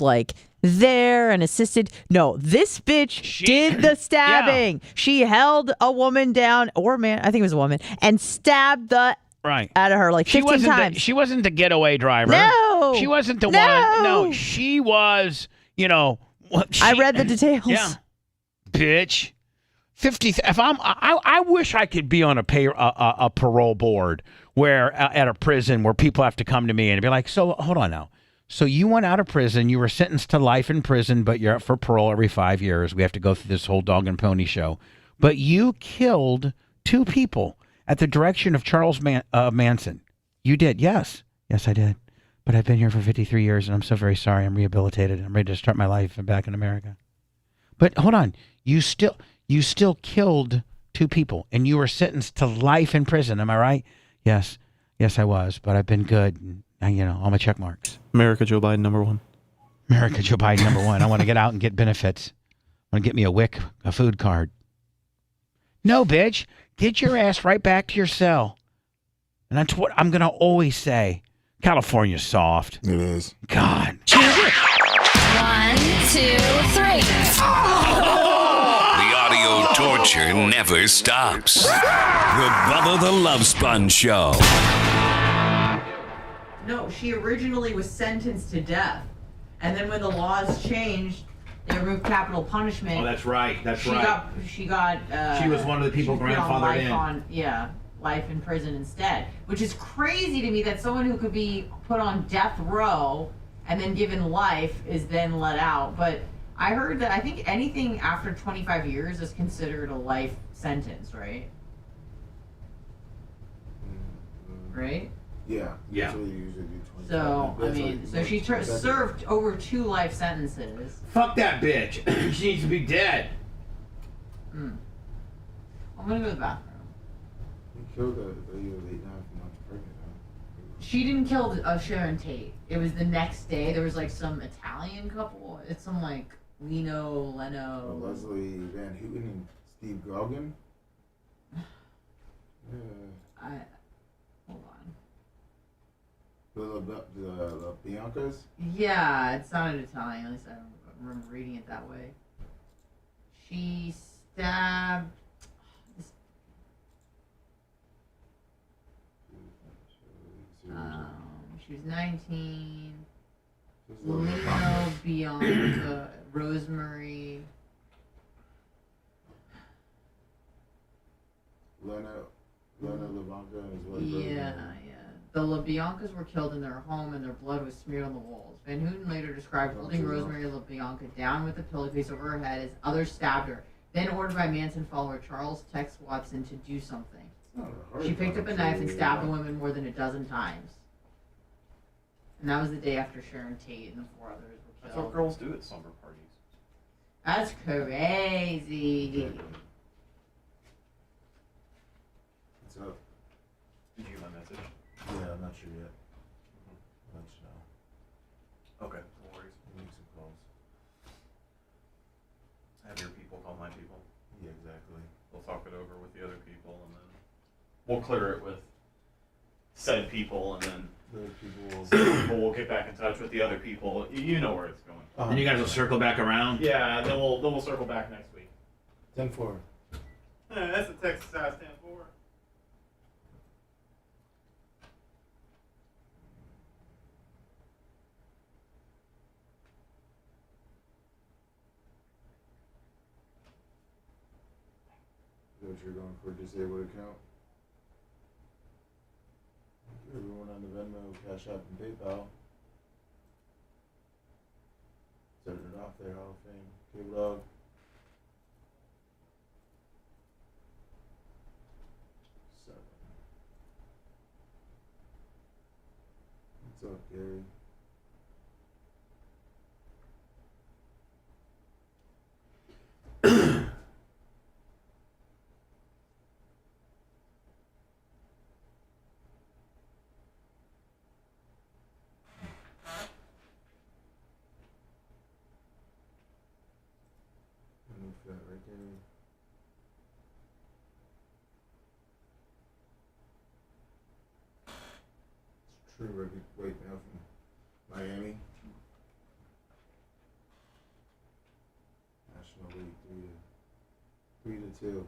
there and assisted. No, this bitch did the stabbing. Yeah. She held a woman down, or man, I think it was a woman, and stabbed the out of her 15 times. She wasn't the getaway driver. No. She wasn't the one. No, she was, I read the details. Yeah. Bitch. 50. I wish I could be on a parole board where at a prison where people have to come to me and be like, so hold on now. So you went out of prison. You were sentenced to life in prison, but you're up for parole every 5 years. We have to go through this whole dog and pony show. But you killed 2 people at the direction of Charles Manson. You did. Yes. Yes, I did. But I've been here for 53 years, and I'm so very sorry. I'm rehabilitated. I'm ready to start my life back in America. But hold on. You still killed 2 people, and you were sentenced to life in prison. Am I right? Yes. Yes, I was. But I've been good. All my check marks. America Joe Biden #1. America Joe Biden #1. I want to get out and get benefits. I want to get me a food card. No, bitch. Get your ass right back to your cell. And that's what I'm going to always say. California's soft. It is. God. 1, 2, 3. The audio torture never stops. The Bubba the Love Sponge Show. No, she originally was sentenced to death. And then when the laws changed, they removed capital punishment. Oh, that's right. She got. She was one of the people grandfathered in. Life in prison instead. Which is crazy to me that someone who could be put on death row and then given life is then let out. But I heard that I think anything after 25 years is considered a life sentence, right? Right? Yeah. Yeah. So, I mean, so she served over 2 life sentences. Fuck that bitch. She needs to be dead. I'm gonna go to the bathroom. You killed a lady 8 months pregnant, huh? She didn't kill Sharon Tate. It was the next day. There was some Italian couple. It's some Leno. Leslie Van Houten and Steve Grogan. Hold on. The the Biancas? Yeah, it sounded Italian. At least I remember reading it that way. She stabbed. She was 19. Lino, Bianca, Rosemary. Lena LaBanca is what. Yeah. The LaBiancas were killed in their home and their blood was smeared on the walls. Van Houten later described holding Rosemary LaBianca down with a pillowcase over her head as others stabbed her, then ordered by Manson follower Charles Tex Watson to do something. She picked up a knife and stabbed the women more than a dozen times. And that was the day after Sharon Tate and the 4 others were killed. That's what girls do at slumber parties. That's crazy. What's up? Did you get my message? Yeah, I'm not sure yet. I'll let you know. Okay, no worries. We'll make some calls. Have your people call my people. Yeah, exactly. We'll talk it over with the other people, and then we'll clear it with said people, and then people will get back in touch with the other people. You know where it's going. Then you guys will circle back around? Yeah, and then we'll circle back next week. 10-4. That's the Texas size 10-4. Is that what you're going for? Disabled account? Everyone on the Venmo, Cash App, and PayPal. Starting it off there, Hall of Fame. Cable Dog. What's up, Gary? Move that right there. It's true, Ricky. Wait, now from Miami. National League 3-2.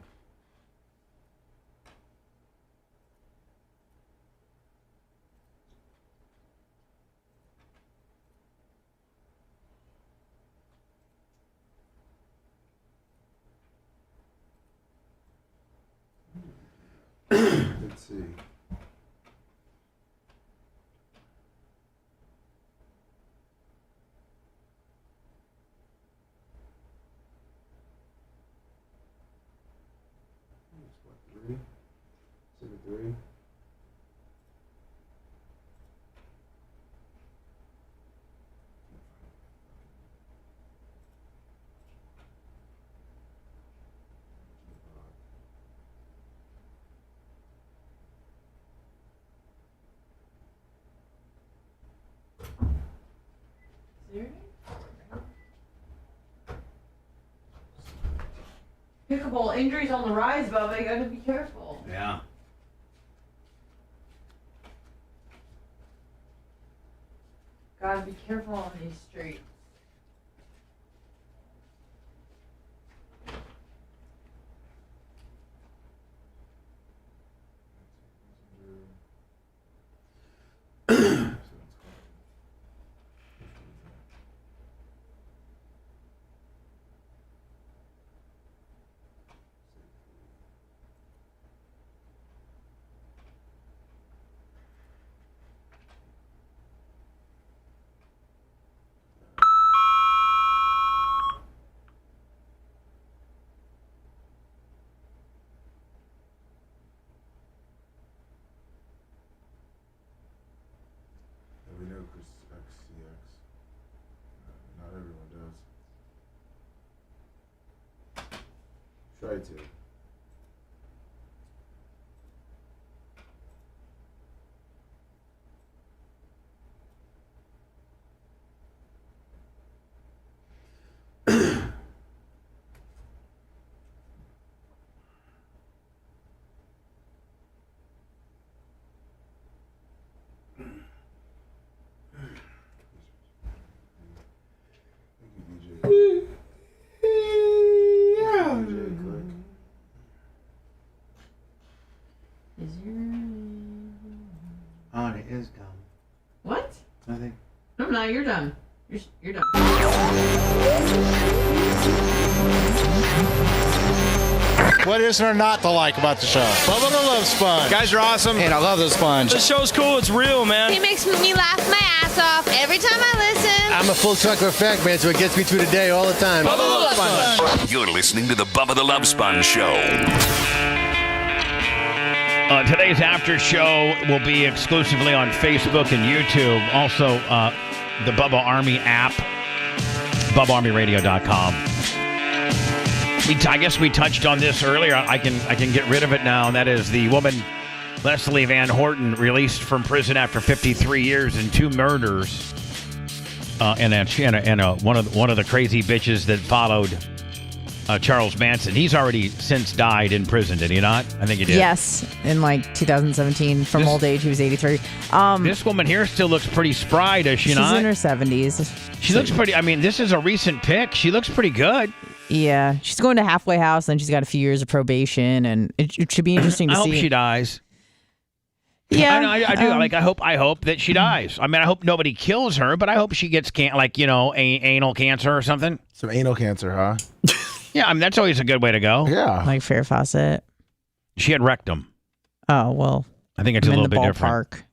Let's see. What, 3? 7-3. Pickleball injuries on the rise, Bubba. You gotta be careful. Yeah. Gotta be careful on these streets. We know Chris XCX. Not everyone does. Try to. On it is dumb. What? Nothing. No, you're done. You're done. What is there not to like about the show? Bubba the Love Sponge. Guys are awesome. And I love the sponge. The show's cool. It's real, man. He makes me laugh my ass off every time I listen. I'm a full trucker effect, man, so it gets me through the day all the time. Bubba the Love Sponge. You're listening to the Bubba the Love Sponge Show. Today's after show will be exclusively on Facebook and YouTube. Also, the Bubba Army app, BubbaArmyRadio.com. I guess we touched on this earlier. I can get rid of it now, and that is the woman Leslie Van Horton, released from prison after 53 years and 2 murders, and one of the crazy bitches that followed Charles Manson. He's already since died in prison, did he not? I think he did. Yes, in like 2017 from old age. He was 83. This woman here still looks pretty spry, does she not? She's in her 70s. She looks pretty. I mean, this is a recent pick. She looks pretty good. Yeah, she's going to halfway house, and she's got a few years of probation, and it should be interesting to see. I hope she dies. Yeah, I do. I hope that she dies. I mean, I hope nobody kills her, but I hope she gets anal cancer or something. Some anal cancer, huh? Yeah, I mean that's always a good way to go. Yeah, like Farrah Fawcett. She had rectum. Oh well, I think it's a little bit different.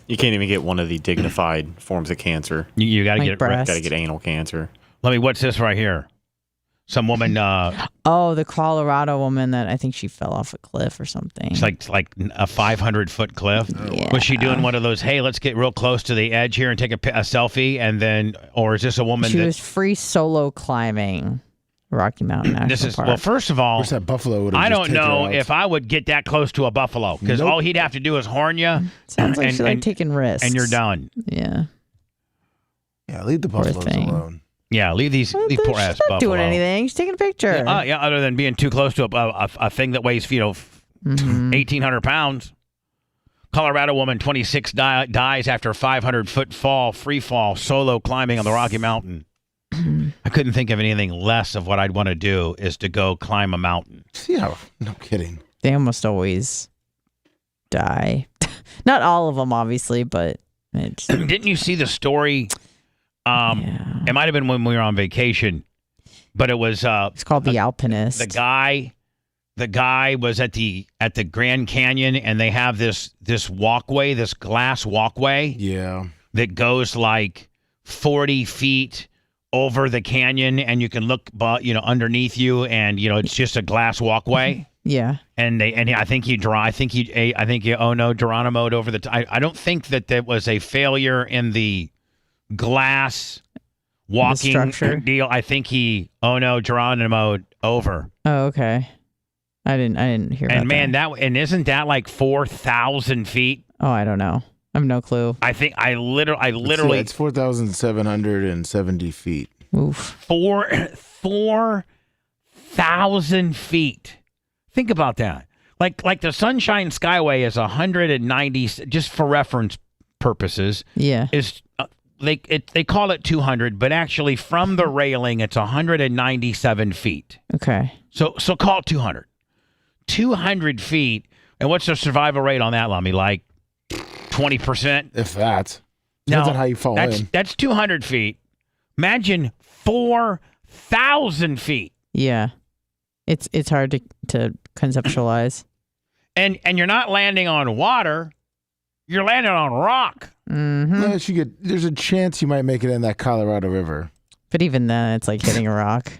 You can't even get one of the dignified forms of cancer. You got to get got to get anal cancer. Let me. What's this right here? Some woman. The Colorado woman that I think she fell off a cliff or something. It's like a 500-foot cliff. Yeah. Was she doing one of those? Hey, let's get real close to the edge here and take a selfie, and then, or is this a woman? She was free solo climbing Rocky Mountain National Park. Well, first of all, that buffalo I don't know if I would get that close to a buffalo, because all he'd have to do is horn you. Sounds like she's like taking risks, and you're done. Yeah. Yeah, leave the buffaloes alone. Yeah, leave these poor ass She's not buffalo. doing anything. She's taking a picture. Yeah, other than being too close to a thing that weighs 1,800 pounds. Colorado woman 26 dies after a 500-foot free fall, solo climbing on the Rocky Mountain. I couldn't think of anything less of what I'd want to do is to go climb a mountain. Yeah, no kidding. They almost always die. Not all of them, obviously, but didn't you see the story? It might have been when we were on vacation, but it was. It's called The Alpinist. The guy was at the Grand Canyon, and they have this walkway, this glass walkway. Yeah. That goes like 40 feet over the canyon, and you can look, underneath you, and it's just a glass walkway. Yeah. And I think he Geronimo'd over the. I don't think that was a failure in the glass walking deal. I think he Geronimo'd over. Oh, okay. I didn't hear. And about that. And isn't that like 4,000 feet? Oh, I don't know. I have no clue. I think I literally. It's 4,770 feet. Oof. 4,000 feet. Think about that. Like the Sunshine Skyway is 190. Just for reference purposes. Yeah. Is they call it 200, but actually from the railing it's 197 feet. Okay. So call it 200. 200 feet. And what's the survival rate on that, Lummy? Like 20%? If that. Depends on how you fall in. That's 200 feet. Imagine 4,000 feet. Yeah. It's hard to conceptualize. And you're not landing on water. You're landing on rock. Mm-hmm. There's a chance you might make it in that Colorado River. But even then, it's like hitting a rock.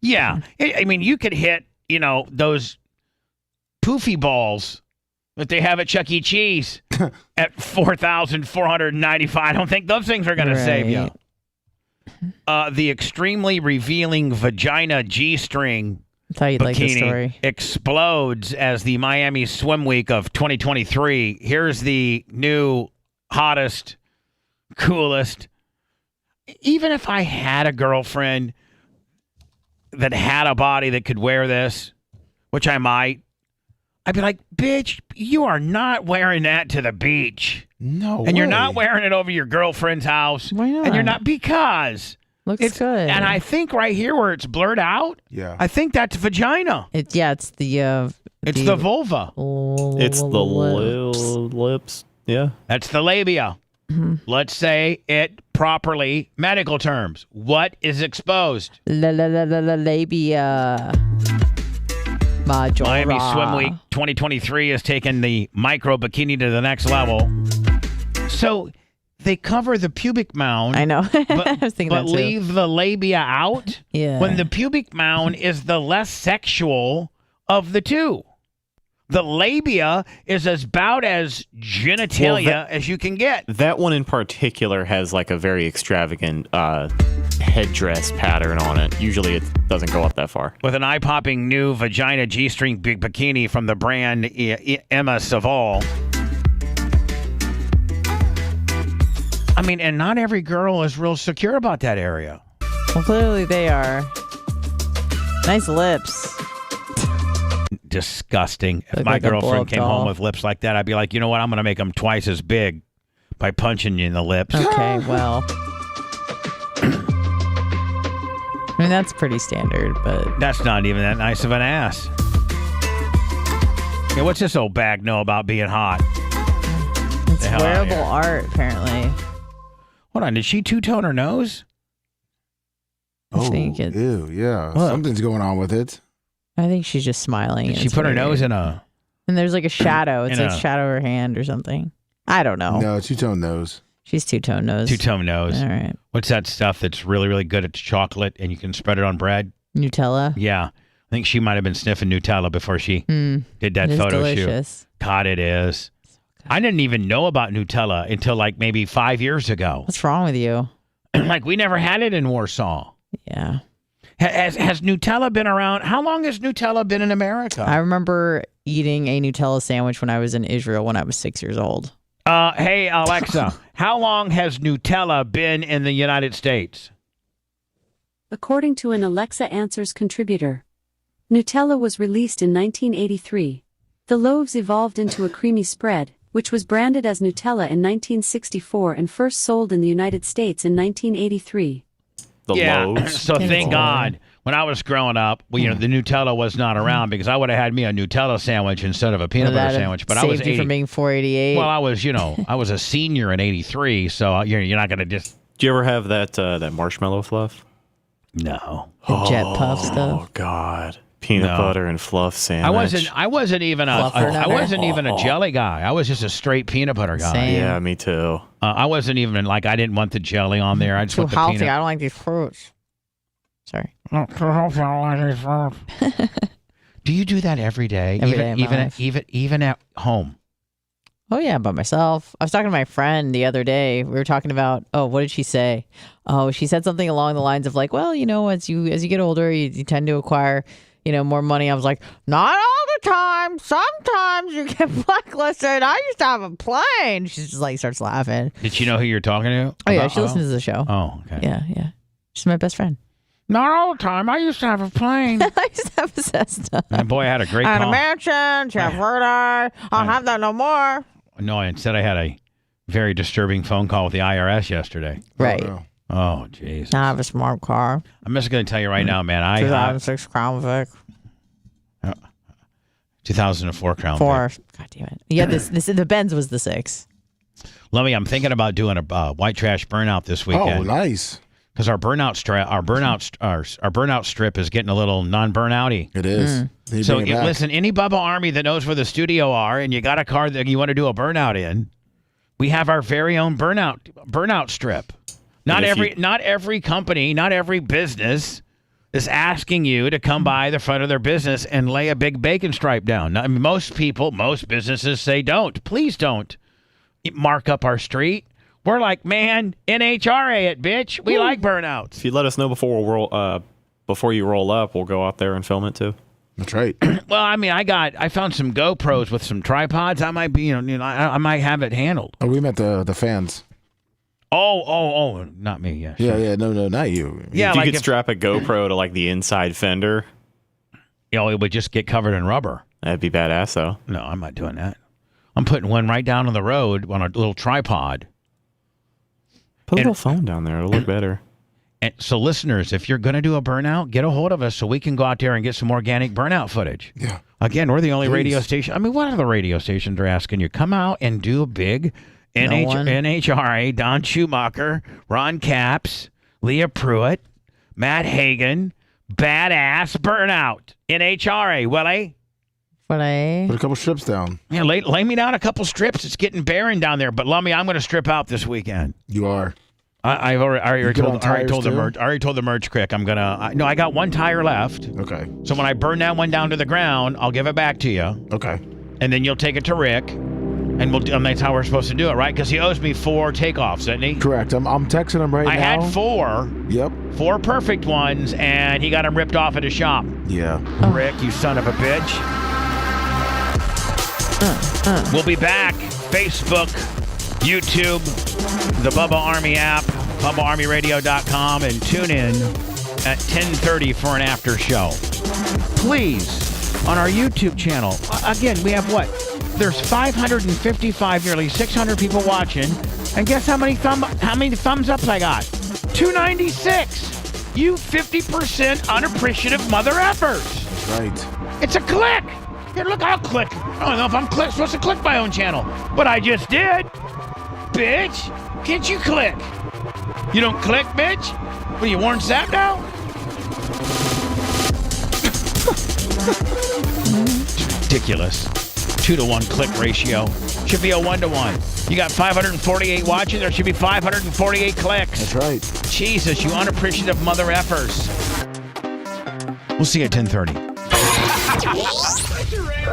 Yeah. I mean, you could hit, those poofy balls that they have at Chuck E. Cheese at 4,495. I don't think those things are going to save you. The extremely revealing vagina G-string bikini explodes as the Miami Swim Week of 2023. Here's the new hottest, coolest. Even if I had a girlfriend that had a body that could wear this, which I might, I'd be like, bitch, you are not wearing that to the beach. No And way. you're not wearing it over your girlfriend's house. Why not? And you're not, because Looks good. And I think right here where it's blurred out, I think that's vagina. It's the It's the vulva. It's the lips. Yeah. That's the labia. Let's say it properly, medical terms. What is exposed? Labia majora. Miami Swim Week 2023 has taken the micro bikini to the next level. So they cover the pubic mound. I know. But, I was thinking but that too. leave the labia out. Yeah. When the pubic mound is the less sexual of the two. The labia is about as genitalia as you can get. That one in particular has like a very extravagant headdress pattern on it. Usually it doesn't go up that far. With an eye-popping new vagina G-string bikini from the brand Emma Savall. I mean, and not every girl is real secure about that area. Well, clearly they are. Nice lips. Disgusting. If Look my like a girlfriend blow-up came doll. home with lips like that, I'd be like, you know what? I'm going to make them twice as big by punching you in the lips. Okay, well. I mean, that's pretty standard, but... That's not even that nice of an ass. Yeah, what's this old bag know about being hot? It's The hell outta wearable here. art, apparently. Hold on, did she two-tone her nose? Oh, think it- ew, yeah. What? Something's going on with it. I think she's just smiling. Did she It's put her weird. nose in a... And there's like a shadow. It's In like a- shadow of her hand or something. I don't know. No, two-tone nose. She's two-tone nose. Two-tone nose. All right. What's that stuff that's really, really good at chocolate and you can spread it on bread? Nutella. Yeah. I think she might have been sniffing Nutella before she did that It is photo delicious. shoot. God, it is. I didn't even know about Nutella until like maybe 5 years ago. What's wrong with you? Like we never had it in Warsaw. Yeah. Has Nutella been around? How long has Nutella been in America? I remember eating a Nutella sandwich when I was in Israel when I was 6 years old. Hey, Alexa, how long has Nutella been in the United States? According to an Alexa Answers contributor, Nutella was released in 1983. The loaves evolved into a creamy spread, which was branded as Nutella in 1964 and first sold in the United States in 1983. The loaves. So thank God. When I was growing up, well, you know, the Nutella was not around because I would have had me a Nutella sandwich instead of a peanut butter sandwich. But I was saved you from being 488. Well, I was, I was a senior in '83, so you're not going to just. Do you ever have that marshmallow fluff? No. The jet puff stuff. Oh God, peanut butter and fluff sandwich. I wasn't even a jelly guy. I was just a straight peanut butter guy. Same. Yeah, me too. I wasn't even like I didn't want the jelly on there. I just Too want the healthy. peanut. I don't like these fruits. Sorry. Do you do that every day? Every day of my life. Even at home. Oh yeah, by myself. I was talking to my friend the other day. We were talking about, what did she say? Oh, she said something along the lines of like, well, as you get older, you tend to acquire, more money. I was like, not all the time. Sometimes you get blacklisted. I used to have a plane. She's just like starts laughing. Did she know who you're talking to? Oh yeah, she listens to the show. Oh, okay. Yeah. She's my best friend. Not all the time. I used to have a plane. I used to have a Cessna. And boy, I had a great I had call. a mansion, Chef Verde. I don't have that no more. No, instead I had a very disturbing phone call with the IRS yesterday. Right. Oh, jeez. I have a smart car. I'm just going to tell you right now, man. I 2006 Crown Vic. 2004 Crown 4. Vic. God damn it. Yeah, the Benz was the 6. I'm thinking about doing a white trash burnout this weekend. Oh, nice. Because our burnout strip is getting a little non-burnouty. It is. So listen, any Bubba Army that knows where the studio are, and you got a car that you want to do a burnout in, we have our very own burnout strip. Not every company, not every business is asking you to come by the front of their business and lay a big bacon stripe down. Now, most businesses say don't. Please don't mark up our street. We're like, man, NHRA it, bitch. We like burnouts. If you let us know before you roll up, we'll go out there and film it too. That's right. Well, I mean, I found some GoPros with some tripods. I might be, I might have it handled. Oh, we met the fans. Oh, not me. Yeah. Yeah. No, not you. Yeah, if you could strap a GoPro to like the inside fender, it would just get covered in rubber. That'd be badass, though. No, I'm not doing that. I'm putting one right down on the road on a little tripod. Put a little phone down there. It'll look better. And so, listeners, if you're going to do a burnout, get a hold of us so we can go out there and get some organic burnout footage. Yeah. Again, we're the only radio station. I mean, what other radio stations are asking you? Come out and do a big NHRA, Don Schumacher, Ron Capps, Leah Pruitt, Matt Hagen, badass burnout. NHRA, Willie. Put a couple strips down. Yeah, lay me down a couple strips. It's getting barren down there. But Lummy, I'm going to strip out this weekend. You are. I already told the too? merch. I already told the merch crick I'm gonna. No, I got one tire left. Okay. So when I burn that one down to the ground, I'll give it back to you. Okay. And then you'll take it to Rick, and that's how we're supposed to do it, right? Because he owes me 4 takeoffs, doesn't he? Correct. I'm texting him right now. I had 4. Yep. 4 perfect ones, and he got them ripped off at his shop. Yeah. Rick, you son of a bitch. We'll be back. Facebook, YouTube, the Bubba Army app, BubbaArmyRadio.com, and tune in at 10:30 for an after show. Please, on our YouTube channel, again, we have what? There's 555, nearly 600 people watching, and guess how many thumbs ups I got? 296. You 50% unappreciative mother effers. That's right. It's a click. Here, look, I'll click. I don't know if I'm supposed to click my own channel, but I just did. Bitch, can't you click? You don't click, bitch? What, are you Warren Sapp now? It's ridiculous. 2-to-1 click ratio. Should be a 1-to-1. You got 548 watches, there should be 548 clicks. That's right. Jesus, you unappreciative mother effers. We'll see you at 10:30.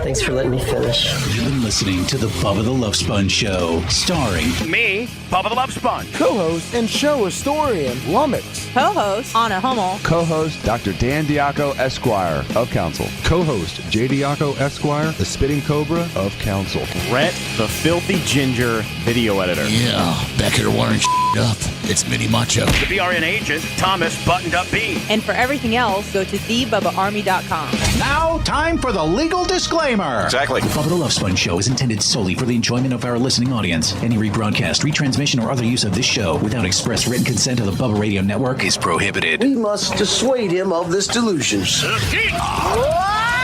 Thanks for letting me finish. You've been listening to the Bubba the Love Sponge Show, starring me, Bubba the Love Sponge, co-host and show historian Lummox, co-host Anna Hummel, co-host Dr. Dan Diaco Esquire of Council, co-host J. Diaco Esquire, the Spitting Cobra of Council, Rhett, the Filthy Ginger video editor. Yeah, back here wiring up. It's Mini Macho. The BRN agent, Thomas Buttoned Up B. And for everything else, go to thebubbaarmy.com. Now, time for the legal disclaimer. Exactly. The Bubba the Love Sponge Show is intended solely for the enjoyment of our listening audience. Any rebroadcast, retransmission, or other use of this show without express written consent of the Bubba Radio Network is prohibited. We must dissuade him of this delusion.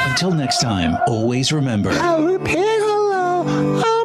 Until next time, always remember. I'll repair the law.